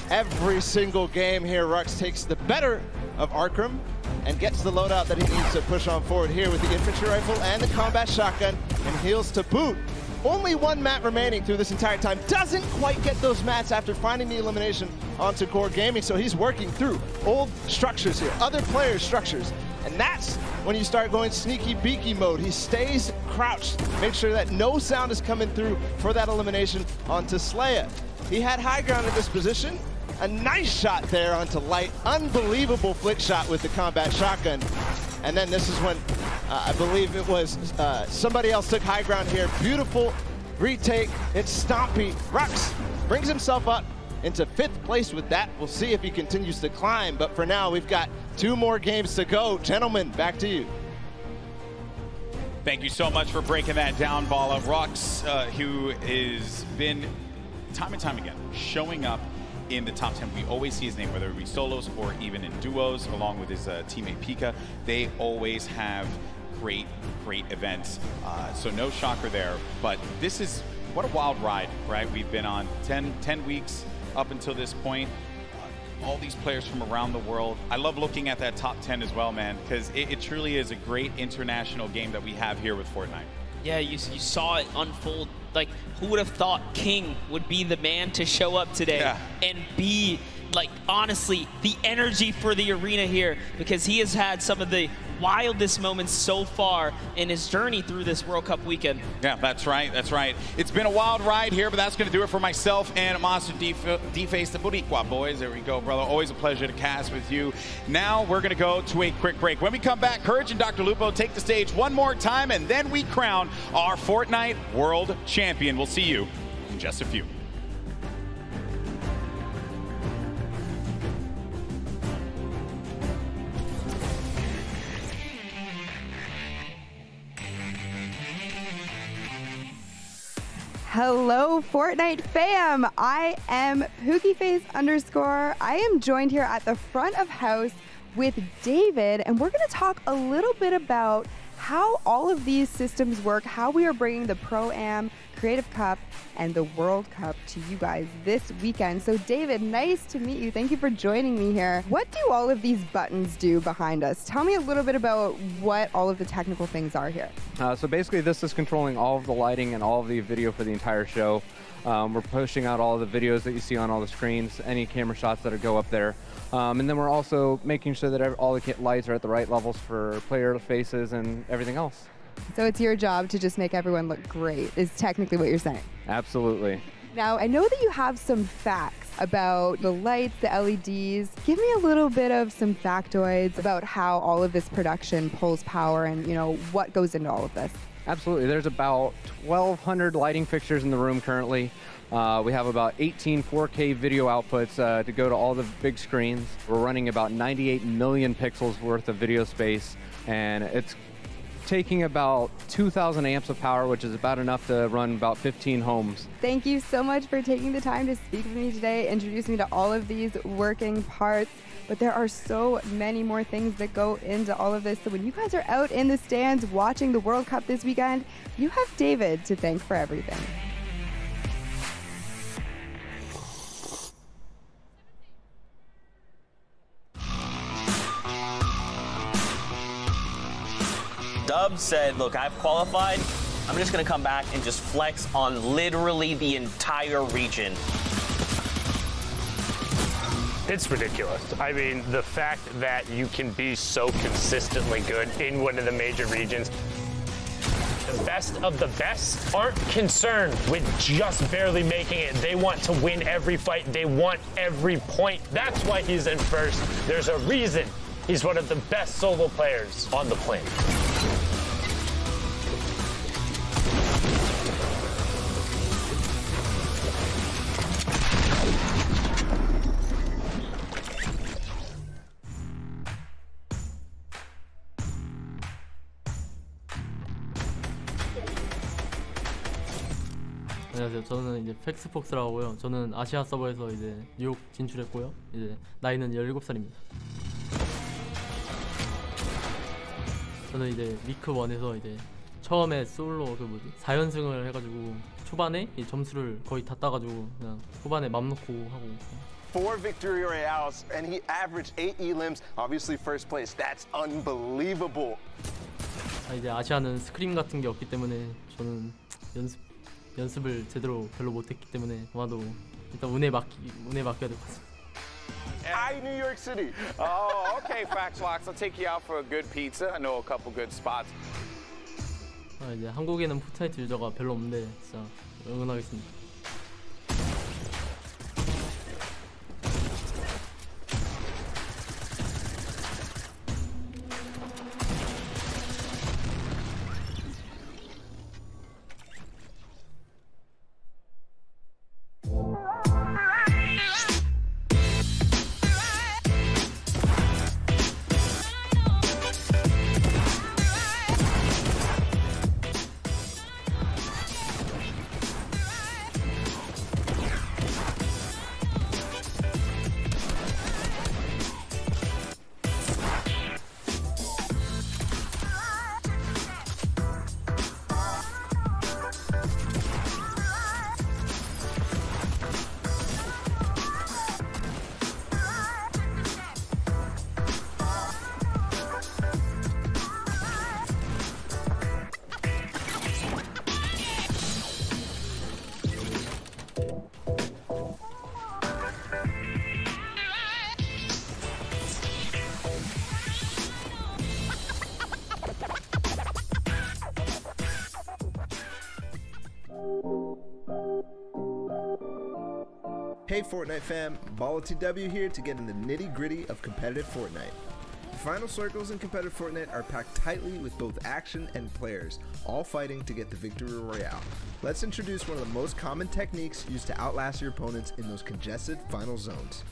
every single game here. Rux takes the better of Arkham and gets the loadout that he needs to push on forward here with the infantry rifle and the combat shotgun and heals to boot. Only 1 mat remaining through this entire time. Doesn't quite get those mats after finding the elimination onto Core Gaming, so he's working through old structures here, other players' structures. And that's when you start going sneaky beaky mode. He stays crouched, make sure that no sound is coming through for that elimination onto Slaya. He had high ground in this position. A nice shot there onto Light. Unbelievable flick shot with the combat shotgun. And then this is when I believe it was somebody else took high ground here. Beautiful retake. It's Stompy. Rux brings himself up into 5th place with that. We'll see if he continues to climb. But for now, we've got 2 more games to go. Gentlemen, back to you. Thank you so much for breaking that down, Bala. Rux, who has been time and time again showing up in the top 10. We always see his name, whether it be solos or even in duos, along with his teammate Pika. They always have great events. So no shocker there. But this is, what a wild ride, right? We've been on 10 weeks up until this point. All these players from around the world. I love looking at that top 10 as well, man, because it truly is a great international game that we have here with Fortnite. Yeah, you saw it unfold. Like, who would have thought King would be the man to show up today and be, like, honestly, the energy for the arena here, because he has had some of the wildest moments so far in his journey through this World Cup weekend. Yeah, that's right. That's right. It's been a wild ride here, but that's going to do it for myself and Monster D-Face, the Boricua boys. There we go, brother. Always a pleasure to cast with you. Now we're going to go to a quick break. When we come back, Courage and Dr. Lupo take the stage one more time, and then we crown our Fortnite World Champion. We'll see you in just a few. Hello, Fortnite fam. I am PookieFace_. I am joined here at the front of house with David, and we're going to talk a little bit about how all of these systems work, how we are bringing the Pro-Am, Creative Cup, and the World Cup to you guys this weekend. So David, nice to meet you. Thank you for joining me here. What do all of these buttons do behind us? Tell me a little bit about what all of the technical things are here. So basically this is controlling all of the lighting and all of the video for the entire show. We're pushing out all of the videos that you see on all the screens, any camera shots that go up there. And then we're also making sure that all the lights are at the right levels for player faces and everything else. So it's your job to just make everyone look great, is technically what you're saying. Absolutely. Now, I know that you have some facts about the lights, the LEDs. Give me a little bit of some factoids about how all of this production pulls power and, what goes into all of this. Absolutely. There's about 1,200 lighting fixtures in the room currently. We have about 18 4K video outputs to go to all the big screens. We're running about 98 million pixels worth of video space, and it's taking about 2,000 amps of power, which is about enough to run about 15 homes. Thank you so much for taking the time to speak with me today, introduce me to all of these working parts. But there are so many more things that go into all of this. So when you guys are out in the stands watching the World Cup this weekend, you have David to thank for everything. Dub said, look, I've qualified. I'm just going to come back and just flex on literally the entire region. It's ridiculous. I mean, the fact that you can be so consistently good in one of the major regions. The best of the best aren't concerned with just barely making it. They want to win every fight. They want every point. That's why he's in first. There's a reason he's one of the best solo players on the planet. 안녕하세요. 저는 이제 팩스폭스라고 하고요. 저는 아시아 서버에서 이제 뉴욕 진출했고요. 이제 나이는 17살입니다. 저는 이제 위크 1에서 이제 처음에 솔로 4연승을 해가지고 초반에 이 점수를 거의 다 따가지고 그냥 후반에 맘 놓고 하고. 4 victory royales and he averaged 8 elims, obviously first place. That's unbelievable. 이제 아시아는 스크림 같은 게 없기 때문에 저는 연습을 제대로 별로 못했기 때문에 아마도 일단 운에 맡겨야 될 것 같습니다. Hi, New York City. Oh, okay, Factlocks. I'll take you out for a good pizza. I know a couple good spots. 이제 한국에는 포트나이트 유저가 별로 없는데 진짜 응원하겠습니다. Hey Fortnite fam, BallTW here to get in the nitty-gritty of competitive Fortnite. The final circles in competitive Fortnite are packed tightly with both action and players, all fighting to get the victory royale. Let's introduce one of the most common techniques used to outlast your opponents in those congested final zones.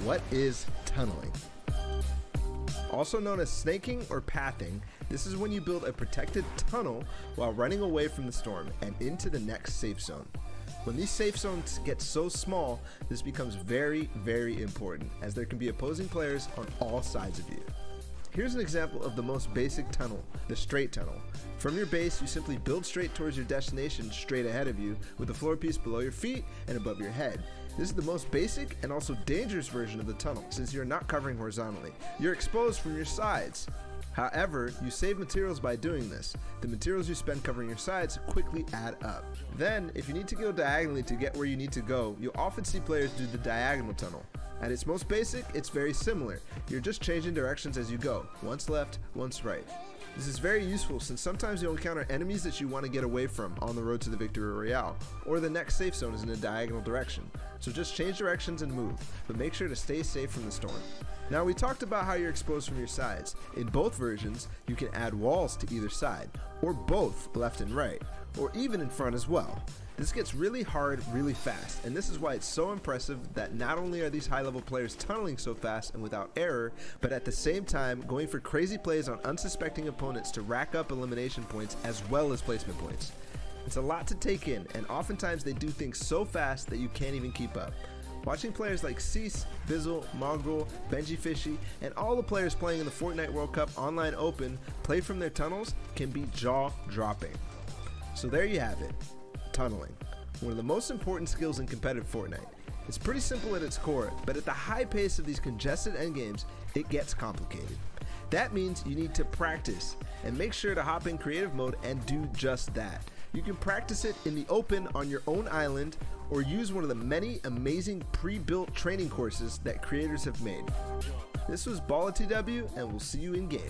What is tunneling? Also known as snaking or pathing, this is when you build a protected tunnel while running away from the storm and into the next safe zone. When these safe zones get so small, this becomes very, very important, as there can be opposing players on all sides of you. Here's an example of the most basic tunnel, the straight tunnel. From your base, you simply build straight towards your destination straight ahead of you, with a floor piece below your feet and above your head. This is the most basic and also dangerous version of the tunnel, since you're not covering horizontally. You're exposed from your sides. However, you save materials by doing this. The materials you spend covering your sides quickly add up. Then, if you need to go diagonally to get where you need to go, you'll often see players do the diagonal tunnel. At its most basic, it's very similar. You're just changing directions as you go, once left, once right. This is very useful since sometimes you'll encounter enemies that you want to get away from on the road to the Victory Royale, or the next safe zone is in a diagonal direction. So just change directions and move, but make sure to stay safe from the storm. Now we talked about how you're exposed from your sides. In both versions, you can add walls to either side, or both left and right, or even in front as well. This gets really hard really fast, and this is why it's so impressive that not only are these high-level players tunneling so fast and without error, but at the same time going for crazy plays on unsuspecting opponents to rack up elimination points as well as placement points. It's a lot to take in, and oftentimes they do things so fast that you can't even keep up. Watching players like Cease, Bizzle, Mongrel, Benji Fishy, and all the players playing in the Fortnite World Cup Online Open play from their tunnels can be jaw-dropping. So there you have it. Tunneling, one of the most important skills in competitive Fortnite. It's pretty simple at its core, but at the high pace of these congested endgames, it gets complicated. That means you need to practice, and make sure to hop in creative mode and do just that. You can practice it in the open on your own island, or use one of the many amazing pre-built training courses that creators have made. This was BallTW, and we'll see you in game.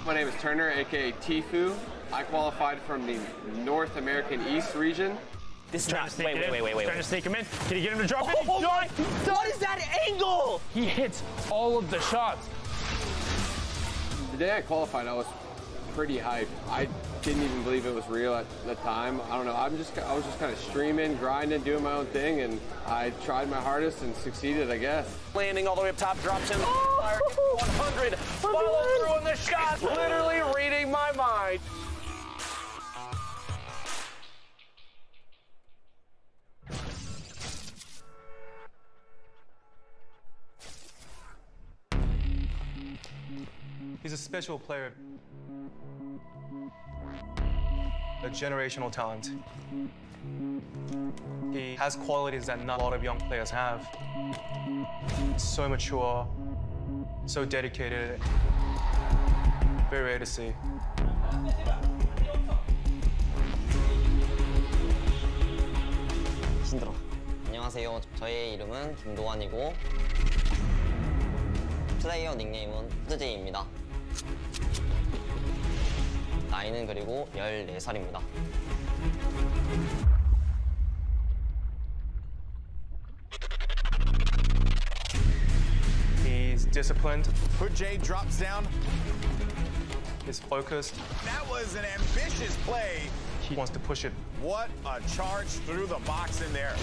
My name is Turner, aka Tifu. I qualified from the North American East region. This is not. Wait. Trying to sneak him in. Can you get him to drop in? Oh my! What is that angle? He hits all of the shots. The day I qualified, I was pretty hyped. I didn't even believe it was real at the time. I don't know. I was just kind of streaming, grinding, doing my own thing, and I tried my hardest and succeeded, I guess. Landing all the way up top, drops in. 100. Follow through on the shot. Literally reading my mind. He's a special player. A generational talent. He has qualities that not a lot of young players have. So mature, so dedicated, very rare to see. 힘들어. 안녕하세요. 저의 이름은 김도환이고 플레이어 닉네임은 후드제이입니다. 나이는 그리고 14살입니다. He's disciplined. Jay drops down. He's focused. That was an ambitious play. He wants to push it. What a charge through the box in there.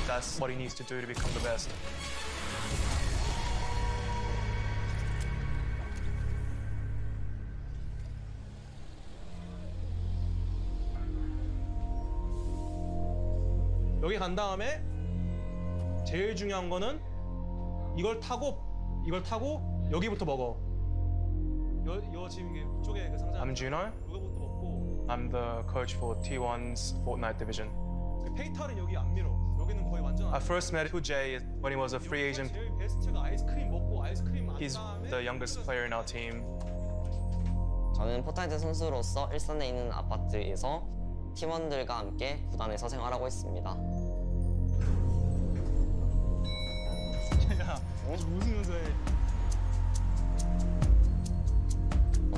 That's what he needs to do to become the best. 여기 간 다음에 제일 중요한 거는 이걸 타고 여기부터 먹어. 요 지금 이쪽에 그 상자. I'm Juno. 이거부터 먹고. I'm the coach for T1's Fortnite division. 그 페이탈은 여기 안 밀어. 여기는 거의 완전. I first met Jay when he was a free agent. 제일 베스트가 아이스크림 먹고 아이스크림 안 He's the youngest player in our team. 저는 포트나이트 선수로서 일산에 있는 아파트에서 팀원들과 함께 구단에서 생활하고 있습니다. 야, 웃으면서 해.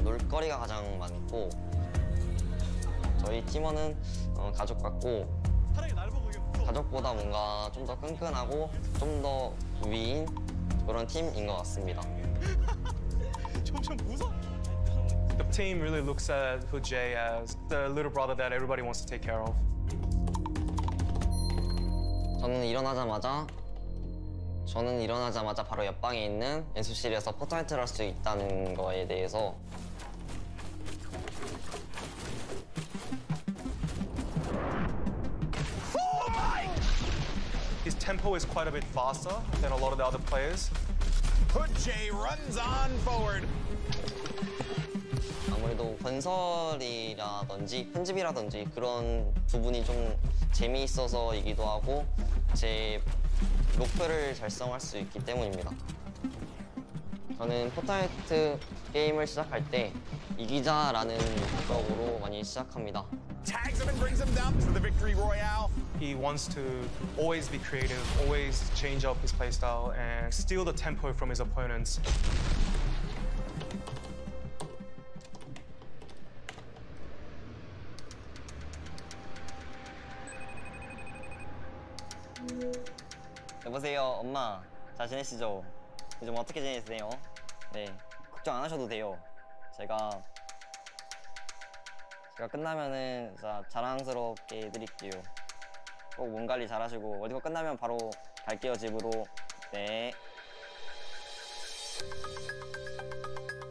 놀거리가 가장 많고 저희 팀원은 가족 같고 가족보다 뭔가 좀 더 끈끈하고 좀 더 위인 그런 팀인 것 같습니다. 점점 무서워. The team really looks at Jay as the little brother that everybody wants to take care of. 저는 일어나자마자 바로 옆방에 있는 연습실에서 포트나이트를 할 수 있다는 거에 대해서 tempo is quite a bit faster than a lot of the other players. Hood-J runs on forward. 아무래도 건설이라든지 편집이라든지 그런 부분이 좀 재미있어서이기도 하고 제 목표를 달성할 수 있기 때문입니다. 저는 포트나이트 게임을 시작할 때 이기자라는 목적으로 많이 시작합니다. Tags him and brings him down to the victory royale. He wants to always be creative, always change up his playstyle, and steal the tempo from his opponents. 여보세요, 엄마. 잘 지내시죠? 요즘 어떻게 지내세요? 네, 걱정 안 하셔도 돼요. 제가 끝나면은 진짜 자랑스럽게 해드릴게요. 꼭 몸 관리 잘하시고 월드컵 끝나면 바로 갈게요, 집으로. 네.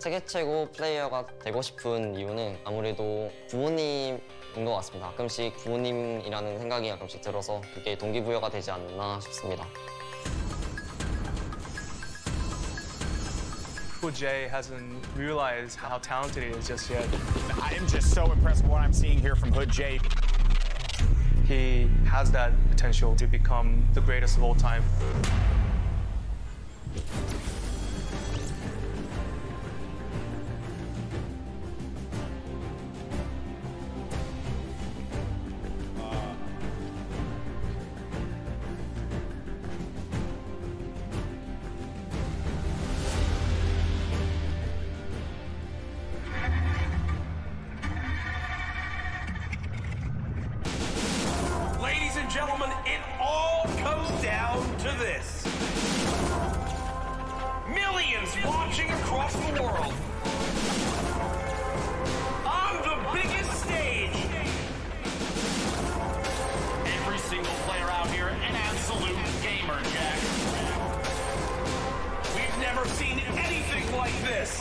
세계 최고 플레이어가 되고 싶은 이유는 아무래도 부모님인 것 같습니다. 가끔씩 부모님이라는 생각이 가끔씩 들어서 그게 동기부여가 되지 않나 싶습니다. Jay hasn't realized how talented he is just yet. I am just so impressed with what I'm seeing here from Hood-J. He has that potential to become the greatest of all time. Ladies and gentlemen, it all comes down to this. Millions watching across the world. On the biggest stage. Every single player out here, an absolute gamer, Jack. We've never seen anything like this.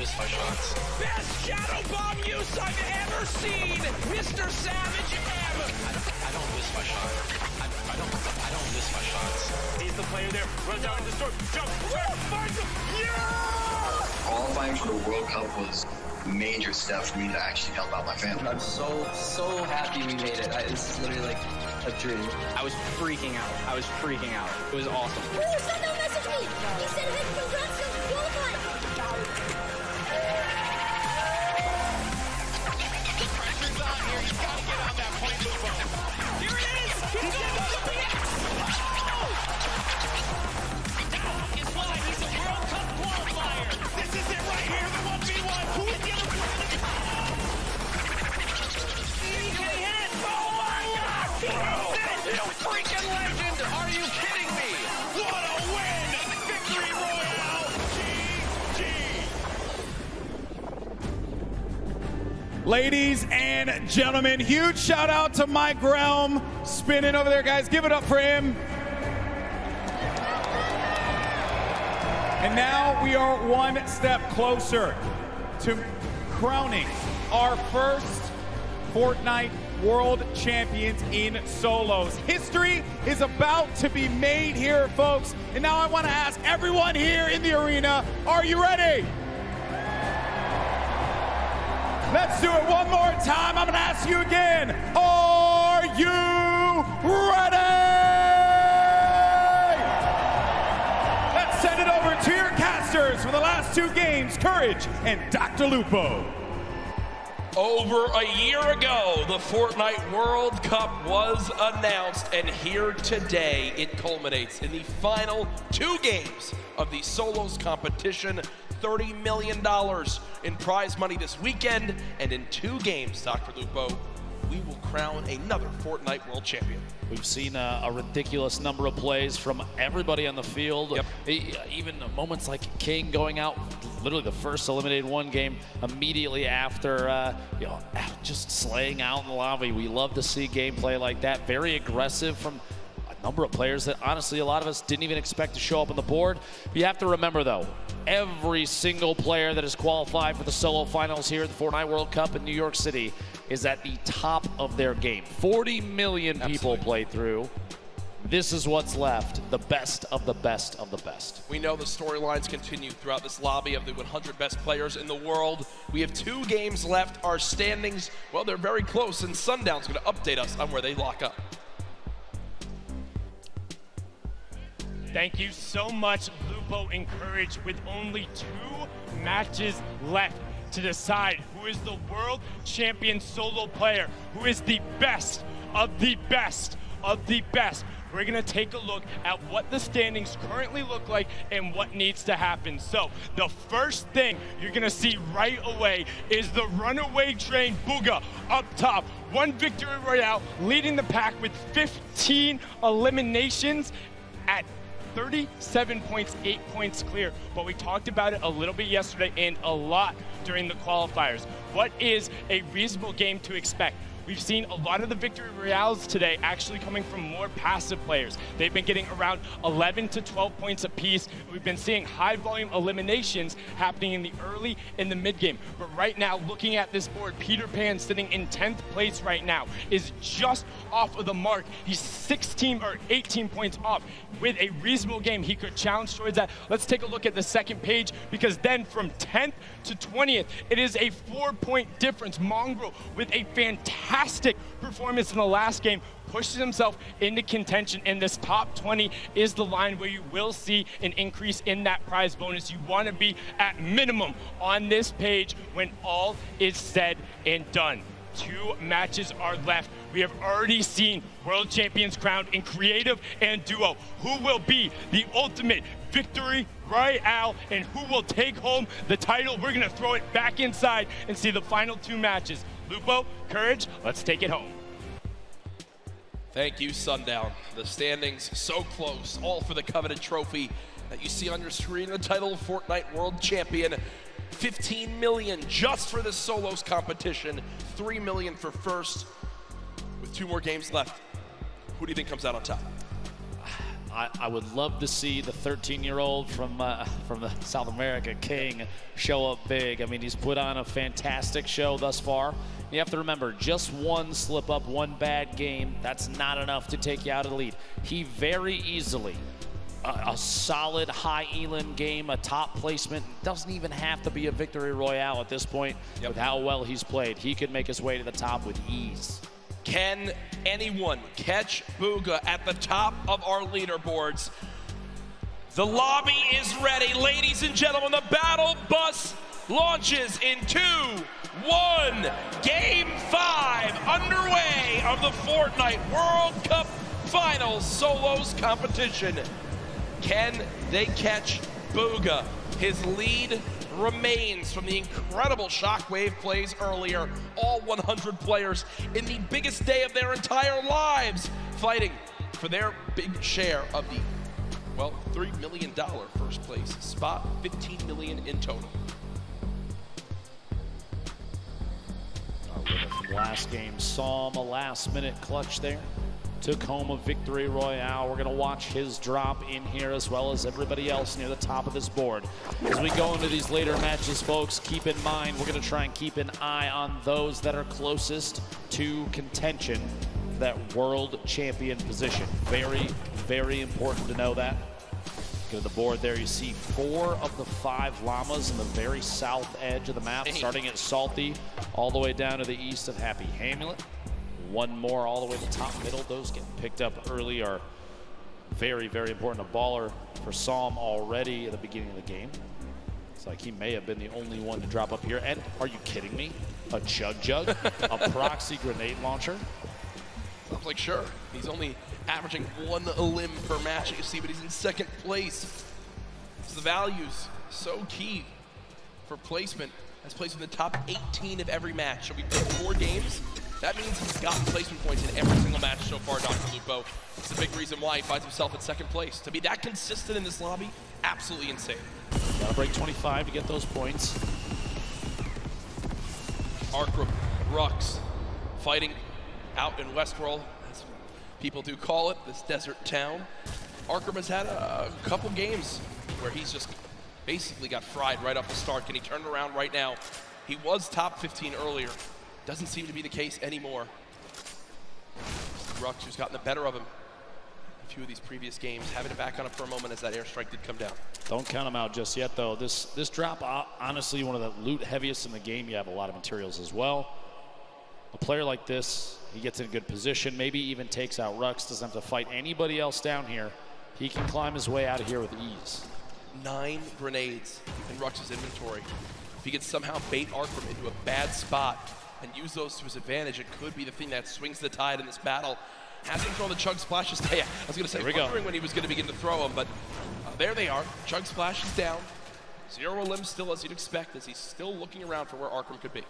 miss my shots. Best shadow bomb use I've ever seen, Mr. Savage M. I don't miss my shot. I don't miss my shots. He's the player there. Runs out in the storm. Jump. Finds him. Yeah! Qualifying for the World Cup was a major step for me to actually help out my family. I'm so happy we made it. This is literally like a dream. I was freaking out. It was awesome. Ooh, someone messaged me. He said, hey, congrats on qualifying. The pressure's on here. He's got to get on that point move on. Here it is. He's going to the BX. Is why he's a World Cup qualifier. This is it right here. The 1v1. Who is the other player? He hit it. Oh my God. He hits it. Freaking legend. Are you kidding me? What a win. Victory Royale. GG. Ladies and gentlemen, huge shout out to Mike Realm spinning over there, guys. Give it up for him. And now we are one step closer to crowning our first Fortnite World Champions in solos. History is about to be made here, folks. And now I want to ask everyone here in the arena, are you ready? Let's do it one more time. I'm going to ask you again. Are you ready? Let's send it over to your casters for the last two games, Courage and Dr. Lupo. Over a year ago, the Fortnite World Cup was announced, and here today it culminates in the final two games of the solos competition. $30 million in prize money this weekend, and in two games, Dr. Lupo, we will crown another Fortnite World Champion. We've seen a ridiculous number of plays from everybody on the field. Even moments like King going out literally the first eliminated one game immediately after, you know, just slaying out in the lobby. We love to see gameplay like that. Very aggressive from a number of players that honestly a lot of us didn't even expect to show up on the board. You have to remember though, every single player that has qualified for the solo finals here at the Fortnite World Cup in New York City is at the top of their game. 40 million people played through. This is what's left, the best of the best of the best. We know the storylines continue throughout this lobby of the 100 best players in the world. We have 2 games left. Our standings, well, they're very close, and Sundown's going to update us on where they lock up. Thank you so much, Lupo and Courage, with only 2 matches left to decide who is the world champion solo player, who is the best of the best of the best. We're gonna take a look at what the standings currently look like and what needs to happen. So the first thing you're gonna see right away is the runaway train Bugha up top. 1 victory royale, leading the pack with 15 eliminations at 37 points, 8 points clear. But we talked about it a little bit yesterday and a lot during the qualifiers. What is a reasonable game to expect? We've seen a lot of the victory royales today actually coming from more passive players. They've been getting around 11 to 12 points apiece. We've been seeing high volume eliminations happening in the early and the mid game. But right now, looking at this board, Peter Pan sitting in 10th place right now is just off of the mark. He's 16 or 18 points off. With a reasonable game, he could challenge towards that. Let's take a look at the second page, because then from 10th to 20th, it is a 4-point difference. Mongrel with a fantastic performance in the last game pushes himself into contention, and this top 20 is the line where you will see an increase in that prize bonus. You want to be at minimum on this page when all is said and done. 2 matches are left. We have already seen world champions crowned in creative and duo. Who will be the ultimate victory royale and who will take home the title? We're gonna throw it back inside and see the final 2 matches. Lupo, Courage, let's take it home. Thank you, Sundown. The standings so close, all for the coveted trophy that you see on your screen, the title of Fortnite World Champion. 15 million just for this solos competition, 3 million for first. With 2 more games left, who do you think comes out on top? I would love to see the 13-year-old from the South America, King, show up big. I mean, he's put on a fantastic show thus far. You have to remember, just 1 slip up, 1 bad game, that's not enough to take you out of the lead. He very easily, a solid high elim game, a top placement, doesn't even have to be a victory royale at this point. With how well he's played. He could make his way to the top with ease. Can anyone catch Bugha at the top of our leaderboards? The lobby is ready. Ladies and gentlemen, the battle bus launches in 2, 1. Game 5 underway of the Fortnite World Cup Finals Solos competition. Can they catch Bugha? His lead remains from the incredible shockwave plays earlier. All 100 players in the biggest day of their entire lives fighting for their big share of the, well, $3 million first place spot, 15 million in total. From last game, saw him a last-minute clutch there. Took home a victory royale. We're going to watch his drop in here as well as everybody else near the top of this board. As we go into these later matches, folks, keep in mind we're going to try and keep an eye on those that are closest to contention, that world champion position. Very, very important to know that. Go to the board there, you see 4 of the 5 llamas in the very south edge of the map, starting at Salty, all the way down to the east of Happy Hamlet. 1 more all the way to the top middle. Those getting picked up early are very, very important. A baller for Psalm already at the beginning of the game. It's like he may have been the only one to drop up here. And are you kidding me? A Jug, a proxy grenade launcher. I was like, sure. He's only averaging 1 limb per match, you see, but he's in 2nd place. So the value's so key for placement. Has placed in the top 18 of every match. So we played 4 games. That means he's gotten placement points in every single match so far, Dr. Lupo. It's a big reason why he finds himself in 2nd place. To be that consistent in this lobby, absolutely insane. Gotta break 25 to get those points. Arkram, Rux, fighting out in Westworld, as people do call it, this desert town. Arkram has had a couple games where he's just basically got fried right off the start. Can he turn it around right now? He was top 15 earlier. Doesn't seem to be the case anymore. Rux, who's gotten the better of him a few of these previous games, having to back on it for a moment as that airstrike did come down. Don't count him out just yet, though. This drop, honestly, one of the loot heaviest in the game. You have a lot of materials as well. A player like this, he gets in a good position, maybe even takes out Rux, doesn't have to fight anybody else down here. He can climb his way out of here with ease. 9 grenades in Rux's inventory. If he can somehow bait Arkram into a bad spot and use those to his advantage, it could be the thing that swings the tide in this battle. Hasn't thrown the Chug Splashes. I was going to say, wondering when he was going to begin to throw them, but there they are. Chug Splash is down. 0 limbs still, as you'd expect, as he's still looking around for where Arkram could be.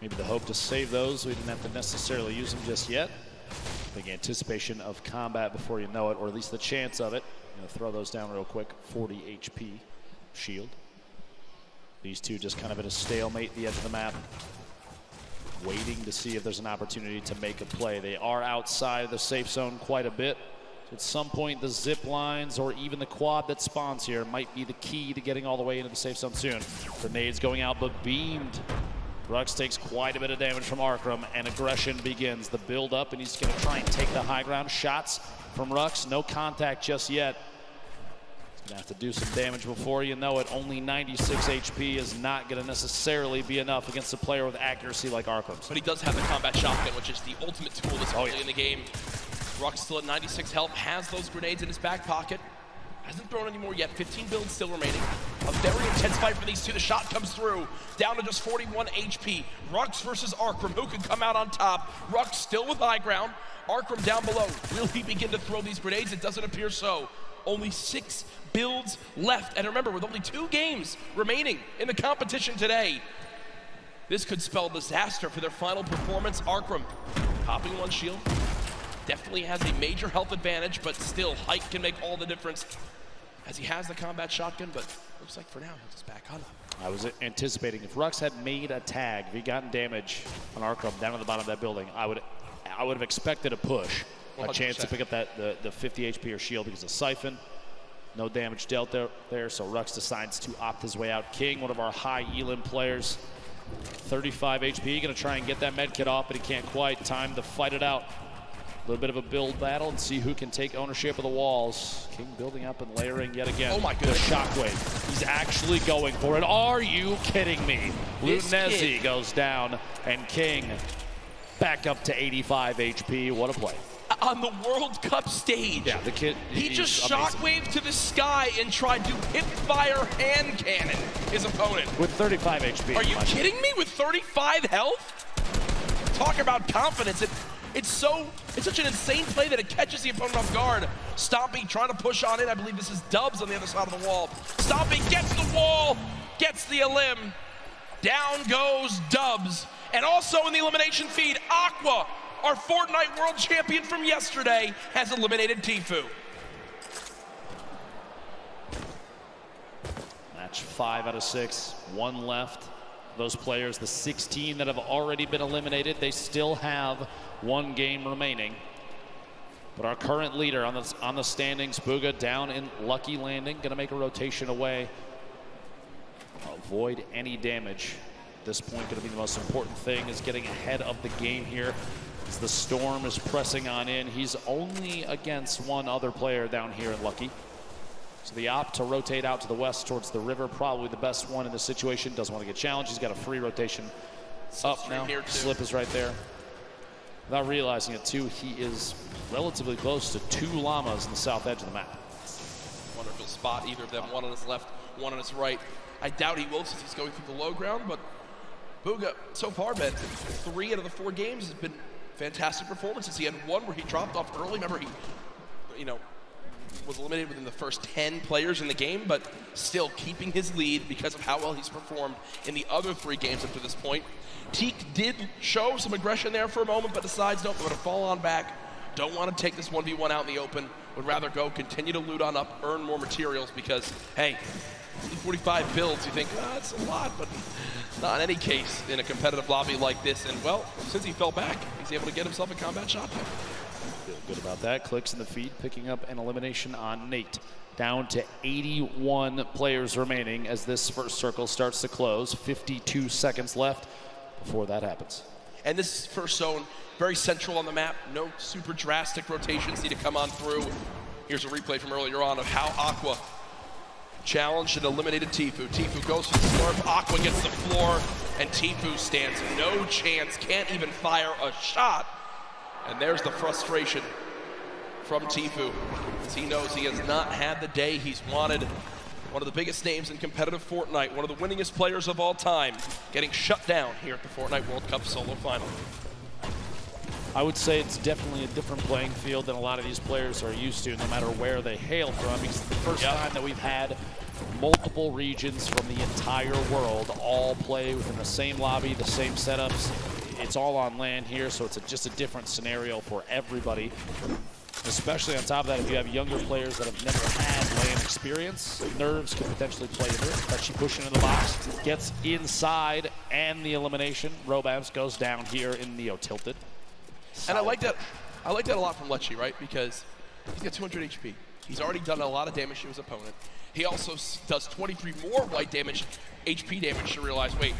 Maybe the hope to save those. We didn't have to necessarily use them just yet. Big anticipation of combat before you know it, or at least the chance of it. I'm going to throw those down real quick. 40 HP shield. These two just kind of at a stalemate at the edge of the map, waiting to see if there's an opportunity to make a play. They are outside of the safe zone quite a bit. So at some point, the zip lines or even the quad that spawns here might be the key to getting all the way into the safe zone soon. Grenades going out, but beamed. Rux takes quite a bit of damage from Arkram, and aggression begins. The build up, and he's going to try and take the high ground. Shots from Rux, no contact just yet. He's going to have to do some damage before you know it. Only 96 HP is not going to necessarily be enough against a player with accuracy like Arkram's. But he does have the combat shotgun, which is the ultimate tool this early in the game. Rux still at 96 health, has those grenades in his back pocket. Hasn't thrown any more yet. 15 builds still remaining. A very intense fight for these two. The shot comes through. Down to just 41 HP. Rux versus Arkram. Who can come out on top? Rux still with high ground. Arkram down below. Will he begin to throw these grenades? It doesn't appear so. Only 6 builds left. And remember, with only 2 games remaining in the competition today, this could spell disaster for their final performance. Arkram popping 1 shield. Definitely has a major health advantage, but still, height can make all the difference as he has the combat shotgun, but looks like for now he'll just back on up. I was anticipating if Rux had made a tag, if he'd gotten damage on Arkram down at the bottom of that building, I would have expected a push, 100%. A chance to pick up the 50 HP or shield because of Siphon. No damage dealt there, so Rux decides to opt his way out. King, one of our high elim players, 35 HP, gonna try and get that med kit off, but he can't quite. Time to fight it out. A little bit of a build battle and see who can take ownership of the walls. King building up and layering yet again. Oh my goodness. The shockwave. He's actually going for it. Are you kidding me? Lunezi goes down and King back up to 85 HP. What a play. On the World Cup stage. Yeah, the kid. He just shockwaved to the sky and tried to hip fire hand cannon his opponent. With 35 HP. Are you kidding me? With 35 health? Talk about confidence. It's such an insane play that it catches the opponent off guard. Stompy trying to push on in. I believe this is Dubs on the other side of the wall. Stompy gets the wall, gets the elim. Down goes Dubs. And also in the elimination feed, Aqua, our Fortnite World Champion from yesterday, has eliminated Tfue. Match 5 out of 6, 1 left. Those players, the 16 that have already been eliminated, they still have 1 game remaining. But our current leader on the standings, Booga, down in Lucky Landing, gonna make a rotation away. Avoid any damage. At this point, gonna be the most important thing is getting ahead of the game here. As the storm is pressing on in, he's only against 1 other player down here in Lucky. So the opt to rotate out to the west towards the river, probably the best one in this situation. Doesn't want to get challenged. He's got a free rotation up now. Slip is right there. Without realizing it too, he is relatively close to 2 llamas in the south edge of the map. Wonderful spot, either of them, 1 on his left, 1 on his right. I doubt he will since he's going through the low ground, but Booga, so far, Ben, 3 out of the 4 games has been fantastic performances. He had 1 where he dropped off early. Remember, he, was eliminated within the first 10 players in the game, but still keeping his lead because of how well he's performed in the other 3 games up to this point. Teak did show some aggression there for a moment, but decides, nope, I'm going to fall on back. Don't want to take this 1v1 out in the open. Would rather go continue to loot on up, earn more materials because, hey, 45 builds, you think, that's a lot, but not in any case in a competitive lobby like this. And, well, since he fell back, he's able to get himself a combat shotgun. Feel good about that. Clicks in the feed, picking up an elimination on Nate. Down to 81 players remaining as this first circle starts to close. 52 seconds left before that happens. And this first zone, very central on the map. No super drastic rotations need to come on through. Here's a replay from earlier on of how Aqua challenged and eliminated Tfue. Tfue goes for the slurp, Aqua gets the floor, and Tfue stands no chance, can't even fire a shot. And there's the frustration from Tfue, as he knows he has not had the day he's wanted. One of the biggest names in competitive Fortnite, one of the winningest players of all time, getting shut down here at the Fortnite World Cup solo final. I would say it's definitely a different playing field than a lot of these players are used to, no matter where they hail from. It's the first time that we've had multiple regions from the entire world all play within the same lobby, the same setups. It's all on land here, so it's just a different scenario for everybody. Especially on top of that, if you have younger players that have never had LAN experience, nerves could potentially play into it. But she pushing in the box, gets inside, and the elimination. Robabs goes down here in Neo tilted. And I like that a lot from Lechi, right? Because he's got 200 HP. He's already done a lot of damage to his opponent. He also does 23 more white damage, HP damage to realize, wait,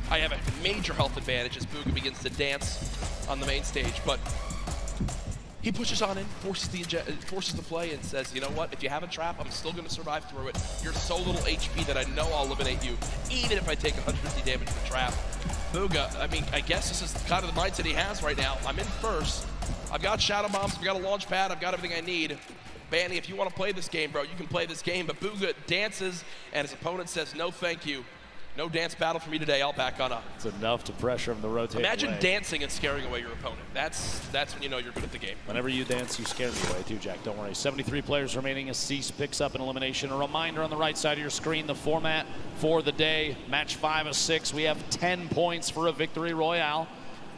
I have a major health advantage as Bugha begins to dance on the main stage. But he pushes on in, forces the play, and says, you know what, if you have a trap, I'm still going to survive through it. You're so little HP that I know I'll eliminate you, even if I take 150 damage to the trap. Bugha, I mean, I guess this is kind of the mindset he has right now. I'm in first. I've got shadow bombs, I've got a launch pad, I've got everything I need. Banny, if you want to play this game, bro, you can play this game. But Bugha dances, and his opponent says, no, thank you. No dance battle for me today. I'll back on up. It's enough to pressure him to rotate. Imagine away. Dancing and scaring away your opponent. That's when you know you're good at the game. Whenever you dance, you scare me away too, Jack. Don't worry. 73 players remaining as Cease picks up an elimination. A reminder on the right side of your screen, the format for the day. Match 5 of 6. We have 10 points for a victory royale.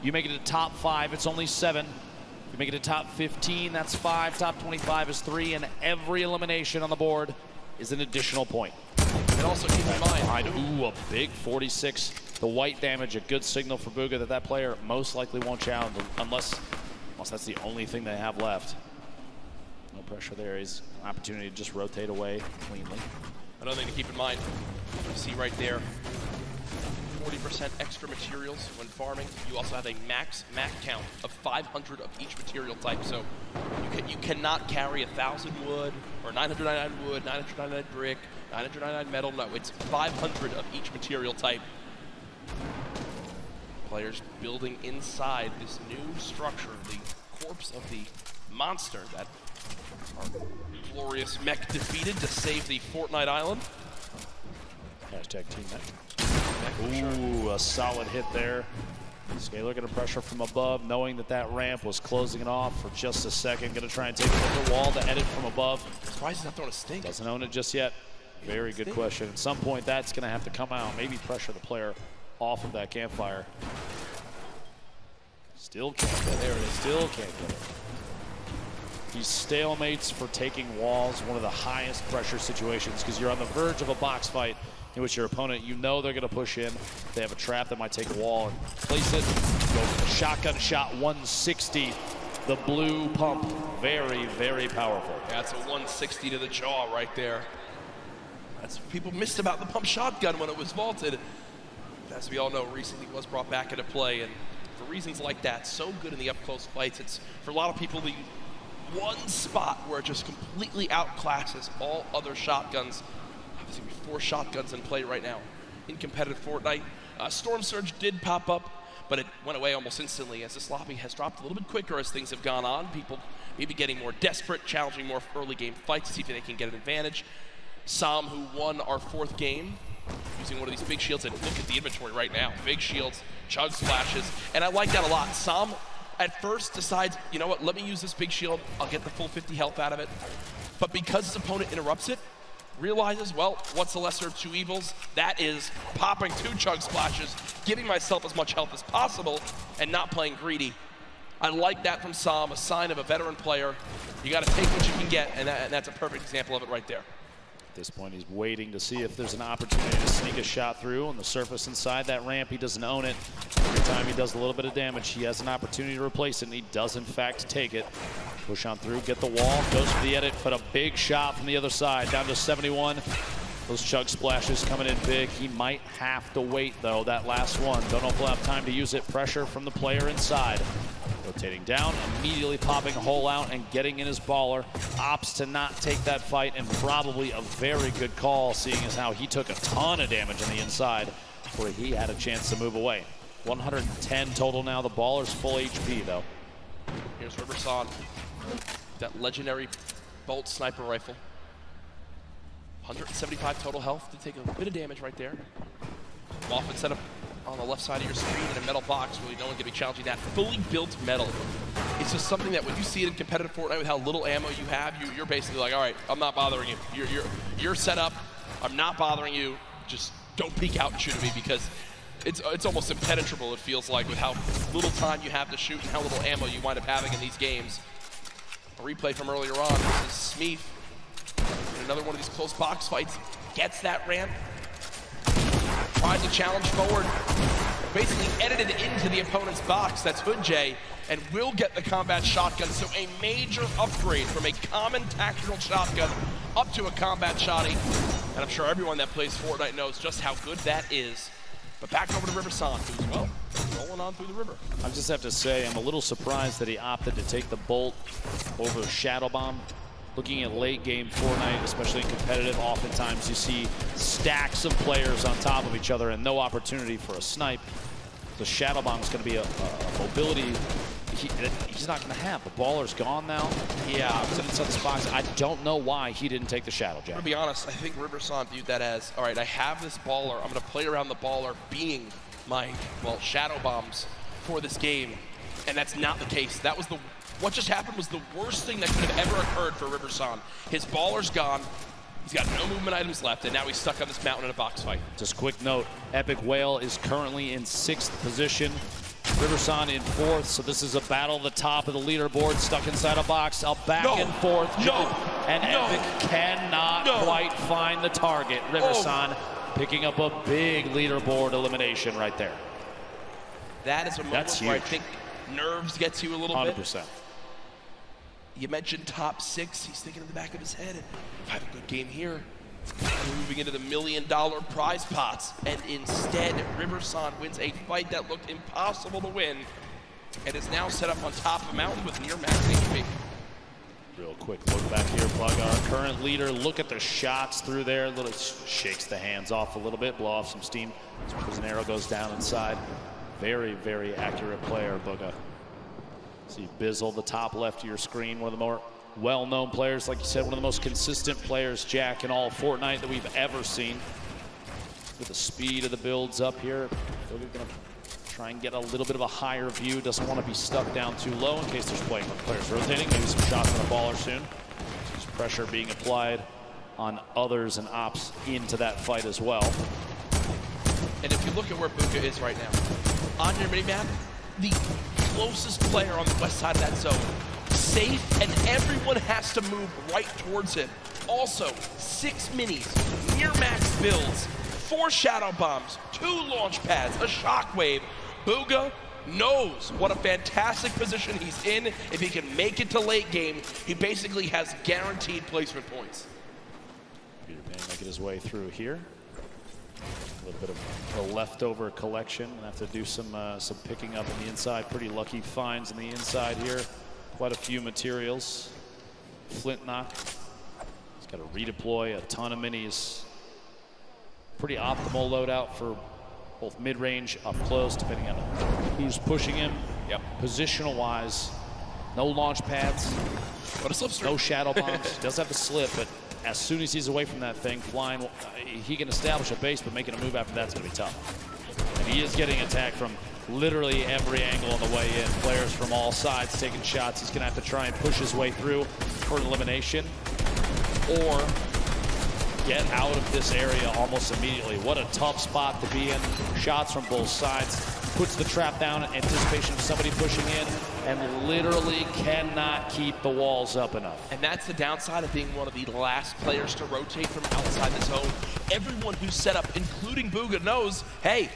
You make it to top 5, it's only 7. You make it to top 15, that's 5. Top 25 is 3, and every elimination on the board is an additional point. And also keep in mind, ooh, a big 46. The white damage, a good signal for Bugha that player most likely won't challenge unless that's the only thing they have left. No pressure there. He's an opportunity to just rotate away cleanly. Another thing to keep in mind, you see right there, 40% extra materials when farming. You also have a max count of 500 of each material type. So you cannot carry 1,000 wood or 999 wood, 999 brick, 999 metal. No, it's 500 of each material type. Players building inside this new structure, the corpse of the monster that our glorious mech defeated to save the Fortnite Island. Hashtag team mech. Ooh, a solid hit there. Scalar gonna pressure from above, knowing that ramp was closing it off for just a second. Gonna try and take the wall to edit from above. Surprised he's not throwing a stink. Doesn't own it just yet. Very good question. At some point, that's gonna have to come out. Maybe pressure the player off of that campfire. Still can't get it. There it is. Still can't get it. These stalemates for taking walls, one of the highest pressure situations because you're on the verge of a box fight in which your opponent, you know they're going to push in. They have a trap that might take a wall and place it. Go for the shotgun shot, 160. The blue pump, very, very powerful. That's a 160 to the jaw right there. That's what people missed about the pump shotgun when it was vaulted. As we all know, recently was brought back into play, and for reasons like that, so good in the up-close fights. It's, for a lot of people, the one spot where it just completely outclasses all other shotguns. Obviously, 4 shotguns in play right now in competitive Fortnite. Storm Surge did pop up, but it went away almost instantly as this lobby has dropped a little bit quicker as things have gone on. People maybe getting more desperate, challenging more early game fights to see if they can get an advantage. Sam, who won our 4th game, using one of these big shields, and look at the inventory right now. Big shields, chug splashes, and I like that a lot. Sam at first decides, you know what, let me use this big shield. I'll get the full 50 health out of it. But because his opponent interrupts it, realizes, well, what's the lesser of 2 evils? That is popping 2 chug splashes, giving myself as much health as possible, and not playing greedy. I like that from Sam, a sign of a veteran player. You got to take what you can get, and that's a perfect example of it right there. At this point, he's waiting to see if there's an opportunity to sneak a shot through on the surface inside that ramp. He doesn't own it. Every time he does a little bit of damage, he has an opportunity to replace it, and he does, in fact, take it. Push on through, get the wall, goes for the edit, but a big shot from the other side, down to 71. Those chug splashes coming in big. He might have to wait, though, that last one. Don't know if he'll have time to use it. Pressure from the player inside. Rotating down, immediately popping a hole out and getting in his baller. Opts to not take that fight, and probably a very good call, seeing as how he took a ton of damage on the inside before he had a chance to move away. 110 total now. The baller's full HP, though. Here's Riverson. That legendary bolt sniper rifle. 175 total health to take a bit of damage right there. Often set up on the left side of your screen in a metal box. Really, no one can be challenging that. Fully built metal. It's just something that when you see it in competitive Fortnite with how little ammo you have, you're basically like, all right, I'm not bothering you. You're set up. I'm not bothering you. Just don't peek out and shoot at me, because it's almost impenetrable, it feels like, with how little time you have to shoot and how little ammo you wind up having in these games. A replay from earlier on. This is Smeeth in another one of these close box fights. Gets that ramp. Tries to challenge forward. Basically edited into the opponent's box. That's Hood J. And will get the combat shotgun. So a major upgrade from a common tactical shotgun up to a combat shotty. And I'm sure everyone that plays Fortnite knows just how good that is. But back over to Riverson, who's, well, rolling on through the river. I just have to say, I'm a little surprised that he opted to take the bolt over Shadow Bomb. Looking at late game Fortnite, especially in competitive, oftentimes you see stacks of players on top of each other and no opportunity for a snipe. The Shadow Bomb is going to be a mobility he's not going to have. The baller's gone now. Yeah, it's inside this box. I don't know why he didn't take the Shadow Jack. To be honest, I think Riverson viewed that as, all right, I have this baller. I'm going to play around the baller being my, well, Shadow Bombs for this game. And that's not the case. That was what just happened was the worst thing that could have ever occurred for Riverson. His baller's gone. He's got no movement items left, and now he's stuck on this mountain in a box fight. Just quick note, Epic Whale is currently in 6th position. Riverson in 4th, so this is a battle at the top of the leaderboard, stuck inside a box, up back and forth. And Epic cannot quite find the target. Riverson picking up a big leaderboard elimination right there. That is a moment where I think nerves gets you a little 100%. bit. You mentioned top 6. He's thinking in the back of his head, if I have a good game here, we're moving into the $1 million prize pots. And instead, Riverson wins a fight that looked impossible to win and is now set up on top of a mountain with near max HP. Real quick look back here, Plug, our current leader. Look at the shots through there. Little shakes the hands off a little bit, blow off some steam. Prison arrow goes down inside. Very, very accurate player, Booga. See Bizzle, the top left of your screen, one of the more well-known players, like you said, one of the most consistent players, Jack, in all of Fortnite that we've ever seen. With the speed of the builds up here, we're gonna try and get a little bit of a higher view. Doesn't want to be stuck down too low in case there's players rotating. Maybe some shots on the baller soon. There's pressure being applied on others and ops into that fight as well. And if you look at where Buka is right now, on your minimap, the closest player on the west side of that zone, safe, and everyone has to move right towards him. Also, 6 minis, near max builds, 4 shadow bombs, 2 launch pads, a shockwave. Booga knows what a fantastic position he's in. If he can make it to late game, he basically has guaranteed placement points. Peter Pan making his way through here. A little bit of a leftover collection. Gonna have to do some picking up on the inside. Pretty lucky finds on the inside here. Quite a few materials. Flint knock. He's got to redeploy a ton of minis. Pretty optimal loadout for both mid-range, up close, depending on who's pushing him. Yep. Positional wise, no launch pads. What a slipstream. No shadow bombs. Does have a slip, but as soon as he's away from that thing, flying, he can establish a base, but making a move after that's going to be tough. And he is getting attacked from literally every angle on the way in. Players from all sides taking shots. He's going to have to try and push his way through for an elimination or get out of this area almost immediately. What a tough spot to be in. Shots from both sides. puts the trap down in anticipation of somebody pushing in, and literally cannot keep the walls up enough. And that's the downside of being one of the last players to rotate from outside the zone. Everyone who's set up, including Bugha, knows, hey,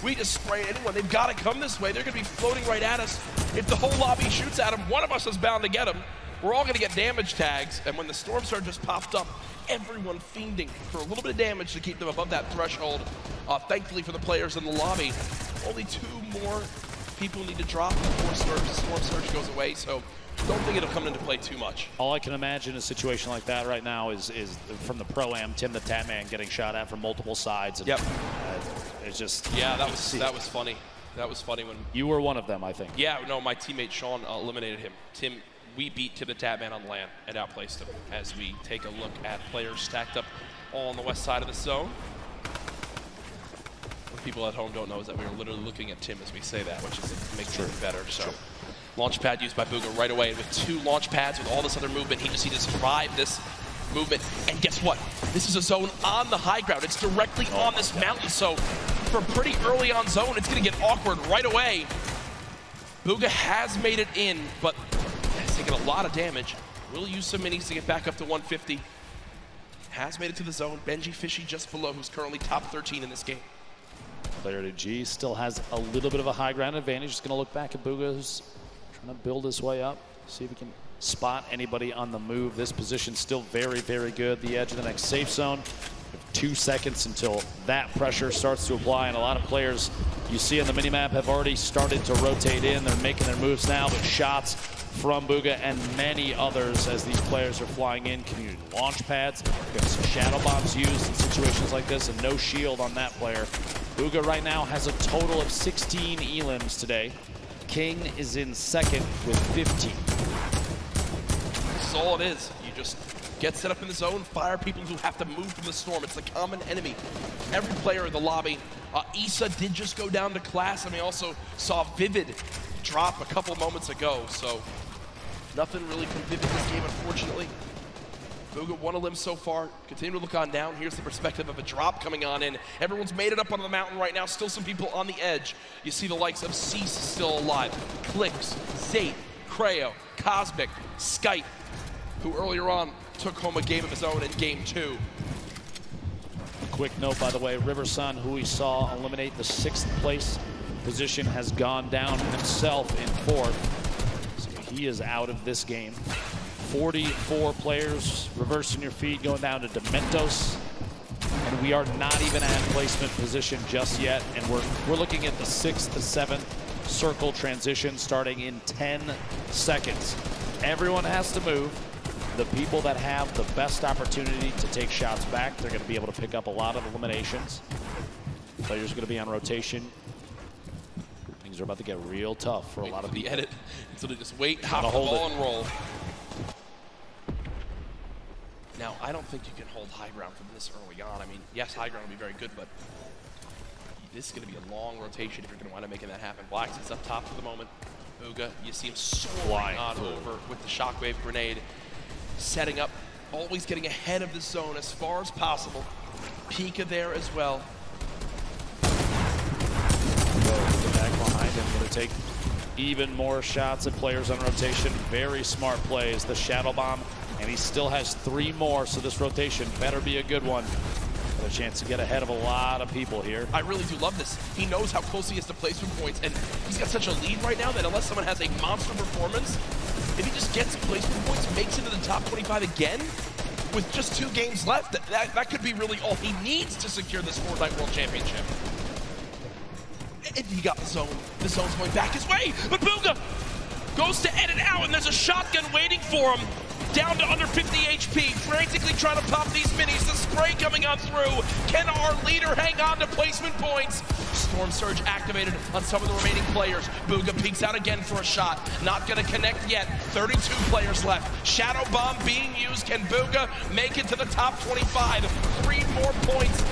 we just spray anyone. They've got to come this way. They're going to be floating right at us. If the whole lobby shoots at them, one of us is bound to get them. We're all going to get damage tags. And when the Storm Surge just popped up, everyone fiending for a little bit of damage to keep them above that threshold. Thankfully for the players in the lobby, only 2 more people need to drop before Storm Surge goes away. So don't think it'll come into play too much. All I can imagine in a situation like that right now is from the Pro-Am, Tim the Tatman getting shot at from multiple sides. And, yep. It's just... Yeah, that was funny. That was funny when... You were one of them, I think. Yeah, no, my teammate Sean eliminated him. Tim, we beat Tim the Tatman on LAN and outplaced him as we take a look at players stacked up all on the west side of the zone. What people at home don't know is that we were literally looking at Tim as we say that, which is makes it better. So, launch pad used by Bugha right away, and with 2 launch pads with all this other movement, he just needs to survive this movement. And guess what? This is a zone on the high ground. It's directly on this mountain, so for a pretty early on zone, it's going to get awkward right away. Bugha has made it in, but has taken a lot of damage. Will use some minis to get back up to 150. Has made it to the zone. Benji Fishy just below, who's currently top 13 in this game. Player to G still has a little bit of a high ground advantage. Just going to look back at Bugha, who's trying to build his way up. See if he can spot anybody on the move. This position still very, very good. The edge of the next safe zone. 2 seconds until that pressure starts to apply, and a lot of players you see on the minimap have already started to rotate in. They're making their moves now, but shots from Bugha and many others as these players are flying in. Community launch pads. We have some shadow bombs used in situations like this, and no shield on that player. Bugha right now has a total of 16 elims today. King is in second with 15. This is all it is. You just get set up in the zone, fire people who have to move from the storm. It's the common enemy. Every player in the lobby. Issa did just go down to class, and we also saw Vivid drop a couple moments ago. So nothing really from Vivid this game, unfortunately. Bugha 1 elim so far. Continue to look on down. Here's the perspective of a drop coming on in. Everyone's made it up on the mountain right now. Still some people on the edge. You see the likes of Cease still alive. Clicks, Zate, Creo, Cosmic, Skype, who earlier on took home a game of his own in game 2. Quick note, by the way, Riversun, who we saw eliminate the 6th place position, has gone down himself in 4th. So he is out of this game. 44 players reversing your feet, going down to Dementos. And we are not even at placement position just yet. And we're looking at the 6th to 7th circle transition starting in 10 seconds. Everyone has to move. The people that have the best opportunity to take shots back, they're going to be able to pick up a lot of eliminations. Players are going to be on rotation. Things are about to get real tough for a lot of people. The edit, so they just wait, hop the ball, and roll. Now, I don't think you can hold high ground from this early on. I mean, yes, high ground will be very good, but this is going to be a long rotation if you're going to wind up making that happen. Blacks is up top for the moment. Bugha, you see him soaring on over with the shockwave grenade. Setting up, always getting ahead of the zone as far as possible. Pika there as well. Back behind him, going to take even more shots at players on rotation. Very smart plays. The shadow bomb, and he still has 3 more, so this rotation better be a good one. Got a chance to get ahead of a lot of people here. I really do love this. He knows how close he is to placement points, and he's got such a lead right now that unless someone has a monster performance, if he just gets placement points, makes it to the top 25 again, with just 2 games left, that could be really all he needs to secure this Fortnite World Championship. And he got the zone. The zone's going back his way, but Bugha goes to edit out, and there's a shotgun waiting for him. Down to under 50 HP, frantically trying to pop these minis. The spray coming on through. Can our leader hang on to placement points? Storm Surge activated on some of the remaining players. Bugha peeks out again for a shot. Not gonna connect yet. 32 players left. Shadow Bomb being used. Can Bugha make it to the top 25? 3 more points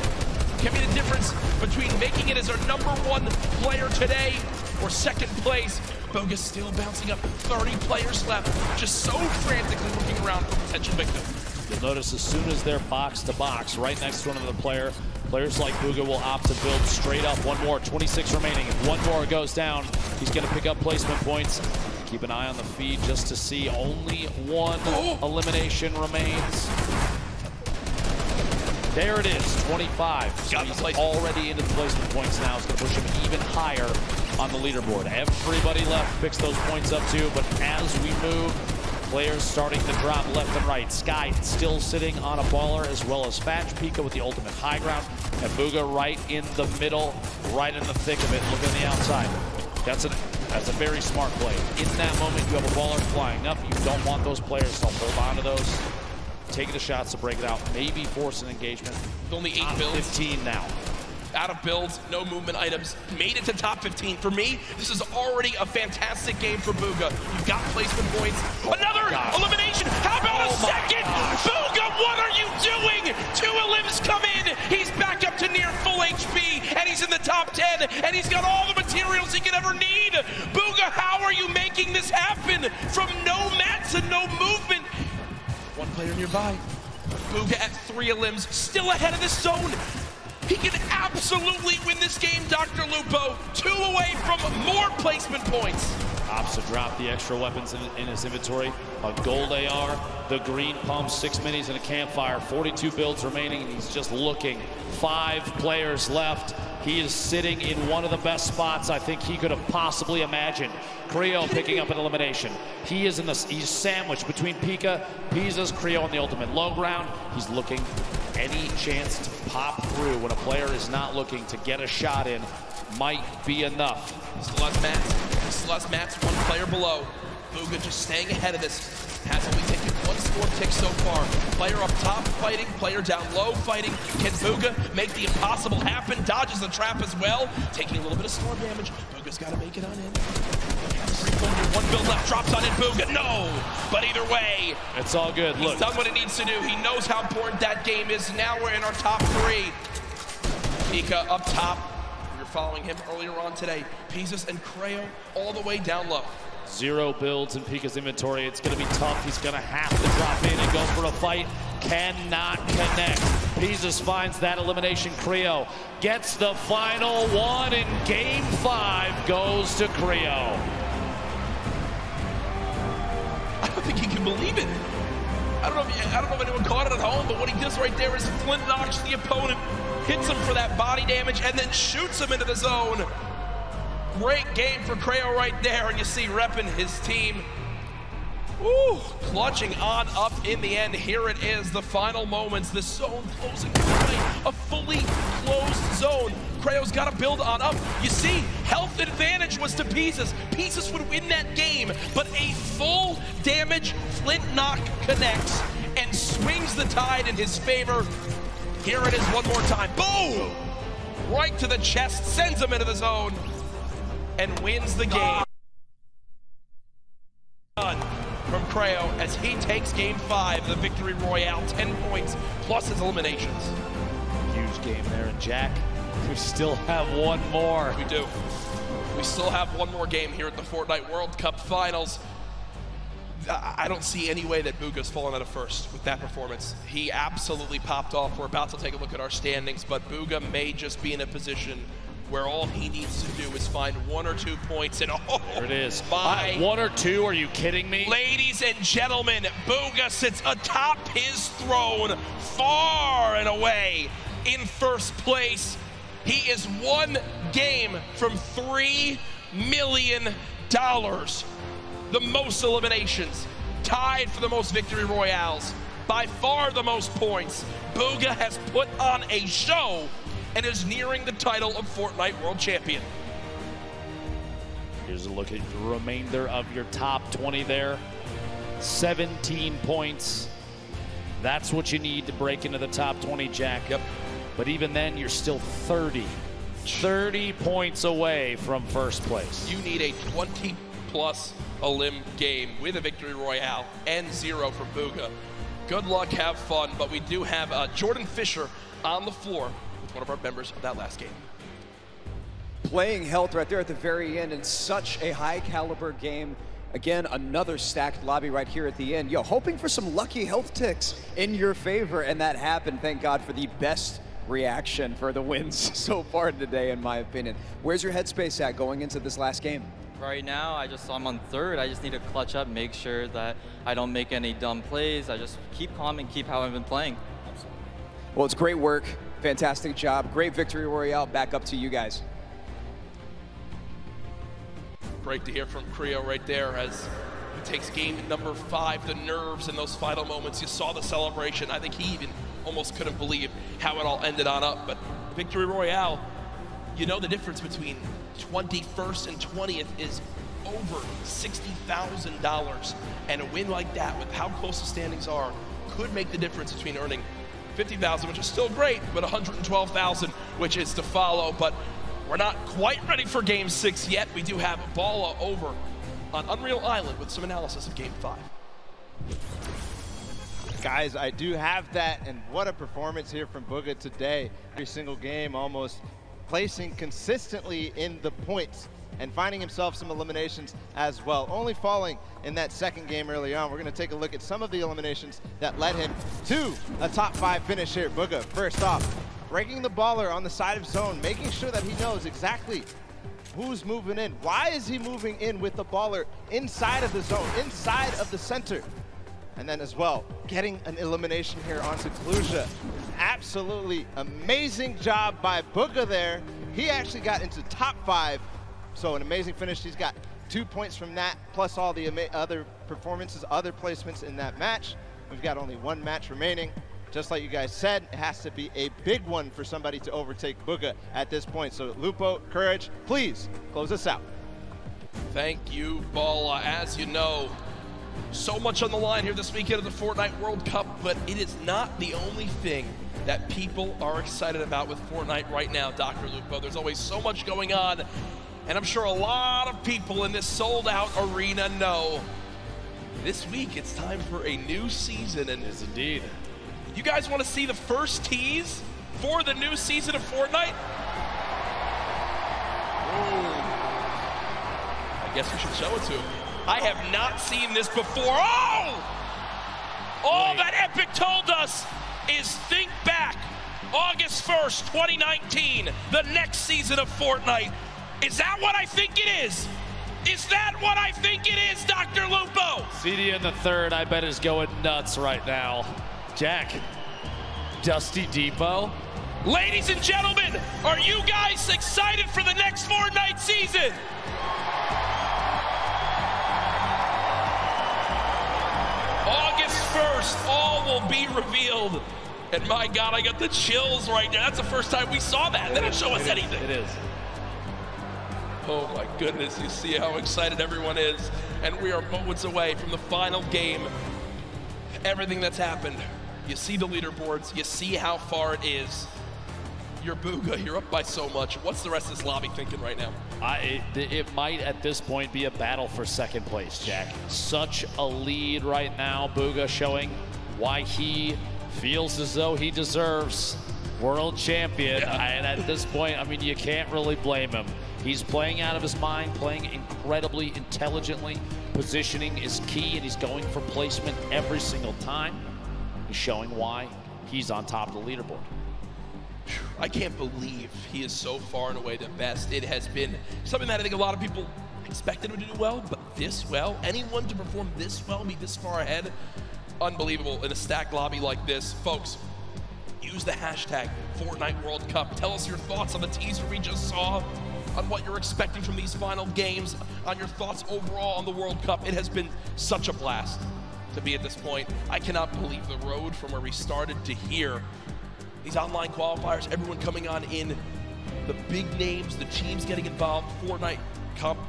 can be the difference between making it as our #1 player today or 2nd place. Bugha still bouncing up. 30 players left. Just so frantically looking around for potential victims. You'll notice as soon as they're box to box, right next to another player Players like Bugha will opt to build straight up. One more, 26 remaining. If one more goes down, he's going to pick up placement points. Keep an eye on the feed just to see only one elimination remains. There it is, 25. So he's already into the placement points now. It's going to push him even higher on the leaderboard. Everybody left picks those points up too, but as we move, players starting to drop left and right. Sky still sitting on a baller, as well as Fatch. Pika with the ultimate high ground, and Bugha right in the middle, right in the thick of it, looking on the outside. That's a very smart play. In that moment, you have a baller flying up. You don't want those players to hold on to those. Taking the shots to break it out, maybe force an engagement. Only 8 builds. 15 now. Out of builds, no movement items. Made it to top 15. For me, this is already a fantastic game for Bugha. You've got placement points. Another elimination. How about a second? Bugha, what are you doing? 2 elims come in. He's back up to near full HP, and he's in the top 10, and he's got all the materials he could ever need. Bugha, how are you making this happen? From no mats and no movement. One player nearby. Bugha at 3 elims, still ahead of this zone. He can absolutely win this game, Dr. Lupo. 2 away from more placement points. Opts to drop the extra weapons in his inventory. A gold AR, the green pump, 6 minis, and a campfire. 42 builds remaining, and he's just looking. 5 players left. He is sitting in one of the best spots I think he could have possibly imagined. Creo picking up an elimination. He's sandwiched between Pika, Piza's, Creo on the ultimate low ground. He's looking any chance to pop through when a player is not looking to get a shot in might be enough. Still has mats. Still has mats, 1 player below. Bugha just staying ahead of this. Has only taken 1 score tick so far. Player up top fighting, player down low fighting. Can Bugha make the impossible happen? Dodges the trap as well. Taking a little bit of storm damage. Bugha's got to make it on in. 1 build left, drops on in. Bugha, no! But either way, it's all good. He's done what he needs to do. He knows how important that game is. Now we're in our top 3. Pika up top. We were following him earlier on today. Pizzas and Creo all the way down low. 0 builds in Pika's inventory. It's going to be tough. He's going to have to drop in and go for a fight. Cannot connect. Pizzas finds that elimination. Creo gets the final one in game 5. Goes to Creo. I don't think he can believe it. I don't know if anyone caught it at home, but what he does right there is Flint knocks the opponent, hits him for that body damage, and then shoots him into the zone. Great game for Creo right there, and you see repping his team. Woo, clutching on up in the end. Here it is, the final moments. The zone closing away, a fully closed zone. Creo's got to build on up. You see, health advantage was to Pizzas. Pizzas would win that game, but a full damage Flint knock connects and swings the tide in his favor. Here it is one more time. Boom! Right to the chest, sends him into the zone, and wins the game. From Creo as he takes game 5, the victory royale, 10 points plus his eliminations. Huge game there, and Jack, we still have one more. We do. We still have one more game here at the Fortnite World Cup Finals. I don't see any way that Bugha's fallen out of first with that performance. He absolutely popped off. We're about to take a look at our standings, but Bugha may just be in a position where all he needs to do is find 1 or 2 points, and there it is. 1 or 2, are you kidding me? Ladies and gentlemen, Bugha sits atop his throne, far and away in first place. He is 1 game from $3 million. The most eliminations, tied for the most victory royales, by far the most points. Bugha has put on a show and is nearing the title of Fortnite World Champion. Here's a look at the remainder of your top 20 there. 17 points. That's what you need to break into the top 20, Jack. Yep. But even then, you're still 30 points away from first place. You need a 20-plus elim game with a victory royale and 0 for Bugha. Good luck, have fun, but we do have Jordan Fisher on the floor with one of our members of that last game. Playing health right there at the very end in such a high caliber game. Again, another stacked lobby right here at the end. Yo, hoping for some lucky health ticks in your favor, and that happened. Thank God for the best reaction for the wins so far today, in my opinion. Where's your headspace at going into this last game? Right now, I'm on third. I just need to clutch up, make sure that I don't make any dumb plays. I just keep calm and keep how I've been playing. Well, it's great work. Fantastic job. Great victory royale. Back up to you guys. Great to hear from Creo right there as he takes game number 5, the nerves in those final moments. You saw the celebration. I think he even almost couldn't believe how it all ended on up. But victory royale, you know the difference between 21st and 20th is over $60,000. And a win like that, with how close the standings are, could make the difference between earning $50,000, which is still great, but $112,000, which is to follow. But we're not quite ready for Game 6 yet. We do have Balla over on Unreal Island with some analysis of Game 5. Guys, I do have that, and what a performance here from Bugha today. Every single game almost placing consistently in the points and finding himself some eliminations as well. Only falling in that second game early on. We're going to take a look at some of the eliminations that led him to a top 5 finish here. Bugha, first off, breaking the baller on the side of zone, making sure that he knows exactly who's moving in. Why is he moving in with the baller inside of the zone, inside of the center? And then as well, getting an elimination here onto Kalusha. Absolutely amazing job by Bugha there. He actually got into top 5. So an amazing finish. He's got 2 points from that, plus all the other performances, other placements in that match. We've got only 1 match remaining. Just like you guys said, it has to be a big one for somebody to overtake Bugha at this point. So Lupo, Courage, please close us out. Thank you, Balla. As you know, so much on the line here this weekend of the Fortnite World Cup, but it is not the only thing that people are excited about with Fortnite right now, Dr. Lupo. There's always so much going on, and I'm sure a lot of people in this sold-out arena know this week it's time for a new season. And yes, indeed. You guys want to see the first tease for the new season of Fortnite? Ooh. I guess we should show it to him. I have not seen this before. Oh! All that Epic told us is think back. August 1st, 2019, the next season of Fortnite. Is that what I think it is? Is that what I think it is, Dr. Lupo? CD in the third, I bet, is going nuts right now. Jack, Dusty Depot. Ladies and gentlemen, are you guys excited for the next Fortnite season? August 1st, all will be revealed. And my God, I got the chills right now. That's the first time we saw that. They didn't show us anything. It is. Oh my goodness, you see how excited everyone is. And we are moments away from the final game. Everything that's happened. You see the leaderboards, you see how far it is. You're Bugha, you're up by so much. What's the rest of this lobby thinking right now? It might at this point be a battle for second place, Jack. Such a lead right now. Bugha showing why he feels as though he deserves world champion. Yeah. And at this point, I mean, you can't really blame him. He's playing out of his mind, playing incredibly intelligently. Positioning is key, and he's going for placement every single time. He's showing why he's on top of the leaderboard. I can't believe he is so far and away the best. It has been something that I think a lot of people expected him to do well, but this well, anyone to perform this well, be this far ahead, unbelievable in a stacked lobby like this. Folks, use the hashtag Fortnite World Cup. Tell us your thoughts on the teaser we just saw, on what you're expecting from these final games, on your thoughts overall on the World Cup. It has been such a blast to be at this point. I cannot believe the road from where we started to here. These online qualifiers, everyone coming on in, the big names, the teams getting involved. Fortnite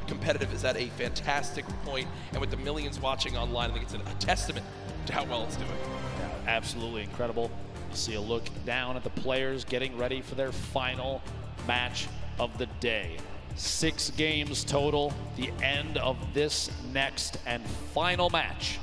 competitive is at a fantastic point, and with the millions watching online, I think it's a testament to how well it's doing. Yeah, absolutely incredible. You see a look down at the players getting ready for their final match of the day. 6 games total, the end of this next and final match.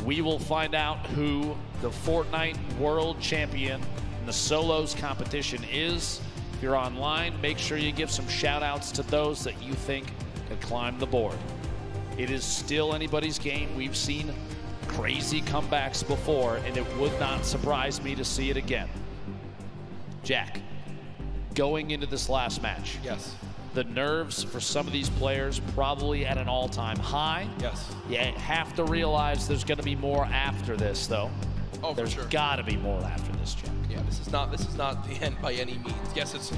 We will find out who the Fortnite World Champion in the solos competition is. If you're online, make sure you give some shout outs to those that you think can climb the board. It is still anybody's game. We've seen crazy comebacks before, and it would not surprise me to see it again. Jack, going into this last match. Yes. The nerves for some of these players probably at an all-time high. Yes. You have to realize there's going to be more after this, though. Oh, for there's sure. got to be more after this, Jack. Yeah, this is not the end by any means. Yes, it's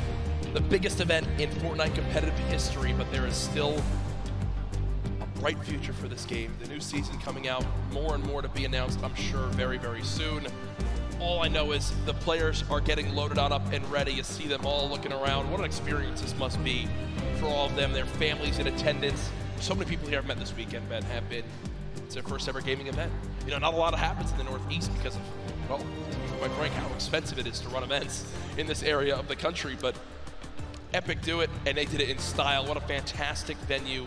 the biggest event in Fortnite competitive history, but there is still a bright future for this game. The new season coming out, more and more to be announced, I'm sure, very, very soon. All I know is the players are getting loaded on up and ready. You see them all looking around. What an experience this must be for all of them, their families in attendance. So many people here I've met this weekend, Ben, have been. It's their first ever gaming event. You know, not a lot happens in the Northeast because of, well, to be quite frank, how expensive it is to run events in this area of the country. But Epic do it, and they did it in style. What a fantastic venue.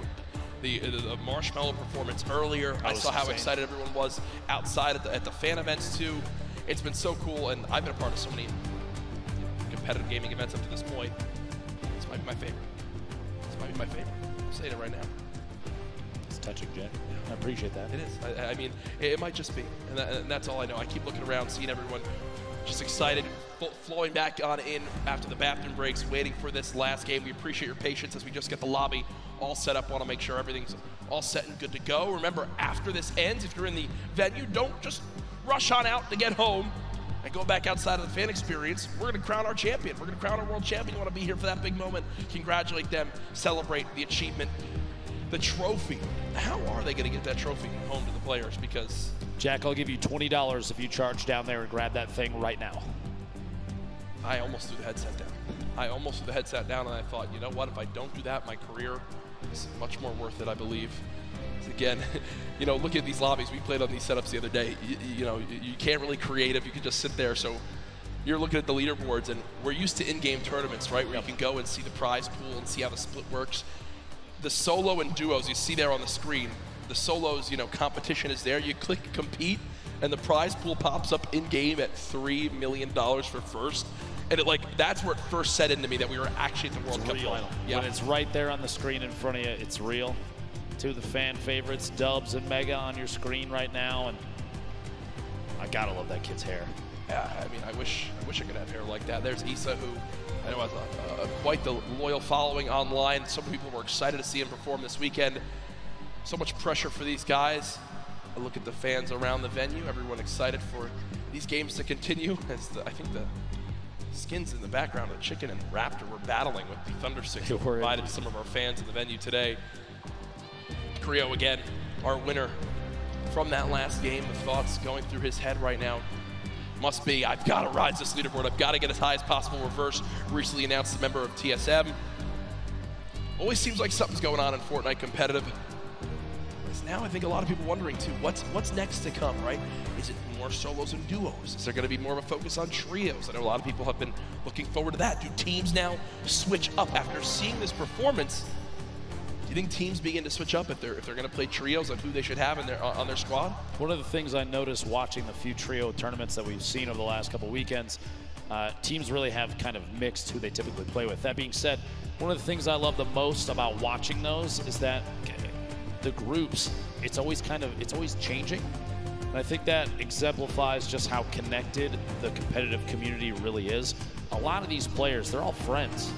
The marshmallow performance earlier. I saw how excited everyone was outside at the fan events too. It's been so cool, and I've been a part of so many competitive gaming events up to this point. This might be my favorite. This might be my favorite. I'm saying it right now. It's touching, Jack. I appreciate that. It is. I mean, it might just be, and that's all I know. I keep looking around, seeing everyone just excited, flowing back on in after the bathroom breaks, waiting for this last game. We appreciate your patience as we just get the lobby all set up. Want to make sure everything's all set and good to go. Remember, after this ends, if you're in the venue, don't just rush on out to get home and go back outside of the fan experience. We're going to crown our champion. We're going to crown our world champion. You want to be here for that big moment. Congratulate them. Celebrate the achievement. The trophy. How are they going to get that trophy home to the players? Because Jack, I'll give you $20 if you charge down there and grab that thing right now. I almost threw the headset down. I almost threw the headset down, and I thought, you know what? If I don't do that, my career is much more worth it, I believe. Again, you know, look at these lobbies. We played on these setups the other day. You know, you can't really creative. You can just sit there. So you're looking at the leaderboards, and we're used to in-game tournaments, right, where you can go and see the prize pool and see how the split works. The solo and duos you see there on the screen, the solos, you know, competition is there. You click compete, and the prize pool pops up in-game at $3 million for first. And that's where it first set into me that we were actually at the World Cup final. Yeah. When it's right there on the screen in front of you, it's real. Two of the fan favorites, Dubs and Mega, on your screen right now, and I gotta love that kid's hair. Yeah, I mean, I wish I could have hair like that. There's Issa, who I know has quite the loyal following online. So many people were excited to see him perform this weekend. So much pressure for these guys. I look at the fans around the venue. Everyone excited for these games to continue. As I think the skins in the background of Chicken and Raptor were battling with the Thunder Six that provided some of our fans in the venue today. Creo again, our winner from that last game. The thoughts going through his head right now must be, I've got to rise this leaderboard. I've got to get as high as possible. Reverse recently announced a member of TSM. Always seems like something's going on in Fortnite competitive. Now I think a lot of people wondering too, what's next to come, right? Is it more solos and duos? Is there going to be more of a focus on trios? I know a lot of people have been looking forward to that. Do teams now switch up after seeing this performance? Do you think teams begin to switch up if they're going to play trios on who they should have on their squad? One of the things I noticed watching the few trio tournaments that we've seen over the last couple weekends, teams really have kind of mixed who they typically play with. That being said, one of the things I love the most about watching those is that the groups, it's always changing. And I think that exemplifies just how connected the competitive community really is. A lot of these players, they're all friends.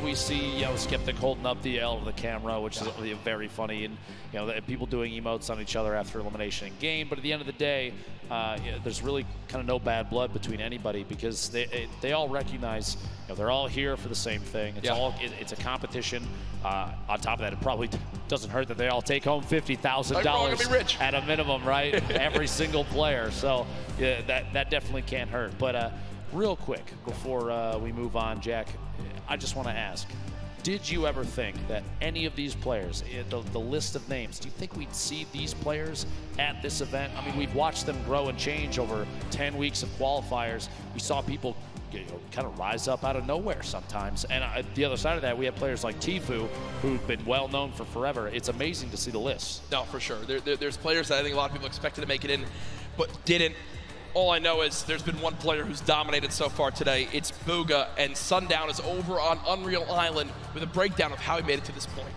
We see Skeptic holding up the L to the camera, which is very funny, and people doing emotes on each other after elimination in game. But at the end of the day, there's really kind of no bad blood between anybody because they all recognize they're all here for the same thing. It's a competition. On top of that, it probably doesn't hurt that they all take home $50,000 at a minimum, right? Every single player. So yeah, that definitely can't hurt. But real quick before we move on, Jack, I just want to ask, did you ever think that any of these players, the list of names, do you think we'd see these players at this event? I mean, we've watched them grow and change over 10 weeks of qualifiers. We saw people kind of rise up out of nowhere sometimes. And the other side of that, we have players like Tfue, who've been well known for forever. It's amazing to see the list. No, for sure. There's players that I think a lot of people expected to make it in, but didn't. All I know is there's been one player who's dominated so far today. It's Booga, and Sundown is over on Unreal Island with a breakdown of how he made it to this point.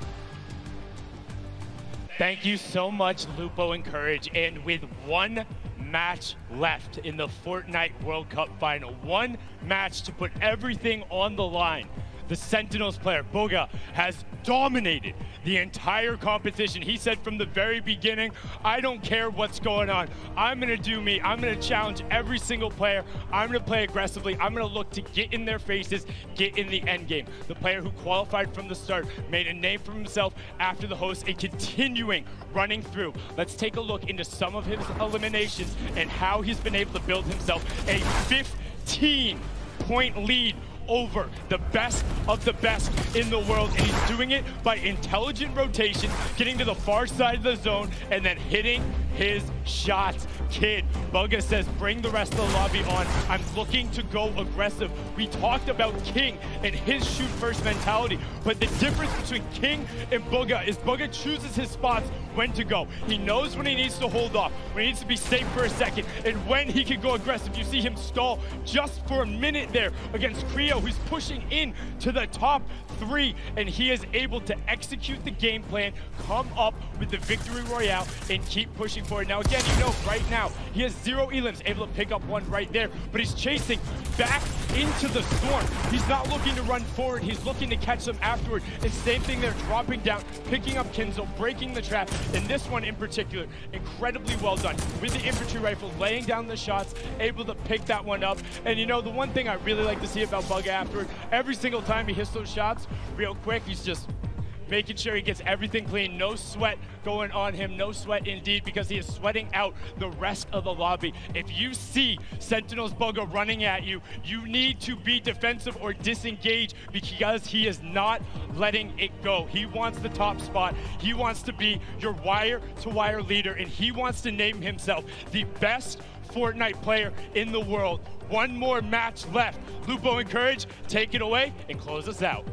Thank you so much, Lupo and Courage. And with one match left in the Fortnite World Cup final. One match to put everything on the line. The Sentinels player, Bugha, has dominated the entire competition. He said from the very beginning, I don't care what's going on. I'm gonna do me. I'm gonna challenge every single player. I'm gonna play aggressively. I'm gonna look to get in their faces, get in the end game. The player who qualified from the start, made a name for himself after the host, and continuing running through. Let's take a look into some of his eliminations and how he's been able to build himself a 15-point lead over the best of the best in the world, and he's doing it by intelligent rotation, getting to the far side of the zone, and then hitting his shots. Kid, Bugha says, bring the rest of the lobby on. I'm looking to go aggressive. We talked about King and his shoot first mentality, but the difference between King and Bugha is Bugha chooses his spots when to go. He knows when he needs to hold off, when he needs to be safe for a second, and when he can go aggressive. You see him stall just for a minute there against Creo, who's pushing in to the top 3, and he is able to execute the game plan, come up with the victory royale, and keep pushing forward. Now again, you know, right now, he has 0 elims, able to pick up one right there, but he's chasing back into the storm. He's not looking to run forward, he's looking to catch them afterward. And same thing there, dropping down, picking up Kinzel, breaking the trap, and this one in particular, incredibly well done. With the infantry rifle, laying down the shots, able to pick that one up. And you know, the one thing I really like to see about Bugha afterward, every single time he hits those shots, real quick, he's just making sure he gets everything clean. No sweat going on him, no sweat indeed, because he is sweating out the rest of the lobby. If you see Sentinels Bugha running at you, you need to be defensive or disengage, because he is not letting it go. He wants the top spot. He wants to be your wire-to-wire leader, and he wants to name himself the best Fortnite player in the world. One more match left. Lupo and Courage, take it away and close us out.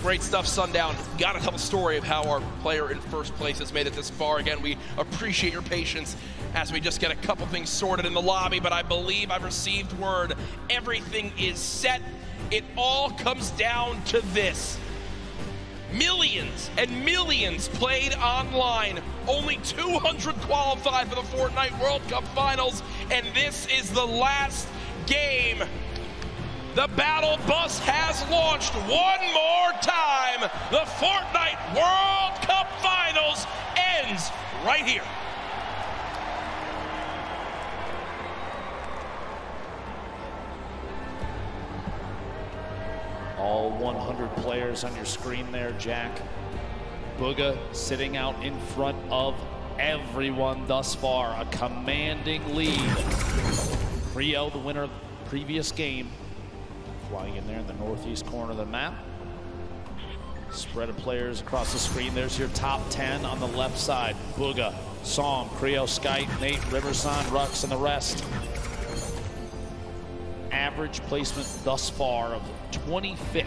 Great stuff, Sundown. Gotta tell a story of how our player in first place has made it this far. Again, we appreciate your patience as we just get a couple things sorted in the lobby, but I believe I've received word. Everything is set. It all comes down to this. Millions and millions played online. Only 200 qualified for the Fortnite World Cup Finals, and this is the last game. The battle bus has launched one more time. The Fortnite World Cup Finals ends right here. All 100 players on your screen there, Jack. Bugha sitting out in front of everyone thus far. A commanding lead. Creo, the winner of the previous game, flying in there in the northeast corner of the map. Spread of players across the screen. There's your top 10 on the left side. Bugha, Psalm, Creo, Skype, Nate, Riverson, Rux, and the rest. Average placement thus far of 25th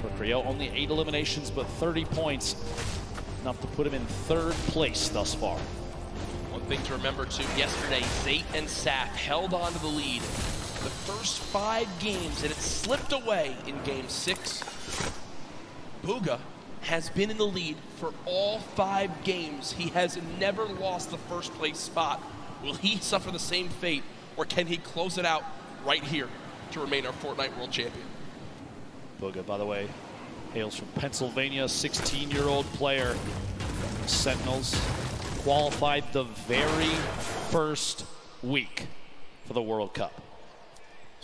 for Creo. Only 8 eliminations, but 30 points. Enough to put him in 3rd place thus far. One thing to remember too, yesterday, Zate and Saf held on to the lead the first 5 games, and it slipped away in game 6. Bugha has been in the lead for all 5 games. He has never lost the first place spot. Will he suffer the same fate, or can he close it out right here to remain our Fortnite World Champion? Bugha, by the way, hails from Pennsylvania, 16-year-old player. Sentinels qualified the very first week for the World Cup.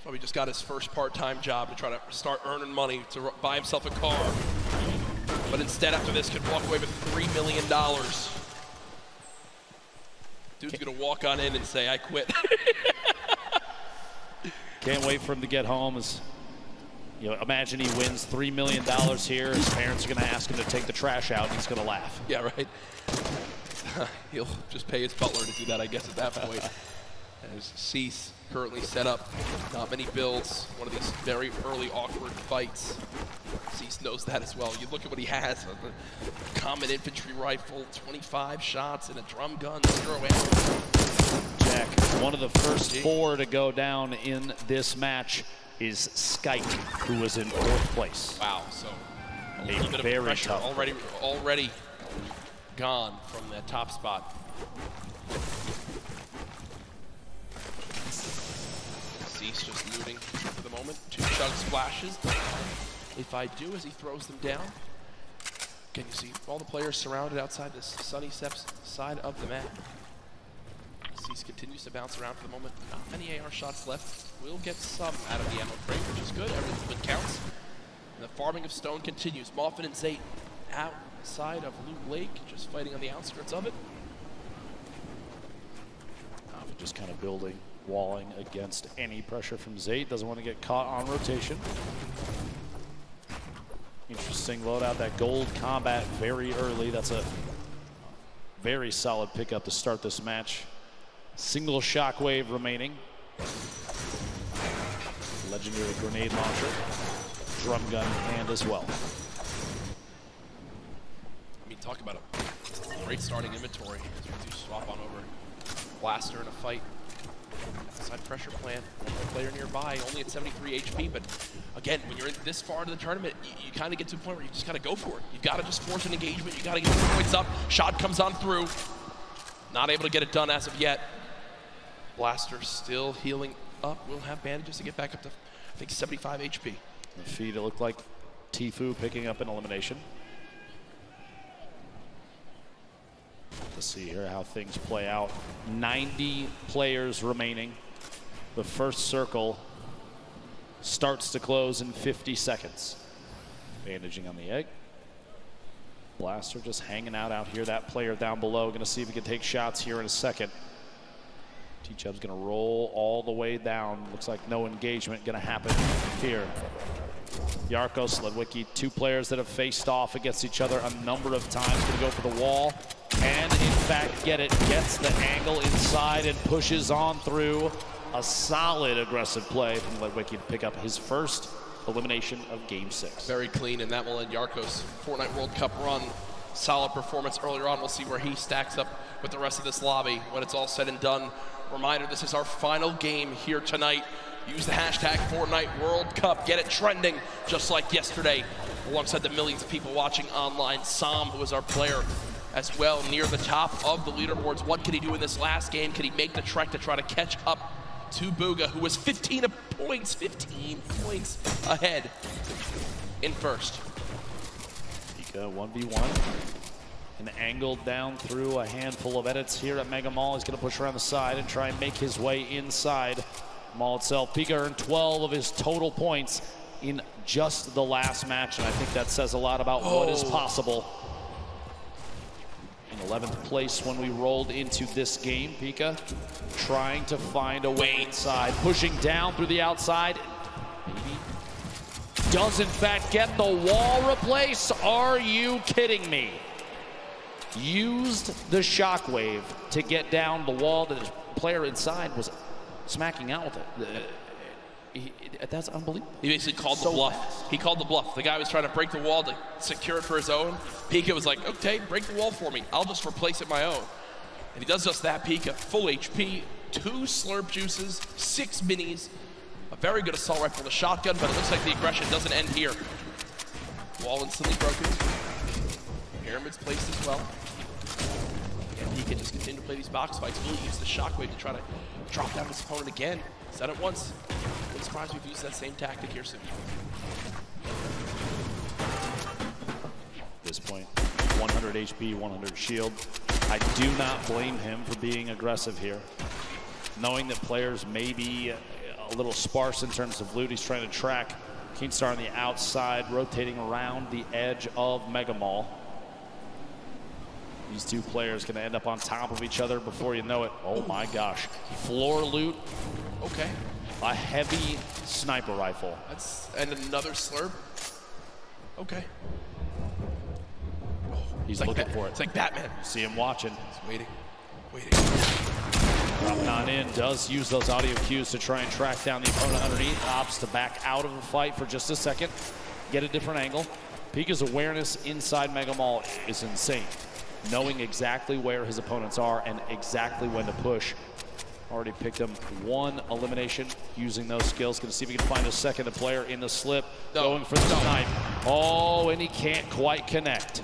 Probably just got his first part-time job to try to start earning money to buy himself a car. But instead, after this, could walk away with $3 million. Dude's gonna walk on in and say, I quit. Can't wait for him to get home. As you know, imagine he wins $3 million here. His parents are gonna ask him to take the trash out, and he's gonna laugh. Yeah, right. He'll just pay his butler to do that, I guess, at that point. As Cease currently set up, not many builds, one of these very early awkward fights. Cease knows that as well. You look at what he has, a common infantry rifle, 25 shots, and a drum gun, 0 ammo. Jack, one of the first 4 to go down in this match is Skype, who was in 4th place. Wow, so a little bit of pressure tough. already gone from that top spot. Cease just looting for the moment. 2 chug splashes. If I do as he throws them down. Can you see all the players surrounded outside this sunny steps side of the map? Cease continues to bounce around for the moment. Not many AR shots left. We'll get some out of the ammo crate, which is good. Everything counts. And the farming of stone continues. Moffin and Zayt outside of Loot Lake, just fighting on the outskirts of it. Moffin just kind of building, walling against any pressure from Zayt. Doesn't want to get caught on rotation. Interesting loadout, that gold combat very early. That's a very solid pickup to start this match. Single shockwave remaining. Legendary grenade launcher. Drum gun in hand as well. I mean, talk about a great starting inventory. As we do swap on over. Blaster in a fight. Outside pressure plant. One more player nearby, only at 73 HP, but again, when you're in this far into the tournament, you kind of get to a point where you just got to go for it. You got to just force an engagement. You got to get the points up. Shot comes on through. Not able to get it done as of yet. Blaster still healing up. We'll have bandages to get back up to, I think, 75 HP. The feed, it looked like Tfue picking up an elimination. Let's see here how things play out. 90 players remaining. The first circle starts to close in 50 seconds. Bandaging on the egg. Blaster just hanging out here. That player down below. Going to see if he can take shots here in a second. T-Chub's going to roll all the way down. Looks like no engagement going to happen here. Yarko, Sledwicki, 2 players that have faced off against each other a number of times. Going to go for the wall and in fact get it. Gets the angle inside and pushes on through. A solid aggressive play from Sledwicki to pick up his first elimination of Game 6. Very clean, and that will end Yarko's Fortnite World Cup run. Solid performance earlier on. We'll see where he stacks up with the rest of this lobby when it's all said and done. Reminder, this is our final game here tonight. Use the hashtag Fortnite World Cup. Get it trending just like yesterday alongside the millions of people watching online. Sam, who is our player as well, near the top of the leaderboards. What can he do in this last game? Can he make the trek to try to catch up to Bugha, who was 15 points ahead in first? Pika 1v1. And angled down through a handful of edits here at Mega Mall. He's going to push around the side and try and make his way inside Mall itself. Pika earned 12 of his total points in just the last match, and I think that says a lot about what is possible. In 11th place when we rolled into this game, Pika trying to find a way inside, pushing down through the outside. Maybe does in fact get the wall replace. Are you kidding me? Used the shockwave to get down the wall that his player inside was smacking out with it. That's unbelievable. He basically called the bluff. He called the bluff. The guy was trying to break the wall to secure it for his own. Pika was like, okay, break the wall for me. I'll just replace it my own. And he does just that. Pika, full HP, 2 slurp juices, 6 minis, a very good assault rifle, the shotgun, but it looks like the aggression doesn't end here. Wall instantly broken. Pyramids placed as well. And he can just continue to play these box fights. Really use the shockwave to try to drop down his opponent again. Said it once. Wouldn't surprise me if we use that same tactic here soon. At this point, 100 HP, 100 shield. I do not blame him for being aggressive here. Knowing that players may be a little sparse in terms of loot, he's trying to track Keemstar on the outside, rotating around the edge of Mega Mall. These 2 players going to end up on top of each other before you know it. Oh my gosh. Floor loot. Okay. A heavy sniper rifle. And another slurp. Okay. He's looking for it. It's like Batman. See him watching. He's waiting. Dropping on in, does use those audio cues to try and track down the opponent underneath. Opts to back out of the fight for just a second. Get a different angle. Pika's awareness inside Mega Mall is insane. Knowing exactly where his opponents are and exactly when to push. Already picked him 1 elimination using those skills. Gonna see if he can find a second player in the slip. Going for the snipe. Oh, and he can't quite connect.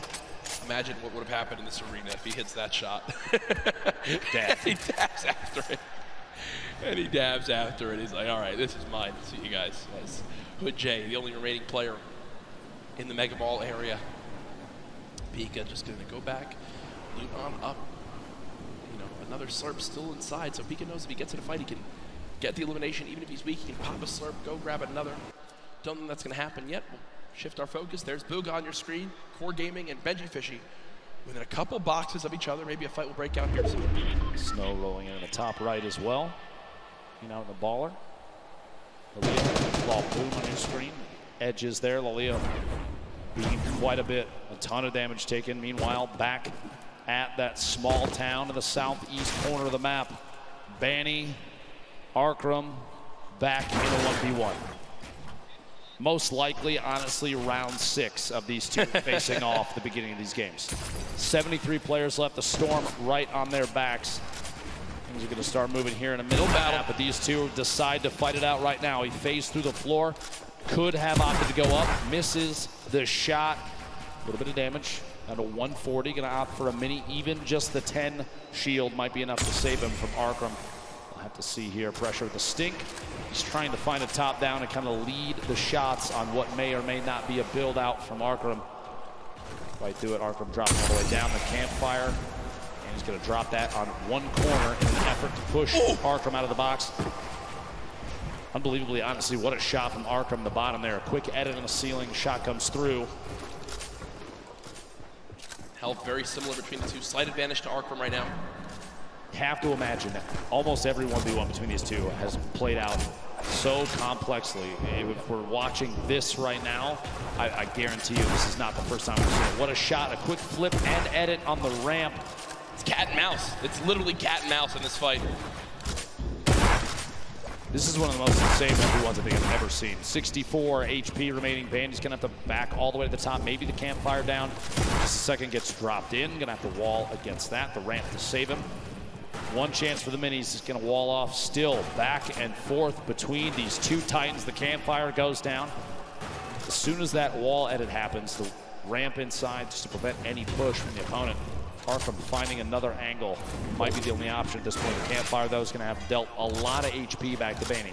Imagine what would have happened in this arena if he hits that shot. He dabs after it. And he dabs after it. He's like, all right, this is mine. See you guys. As Hood J, the only remaining player in the Mega Ball area. Pika just going to go back, loot on up. You know, another slurp still inside, so Pika knows if he gets in a fight, he can get the elimination. Even if he's weak, he can pop a slurp, go grab another. Don't think that's going to happen yet. We'll shift our focus. There's Booga on your screen, Core Gaming, and Benji Fishy. Within a couple boxes of each other, maybe a fight will break out here soon. Snow rolling in the top right as well. Out in the baller. Lalia, ball boom on your screen. Edges there. Lalia beating quite a bit. A ton of damage taken. Meanwhile, back at that small town in the southeast corner of the map. Banny, Arkram, back in a 1v1. Most likely, honestly, round 6 of these two facing off at the beginning of these games. 73 players left. The Storm right on their backs. Things are going to start moving here in a middle battle, but these two decide to fight it out right now. He phased through the floor, could have opted to go up, misses the shot. A little bit of damage, down to 140, going to opt for a mini. Even just the 10 shield might be enough to save him from Arkram. We'll have to see here, pressure with the stink. He's trying to find a top down and kind of lead the shots on what may or may not be a build out from Arkram. Right through it, Arkram dropping all the way down the campfire. And he's going to drop that on one corner in an effort to push Arkram out of the box. Unbelievably, honestly, what a shot from Arkram, the bottom there. A quick edit on the ceiling, shot comes through. Health very similar between the two. Slight advantage to Arkram right now. Have to imagine that almost every 1v1 between these two has played out so complexly. If we're watching this right now, I guarantee you this is not the first time we've seen it. What a shot, a quick flip and edit on the ramp. It's cat and mouse. It's literally cat and mouse in this fight. This is one of the most insane 1v1s I think I've ever seen. 64 HP remaining. Bandy's gonna have to back all the way to the top, maybe the campfire down. Just a second gets dropped in, gonna have to wall against that, the ramp to save him. One chance for the minis, is gonna wall off, still back and forth between these two titans. The campfire goes down. As soon as that wall edit happens, the ramp inside just to prevent any push from the opponent. Arkram finding another angle might be the only option at this point. The campfire, though, is going to have dealt a lot of HP back to Banny.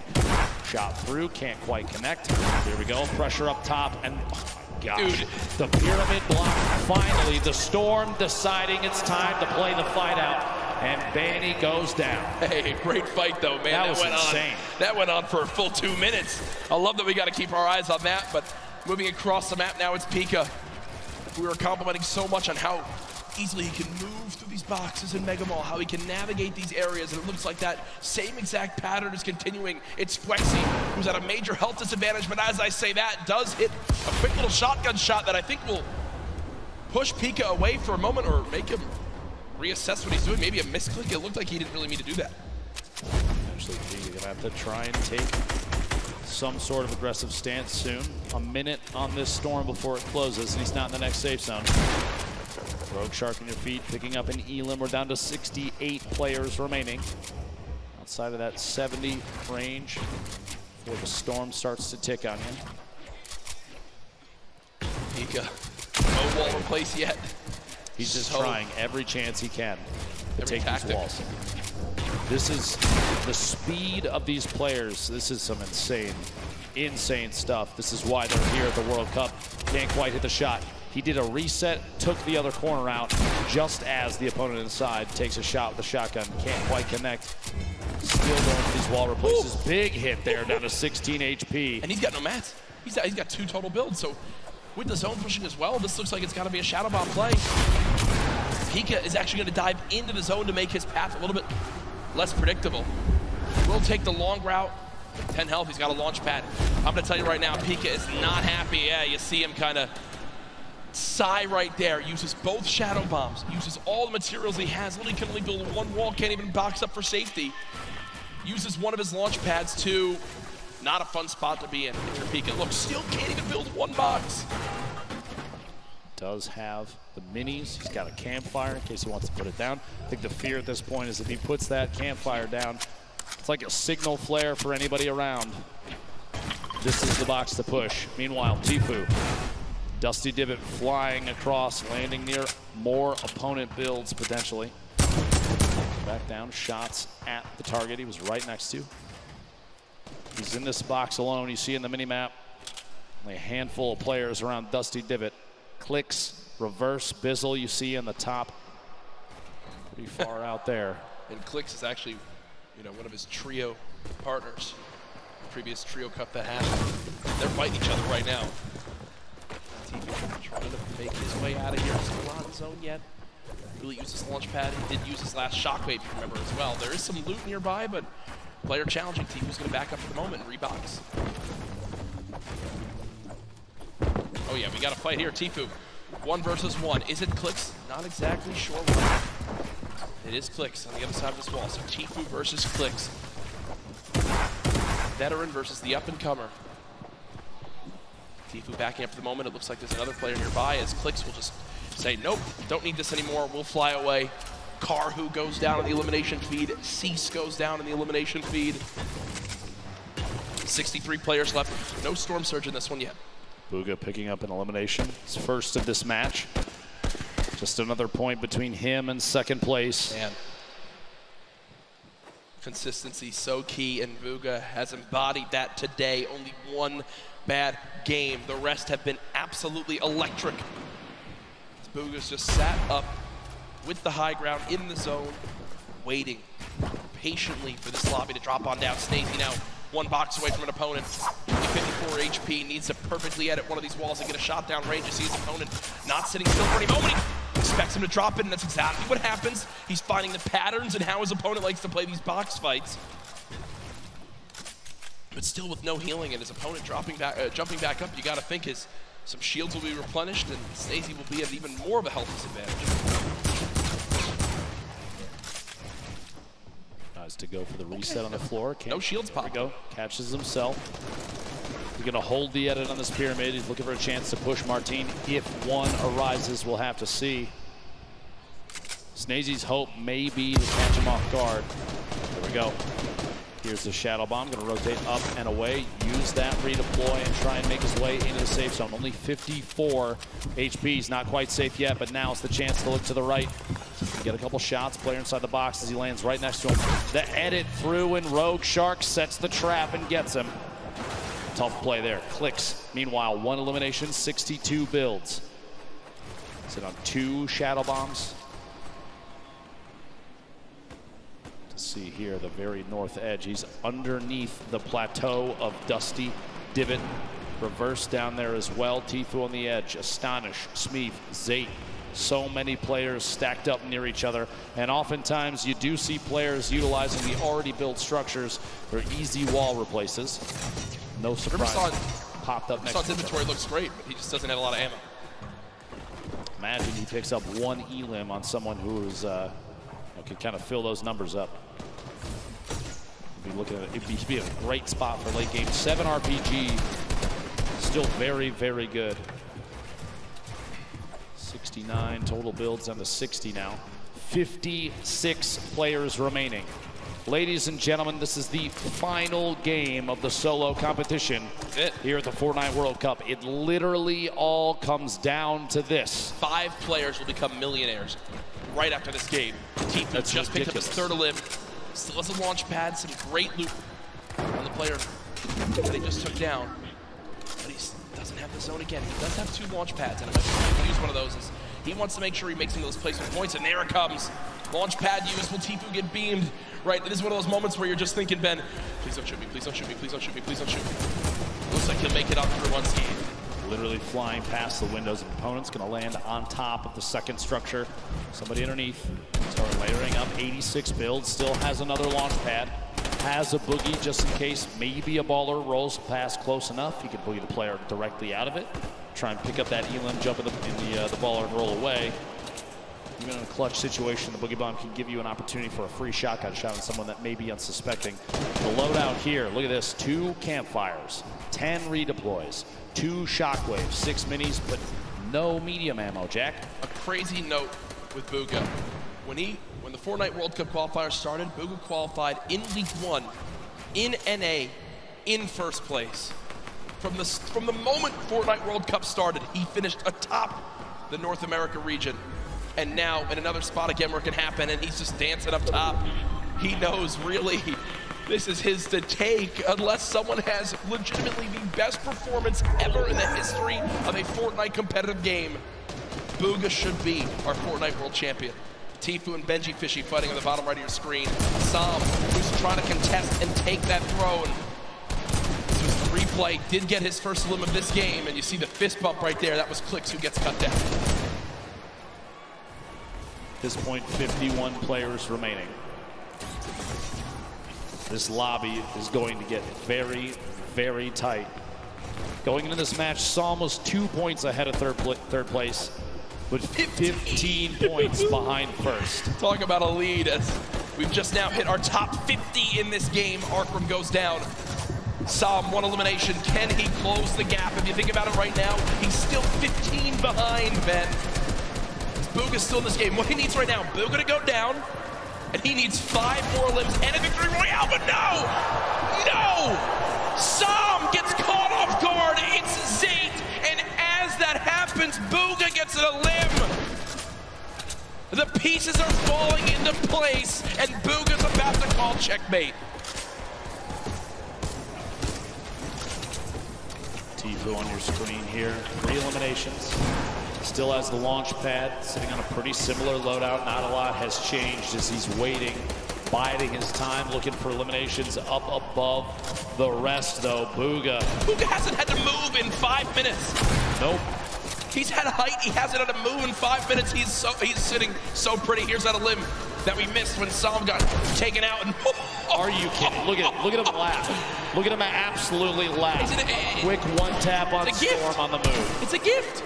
Shot through, can't quite connect. Here we go, pressure up top, and oh my gosh, dude, the pyramid block. Finally, the Storm deciding it's time to play the fight out, and Banny goes down. Hey, great fight, though, man. That was went insane. That went on for a full 2 minutes. I love that we got to keep our eyes on that, but moving across the map now, it's Pika. We were complimenting so much on how easily he can move through these boxes in Mega Mall, how he can navigate these areas, and it looks like that same exact pattern is continuing. It's Fwexy, who's at a major health disadvantage, but as I say that, does hit a quick little shotgun shot that I think will push Pika away for a moment or make him reassess what he's doing. Maybe a misclick. It looked like he didn't really mean to do that. Actually, Pika gonna have to try and take some sort of aggressive stance soon. A minute on this Storm before it closes, and he's not in the next safe zone. Rogue Shark on your feet, picking up an elim. We're down to 68 players remaining. Outside of that 70 range before the Storm starts to tick on you. Pika, no wall in place yet. He's just trying every chance he can to take tactic. these walls. This is the speed of these players. This is some insane stuff. This is why they're here at the World Cup. Can't quite hit the shot. He did a reset, took the other corner out, just as the opponent inside takes a shot with the shotgun. Can't quite connect. Still going for these wall replaces. Ooh. Big hit there, down to 16 HP. And he's got no mats. He's got 2 total builds, so with the zone pushing as well, this looks like it's got to be a Shadow Bomb play. Pika is actually going to dive into the zone to make his path a little bit less predictable. Will take the long route. 10 health, he's got a launch pad. I'm going to tell you right now, Pika is not happy. Yeah, you see him kind of sigh right there. Uses both Shadow Bombs, uses all the materials he has. Literally can only build one wall, can't even box up for safety. Uses one of his launch pads to not a fun spot to be in. If you're Pika, look, still can't even build one box. Does have the minis. He's got a campfire in case he wants to put it down. I think the fear at this point is if he puts that campfire down, it's like a signal flare for anybody around. This is the box to push. Meanwhile, Tifu Dusty Divot flying across, landing near more opponent builds potentially. Back down, shots at the target he was right next to. He's in this box alone. You see in the mini-map, only a handful of players around Dusty Divot. Clicks, reverse, Bizzle you see in the top. Pretty far out there. And Clicks is actually, you know, one of his trio partners. Previous trio cup that happened. They're fighting each other right now. TV trying to make his way out of here. Still not in zone yet. Really used his launch pad. He did use his last shockwave, if you remember, as well. There is some loot nearby, but player challenging. Tifu's going to back up for the moment and rebox. Oh yeah, we got a fight here. Tifu, 1 versus 1. Is it Clicks? Not exactly sure why. It is Clicks on the other side of this wall. So Tifu versus Clicks. Veteran versus the up-and-comer. Tifu backing up for the moment. It looks like there's another player nearby as Clicks will just say, nope, don't need this anymore. We'll fly away. Karhu goes down on the elimination feed. Cease goes down in the elimination feed. 63 players left. No Storm Surge in this one yet. Bugha picking up an elimination. His first of this match. Just another point between him and second place. Man. Consistency so key, and Bugha has embodied that today. Only one bad game. The rest have been absolutely electric. Bugha's just sat up with the high ground in the zone, waiting patiently for this lobby to drop on down. Snazy now 1 box away from an opponent. 54 HP, needs to perfectly edit one of these walls and get a shot down range. You see his opponent not sitting still for any moment. He expects him to drop it, and that's exactly what happens. He's finding the patterns and how his opponent likes to play these box fights. But still with no healing and his opponent jumping back up, you got to think some shields will be replenished and Snazy will be at even more of a health disadvantage. Tries to go for the reset on the floor. No shields pop. There we go. Catches himself. He's going to hold the edit on this pyramid. He's looking for a chance to push Martine. If one arises, we'll have to see. Snazy's hope may be to catch him off guard. There we go. Here's the Shadow Bomb. Going to rotate up and away. Use that redeploy and try and make his way into the safe zone. Only 54 HP. He's not quite safe yet, but now it's the chance to look to the right. Get a couple shots. Player inside the box as he lands right next to him. The edit through, and Rogue Shark sets the trap and gets him. Tough play there. Clicks. Meanwhile, 1 elimination, 62 builds. Sit on 2 Shadow Bombs. To see here, the very north edge. He's underneath the plateau of Dusty Divot. Reverse down there as well. Tifu on the edge. Astonish, Smeeth, Zate. So many players stacked up near each other, and oftentimes you do see players utilizing the already built structures for easy wall replaces. No surprise. Popped up next to him. Inventory looks great, but he just doesn't have a lot of ammo. Imagine he picks up 1 elim on someone who's can kind of fill those numbers up. Be looking at it'd be a great spot for late game. 7 RPG, still very, very good. 69 total builds down to 60 now. 56 players remaining. Ladies and gentlemen, this is the final game of the solo competition here at the Fortnite World Cup. It literally all comes down to this. 5 players will become millionaires right after this game. Tifu just picked up his 3rd elim. Still has a launch pad, some great loot on the player that they just took down. But he doesn't have the zone again. He does have 2 launch pads, and I'm going to use one of those. He wants to make sure he makes some of those placement points, and there it comes. Launch pad use. Will Tifu get beamed? Right, this is one of those moments where you're just thinking, Ben, please don't shoot me, please don't shoot me, please don't shoot me, please don't shoot me. Looks like he'll make it up through unscathed. Literally flying past the windows of opponents, going to land on top of the second structure. Somebody underneath. Start layering up 86 builds, still has another launch pad. Has a boogie just in case maybe a baller rolls past close enough. You can boogie the player directly out of it. Try and pick up that elim, jump in the baller and roll away. Even in a clutch situation, the Boogie Bomb can give you an opportunity for a free shotgun shot on someone that may be unsuspecting. The loadout here, look at this, 2 campfires, 10 redeploys, 2 shockwaves, 6 minis, but no medium ammo, Jack. A crazy note with Bugha. When the Fortnite World Cup qualifiers started, Bugha qualified in League 1, in NA, in 1st place. From the moment Fortnite World Cup started, he finished atop the North America region. And now in another spot again where it can happen, and he's just dancing up top. He knows really this is his to take unless someone has legitimately the best performance ever in the history of a Fortnite competitive game. Bugha should be our Fortnite World Champion. Tfue and Benji Fishy fighting on the bottom right of your screen. Sam, who's trying to contest and take that throne. This was the replay, did get his first limb of this game, and you see the fist bump right there. That was Clicks who gets cut down. At this point, 51 players remaining. This lobby is going to get very, very tight. Going into this match, Sam was 2 points ahead of third place, with 15 points behind first. Talk about a lead as we've just now hit our top 50 in this game. Arkram goes down. Sam, one elimination. Can he close the gap? If you think about it right now, he's still 15 behind, Ben. Bugha's still in this game. What he needs right now, Bugha to go down, and he needs 5 more limbs and a victory royale, but no! No! Sam gets caught off guard. It's Zayt, and as that happens, Bugha gets a limb. The pieces are falling into place, and Bugha's about to call checkmate. Tfue on your screen here. 3 eliminations. Still has the launch pad, sitting on a pretty similar loadout. Not a lot has changed as he's waiting, biding his time, looking for eliminations up above the rest, though. Bugha hasn't had to move in 5 minutes. Nope. He's had height, he hasn't had to move in 5 minutes. He's sitting so pretty. Here's that a limb that we missed when Sam got taken out. And are you kidding? Look at him laugh. Look at him absolutely laugh. Quick one tap on Storm on the move. It's a gift.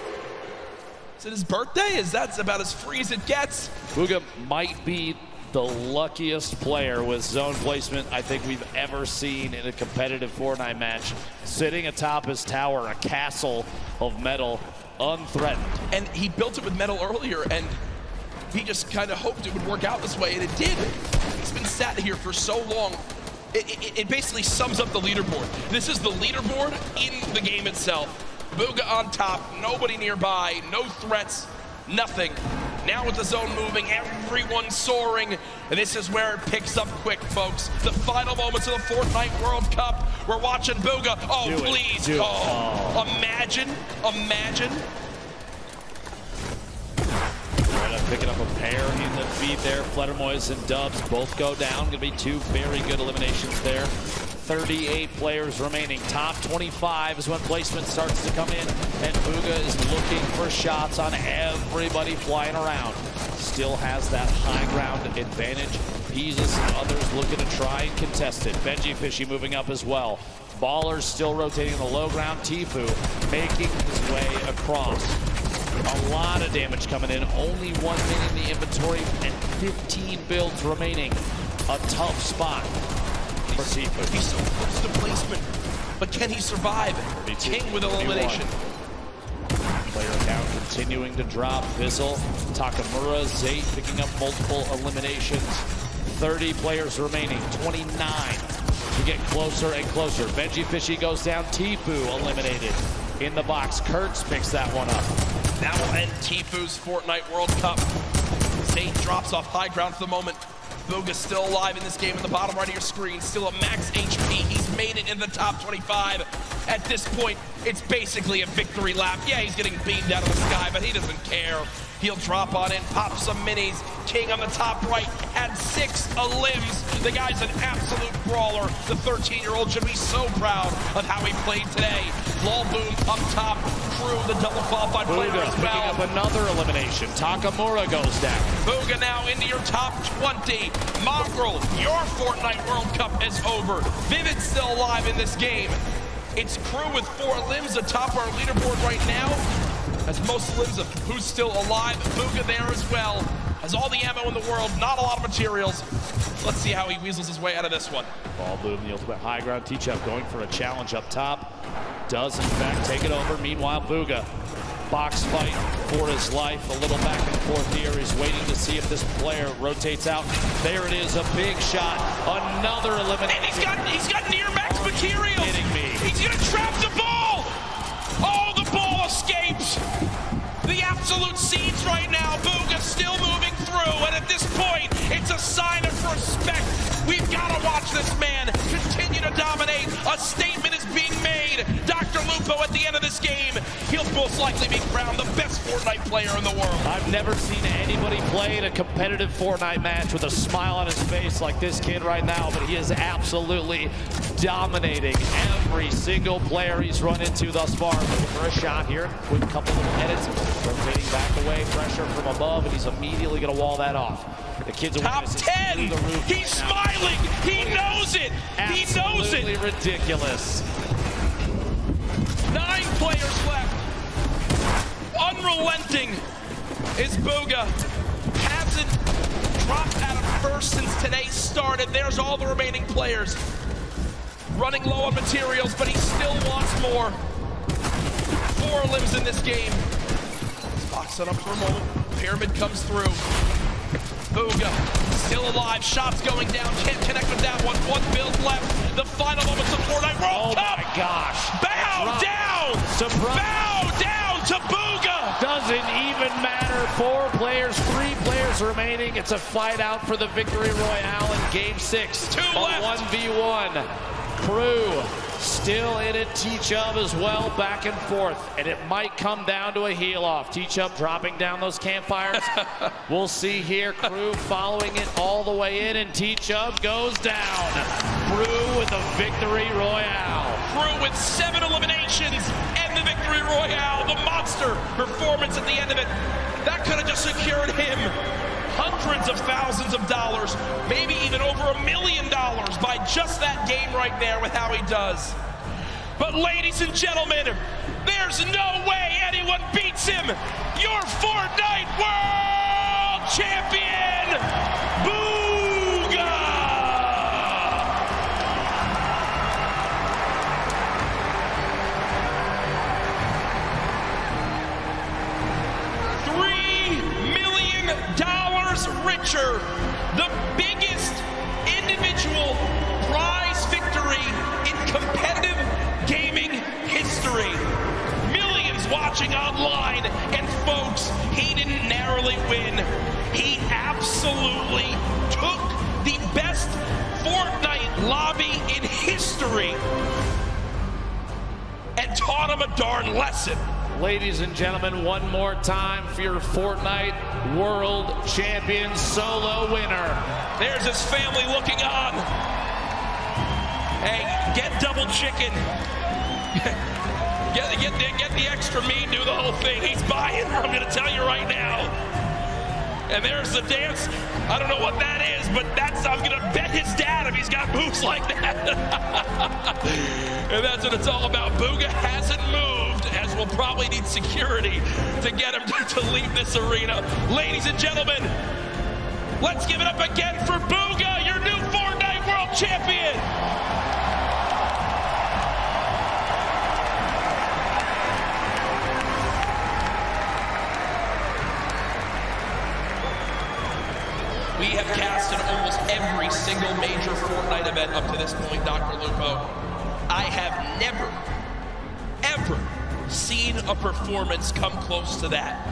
Is it his birthday? That's about as free as it gets. Bugha might be the luckiest player with zone placement I think we've ever seen in a competitive Fortnite match. Sitting atop his tower, a castle of metal, unthreatened. And he built it with metal earlier, and he just kind of hoped it would work out this way, and it did. He's been sat here for so long. It basically sums up the leaderboard. This is the leaderboard in the game itself. Bugha on top, nobody nearby, no threats, nothing. Now with the zone moving, everyone soaring, and this is where it picks up quick, folks. The final moments of the Fortnite World Cup. We're watching Bugha. Oh, please. Imagine. Right up, picking up a pair in the feed there. Fledermoys and Dubs both go down. Gonna be 2 very good eliminations there. 38 players remaining. Top 25 is when placement starts to come in, and Bugha is looking for shots on everybody flying around. Still has that high ground advantage. Peasus and others looking to try and contest it. Benji Fishy moving up as well. Ballers still rotating in the low ground. Tfue making his way across. A lot of damage coming in. Only 1 minute in the inventory and 15 builds remaining. A tough spot for Tfue. He's so close to placement, but can he survive? King with elimination. Player count continuing to drop. Fizzle, Takamura, Zayt picking up multiple eliminations. 30 players remaining, 29 to get closer and closer. Benji Fishy goes down. Tfue eliminated in the box. Kurtz picks that one up. That will end Tfue's Fortnite World Cup. Zayt drops off high ground for the moment. Bugha's still alive in this game in the bottom right of your screen. Still at max HP. He's made it in the top 25. At this point, it's basically a victory lap. Yeah, he's getting beamed out of the sky, but he doesn't care. He'll drop on in, pop some minis. King on the top right had 6 limbs. The guy's an absolute brawler. The 13-year-old should be so proud of how he played today. Lulboom up top, Crew, the double qualified player as well. Picking up another elimination. Takamura goes down. Bugha now into your top 20. Mongrel, your Fortnite World Cup is over. Vivid's still alive in this game. It's Crew with 4 limbs atop our leaderboard right now. Has most limbs of who's still alive. Bugha there as well. Has all the ammo in the world, not a lot of materials. Let's see how he weasels his way out of this one. Lulboom, the ultimate high ground. T-Chef going for a challenge up top. Does in fact take it over. Meanwhile, Bugha box fight for his life. A little back and forth here. He's waiting to see if this player rotates out. There it is, a big shot. Another elimination. And he's got near max material. Kidding me. He's gonna trap the ball. Oh, the ball escapes. The absolute seeds right now. Booga still moving through, and at this point, it's a sign of respect. We've got to watch this man continue to dominate. A statement is being made. Dr. Lupo at the end of this game, he'll most likely be crowned the best Fortnite player in the world. I've never seen anybody play in a competitive Fortnite match with a smile on his face like this kid right now, but he is absolutely dominating every single player he's run into thus far. Looking for a shot here, quick couple of edits, rotating back away, pressure from above, and he's immediately going to wall that off. The kid's top 10. He's smiling. He knows it. He knows it. Absolutely ridiculous. 9 players left. Unrelenting is Booga. Hasn't dropped out of first since today started. There's all the remaining players. Running low on materials, but he still wants more. 4 limbs in this game. Let's box it up for a moment. Pyramid comes through. Booga still alive. Shots going down. Can't connect with that one. 1 build left. The final moments of Fortnite World Cup. Oh my gosh. Bow down. Surprise. Bow down to Booga. Doesn't even matter. 4 players, 3 players remaining. It's a fight out for the victory royale in game 6. 2 left. 1v1. Crew still in it. T-Chubb as well, back and forth. And it might come down to a heel off. T-Chubb dropping down those campfires. We'll see here. Crew following it all the way in, and T-Chubb goes down. Crew with a victory royale. Crew with 7 eliminations and the victory royale. The monster performance at the end of it. That could have just secured him hundreds of thousands of dollars, maybe even over $1 million by just that game right there with how he does. But ladies and gentlemen, there's no way anyone beats him. Your Fortnite World Champion, Booga! $3 million richer, the biggest individual prize victory in competitive gaming history. Millions watching online, and folks, he didn't narrowly win. He absolutely took the best Fortnite lobby in history and taught him a darn lesson. Ladies and gentlemen, one more time for your Fortnite World Champion solo winner. There's his family looking on. Hey, get double chicken. get the extra meat, do the whole thing. He's buying, I'm gonna tell you right now. And there's the dance. I don't know what that is, but I'm gonna bet his dad if he's got moves like that. And that's what it's all about. Booga hasn't moved, as we'll probably need security to get him to leave this arena. Ladies and gentlemen, let's give it up again for Booga, your new Fortnite World Champion. We have cast in almost every single major Fortnite event up to this point, Dr. Lupo. I have never, ever seen a performance come close to that.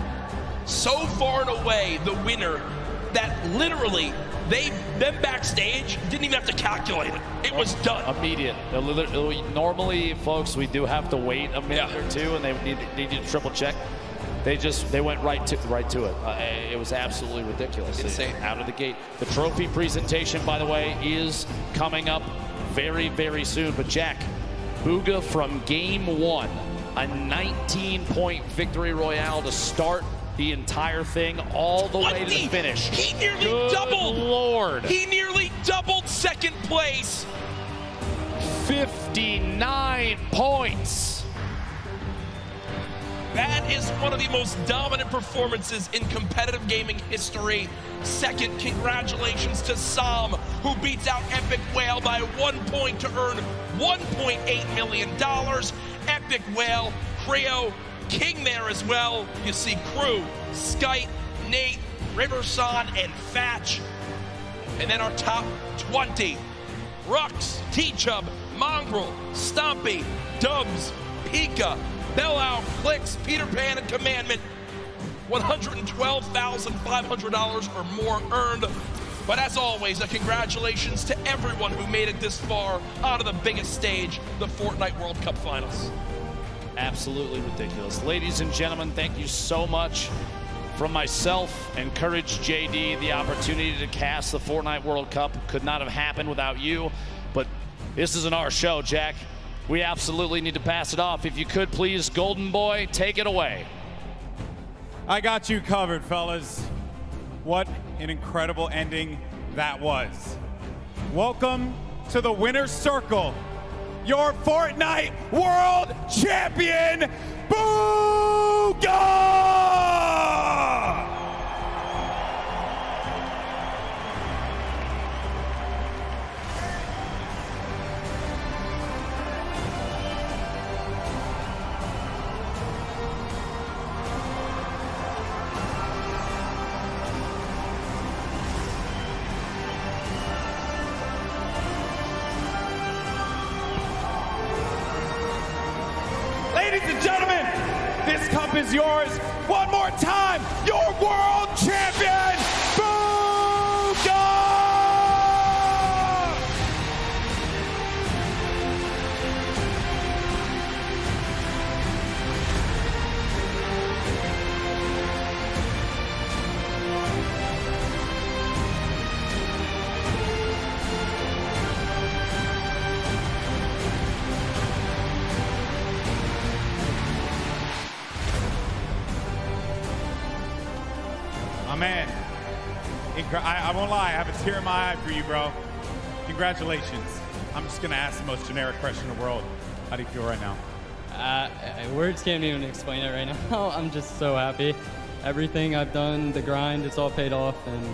So far and away, the winner that literally, them backstage didn't even have to calculate it. It was done. Immediate. Normally, folks, we do have to wait a minute or two, and they need to triple check. They went right to it. It was absolutely ridiculous. Insane. Out of the gate. The trophy presentation, by the way, is coming up very, very soon. But Jack, Booga from game 1, a 19-point victory royale to start the entire thing all the way to the finish. He nearly doubled. Lord. He nearly doubled second place. 59 points. That is one of the most dominant performances in competitive gaming history. Second, congratulations to Sam, who beats out Epic Whale by 1 point to earn $1.8 million. Epic Whale, Creo, King there as well. You see Crew, Skype, Nate, Riverson, and Fatch. And then our top 20. Rux, T-Chub, Mongrel, Stompy, Dubs, Pika, Bellow, Clicks, Peter Pan, and Commandment. $112,500 or more earned. But as always, a congratulations to everyone who made it this far onto the biggest stage, the Fortnite World Cup Finals. Absolutely ridiculous. Ladies and gentlemen, thank you so much. From myself and Courage JD, the opportunity to cast the Fortnite World Cup could not have happened without you. But this isn't our show, Jack. We absolutely need to pass it off. If you could, please, Golden Boy, take it away. I got you covered, fellas. What an incredible ending that was. Welcome to the winner's circle. Your Fortnite World Champion, Booga! Ladies and gentlemen, this cup is yours. One more time, your world champion, Booga! Man, I won't lie, I have a tear in my eye for you, bro. Congratulations. I'm just gonna ask the most generic question in the world. How do you feel right now? Words can't even explain it right now. I'm just so happy. Everything I've done, the grind, it's all paid off, and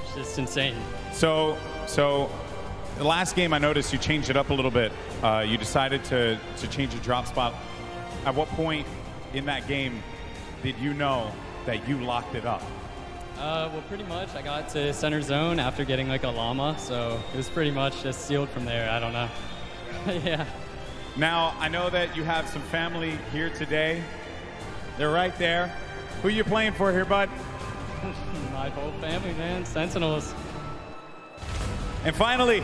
it's just insane. So the last game I noticed you changed it up a little bit. You decided to change your drop spot. At what point in that game did you know that you locked it up? Well, pretty much. I got to center zone after getting like a llama, so it was pretty much just sealed from there. I don't know. Yeah. Now, I know that you have some family here today. They're right there. Who are you playing for here, bud? My whole family, man. Sentinels. And finally,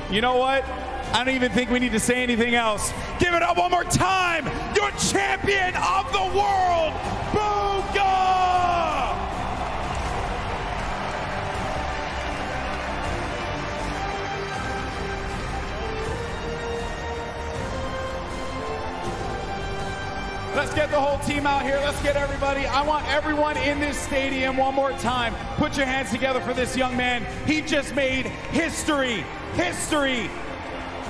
you know what? I don't even think we need to say anything else. Give it up one more time. Your champion of the world, Booga! Let's get the whole team out here. Let's get everybody. I want everyone in this stadium one more time. Put your hands together for this young man. He just made history. History.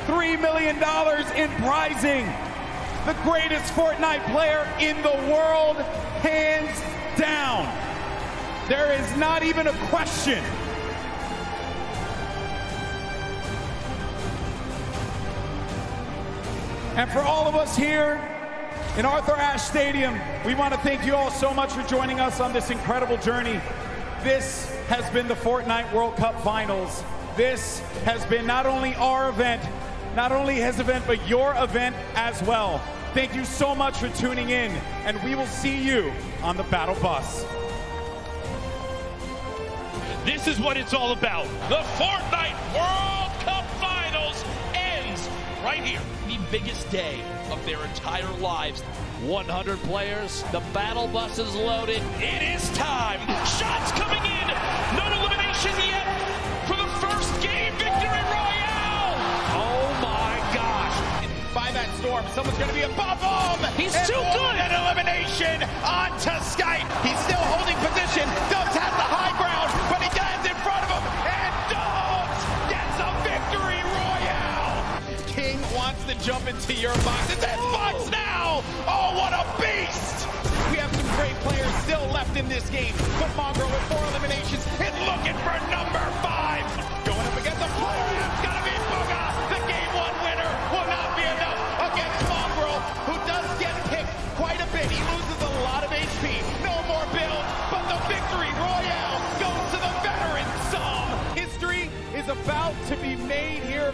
$3 million in prizing. The greatest Fortnite player in the world, hands down. There is not even a question. And for all of us here in Arthur Ashe Stadium, we want to thank you all so much for joining us on this incredible journey. This has been the Fortnite World Cup Finals. This has been not only our event, not only his event, but your event as well. Thank you so much for tuning in, and we will see you on the battle bus. This is what it's all about. The Fortnite World Cup Finals ends right here. The biggest day of their entire lives. 100 players, the battle bus is loaded. It is time. Shots coming in. No elimination yet for the first game victory royale. Oh my gosh. By that storm, someone's going to be above him. He's too good. An elimination onto Skype. He's still holding position. Dubs has the high ground, but he dives in front of him. And Dubs gets a victory royale. King wants to jump into your box. It's in box now. Oh, what a beast. We have some great players still left in this game. But Mongrel with 4 eliminations is looking for number 5. Going up against the player. It's got to be Booga. The game 1 winner will not be enough against Mongrel, who does get picked quite is about to be made here.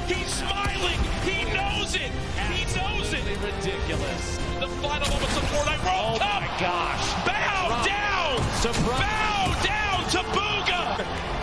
He's smiling. He knows it. He knows it. Ridiculous. The final moments of Fortnite World Cup. Oh my gosh. Bow down. Surprise. Bow down to Booga.